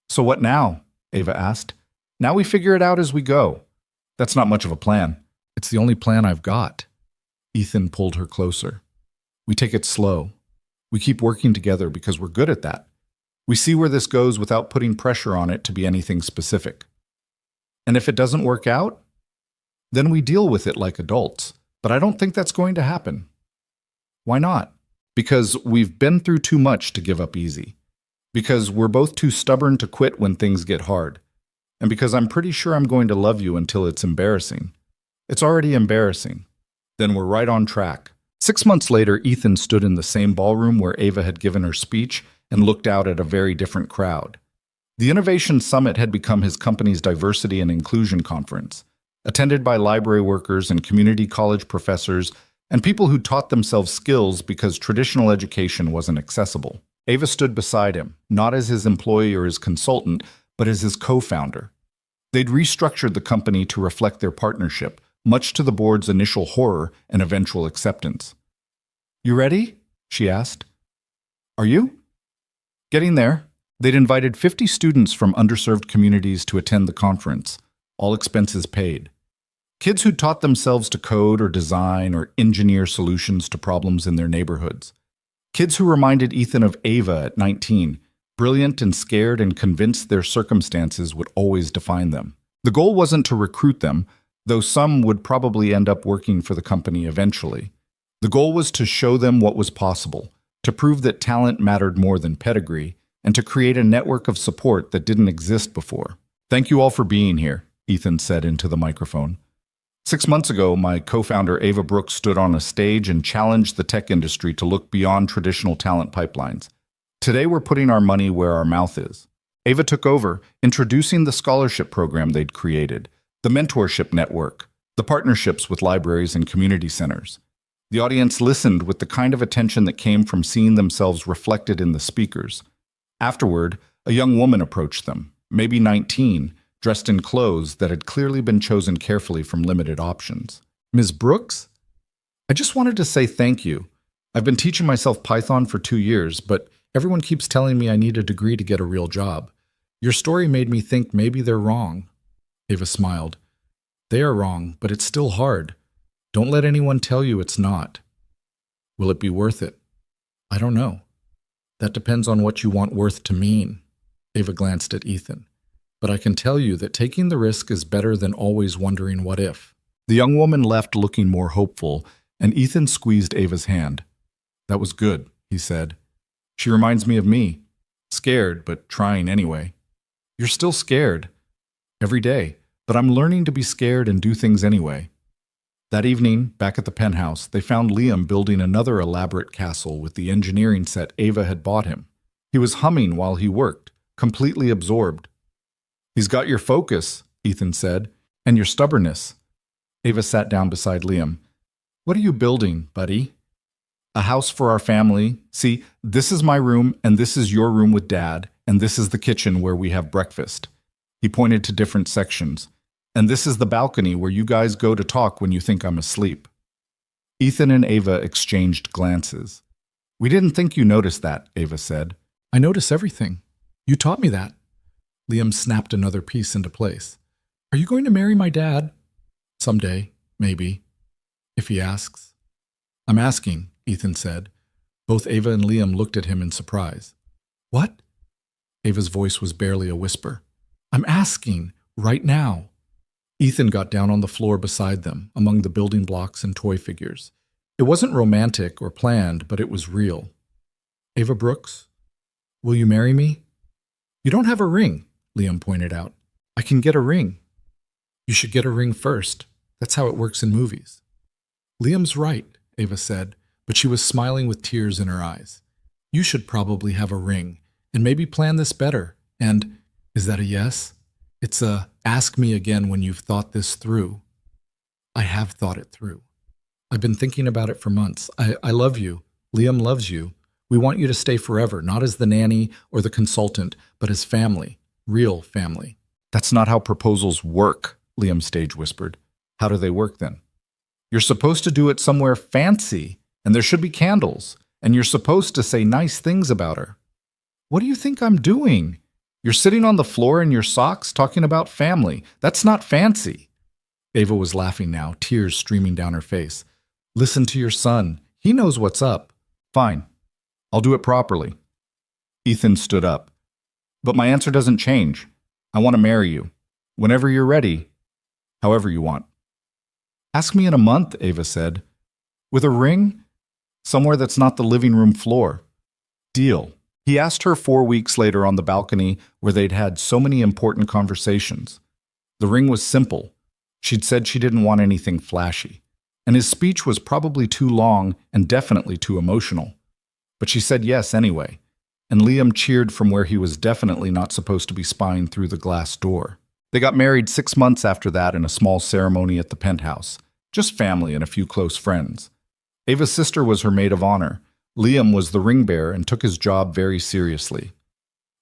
"So what now?" Ava asked. "Now we figure it out as we go." "That's not much of a plan." "It's the only plan I've got." Ethan pulled her closer. "We take it slow. We keep working together because we're good at that. We see where this goes without putting pressure on it to be anything specific. And if it doesn't work out, then we deal with it like adults. But I don't think that's going to happen." "Why not?" "Because we've been through too much to give up easy. Because we're both too stubborn to quit when things get hard. And because I'm pretty sure I'm going to love you until it's embarrassing. It's already embarrassing. Then we're right on track." 6 months later, Ethan stood in the same ballroom where Ava had given her speech and looked out at a very different crowd. The Innovation Summit had become his company's diversity and inclusion conference, attended by library workers and community college professors and people who taught themselves skills because traditional education wasn't accessible. Ava stood beside him, not as his employee or his consultant, but as his co-founder. They'd restructured the company to reflect their partnership, much to the board's initial horror and eventual acceptance. "You ready?" she asked. "Are you?" Getting there. They'd invited 50 students from underserved communities to attend the conference, all expenses paid. Kids who taught themselves to code or design or engineer solutions to problems in their neighborhoods. Kids who reminded Ethan of Ava at 19, brilliant and scared and convinced their circumstances would always define them. The goal wasn't to recruit them, though some would probably end up working for the company eventually. The goal was to show them what was possible, to prove that talent mattered more than pedigree, and to create a network of support that didn't exist before. "Thank you all for being here," Ethan said into the microphone. 6 months ago, my co-founder Ava Brooks stood on a stage and challenged the tech industry to look beyond traditional talent pipelines. Today, we're putting our money where our mouth is. Ava took over, introducing the scholarship program they'd created, the mentorship network, the partnerships with libraries and community centers. The audience listened with the kind of attention that came from seeing themselves reflected in the speakers. Afterward, a young woman approached them, maybe 19, dressed in clothes that had clearly been chosen carefully from limited options. "Ms. Brooks? I just wanted to say thank you. I've been teaching myself Python for 2 years, but everyone keeps telling me I need a degree to get a real job. Your story made me think maybe they're wrong." Ava smiled. "They are wrong, but it's still hard. Don't let anyone tell you it's not." "Will it be worth it?" "I don't know. That depends on what you want worth to mean." Ava glanced at Ethan. "But I can tell you that taking the risk is better than always wondering what if." The young woman left looking more hopeful, and Ethan squeezed Ava's hand. "That was good," he said. "She reminds me of me. Scared, but trying anyway." "You're still scared." "Every day, but I'm learning to be scared and do things anyway." That evening, back at the penthouse, they found Liam building another elaborate castle with the engineering set Ava had bought him. He was humming while he worked, completely absorbed. "He's got your focus," Ethan said, "and your stubbornness." Ava sat down beside Liam. "What are you building, buddy?" "A house for our family. See, this is my room, and this is your room with Dad, and this is the kitchen where we have breakfast." He pointed to different sections. "And this is the balcony where you guys go to talk when you think I'm asleep." Ethan and Ava exchanged glances. "We didn't think you noticed that," Ava said. "I notice everything. You taught me that." Liam snapped another piece into place. "Are you going to marry my dad?" "Someday, maybe. If he asks." "I'm asking," Ethan said. Both Ava and Liam looked at him in surprise. "What?" Ava's voice was barely a whisper. "I'm asking, right now." Ethan got down on the floor beside them, among the building blocks and toy figures. It wasn't romantic or planned, but it was real. "Ava Brooks, will you marry me?" "You don't have a ring," Liam pointed out. "I can get a ring." "You should get a ring first. That's how it works in movies." "Liam's right," Ava said, but she was smiling with tears in her eyes. "You should probably have a ring, and maybe plan this better. And, is that a yes? It's a, ask me again when you've thought this through." "I have thought it through. I've been thinking about it for months. I love you. Liam loves you. We want you to stay forever, not as the nanny or the consultant, but as family, real family." That's not how proposals work, Liam stage whispered. How do they work then? You're supposed to do it somewhere fancy, and there should be candles, and you're supposed to say nice things about her. What do you think I'm doing? You're sitting on the floor in your socks talking about family. That's not fancy. Ava was laughing now, tears streaming down her face. Listen to your son. He knows what's up. Fine. I'll do it properly. Ethan stood up. But my answer doesn't change. I want to marry you. Whenever you're ready. However you want. Ask me in a month, Ava said. With a ring? Somewhere that's not the living room floor. Deal. He asked her 4 weeks later on the balcony where they'd had so many important conversations. The ring was simple. She'd said she didn't want anything flashy. And his speech was probably too long and definitely too emotional. But she said yes anyway. And Liam cheered from where he was definitely not supposed to be spying through the glass door. They got married 6 months after that in a small ceremony at the penthouse. Just family and a few close friends. Ava's sister was her maid of honor. Liam was the ring bearer and took his job very seriously.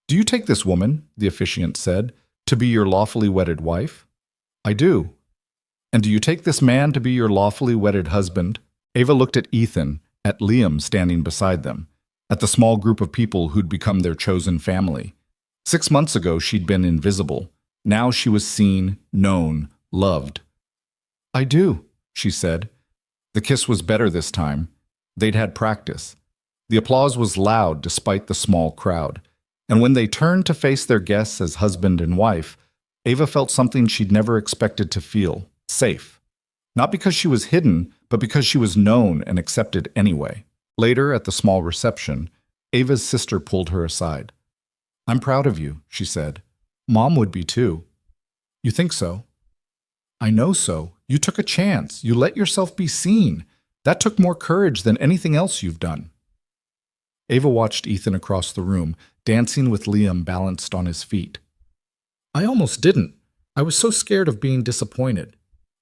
Do you take this woman, the officiant said, to be your lawfully wedded wife? I do. And do you take this man to be your lawfully wedded husband? Ava looked at Ethan, at Liam standing beside them, at the small group of people who'd become their chosen family. 6 months ago, she'd been invisible. Now she was seen, known, loved. I do, she said. The kiss was better this time. They'd had practice. The applause was loud despite the small crowd. And when they turned to face their guests as husband and wife, Ava felt something she'd never expected to feel, safe. Not because she was hidden, but because she was known and accepted anyway. Later, at the small reception, Ava's sister pulled her aside. I'm proud of you, she said. Mom would be too. You think so? I know so. You took a chance. You let yourself be seen. That took more courage than anything else you've done. Ava watched Ethan across the room, dancing with Liam balanced on his feet. I almost didn't. I was so scared of being disappointed.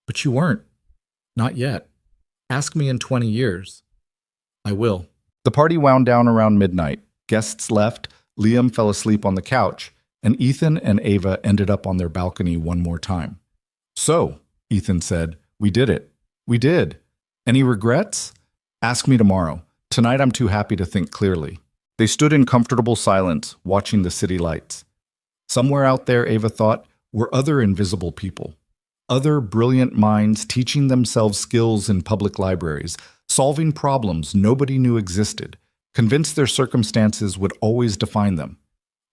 But you weren't. Not yet. Ask me in 20 years. I will. The party wound down around midnight. Guests left, Liam fell asleep on the couch, and Ethan and Ava ended up on their balcony one more time. So, Ethan said, we did it. We did. Any regrets? Ask me tomorrow. Tonight I'm too happy to think clearly. They stood in comfortable silence, watching the city lights. Somewhere out there, Ava thought, were other invisible people. Other brilliant minds teaching themselves skills in public libraries, solving problems nobody knew existed, convinced their circumstances would always define them.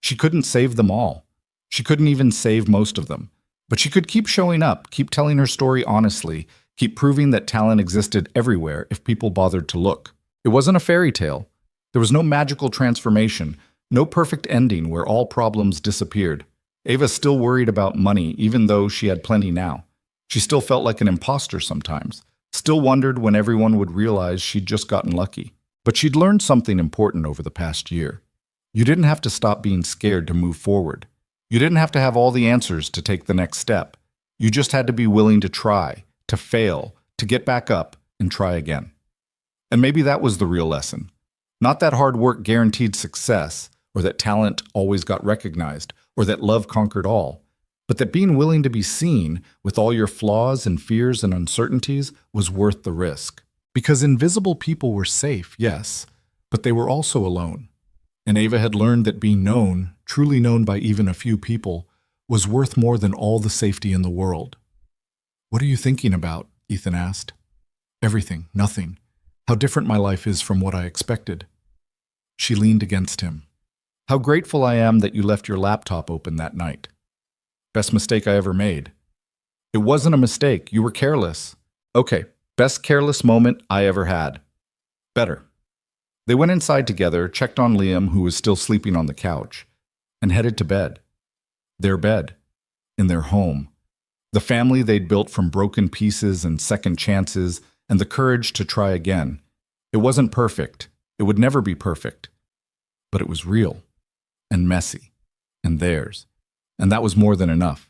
She couldn't save them all. She couldn't even save most of them. But she could keep showing up, keep telling her story honestly, keep proving that talent existed everywhere if people bothered to look. It wasn't a fairy tale. There was no magical transformation, no perfect ending where all problems disappeared. Ava still worried about money, even though she had plenty now. She still felt like an imposter sometimes, still wondered when everyone would realize she'd just gotten lucky. But she'd learned something important over the past year. You didn't have to stop being scared to move forward. You didn't have to have all the answers to take the next step. You just had to be willing to try, to fail, to get back up and try again. And maybe that was the real lesson. Not that hard work guaranteed success, or that talent always got recognized, or that love conquered all, but that being willing to be seen with all your flaws and fears and uncertainties was worth the risk. Because invisible people were safe, yes, but they were also alone. And Ava had learned that being known, truly known by even a few people, was worth more than all the safety in the world. What are you thinking about? Ethan asked. Everything, nothing. How different my life is from what I expected. She leaned against him. How grateful I am that you left your laptop open that night. Best mistake I ever made. It wasn't a mistake. You were careless. Okay, best careless moment I ever had. Better. They went inside together, checked on Liam, who was still sleeping on the couch, and headed to bed. Their bed. In their home. The family they'd built from broken pieces and second chances and the courage to try again. It wasn't perfect. It would never be perfect. But it was real. And messy. And theirs. And that was more than enough.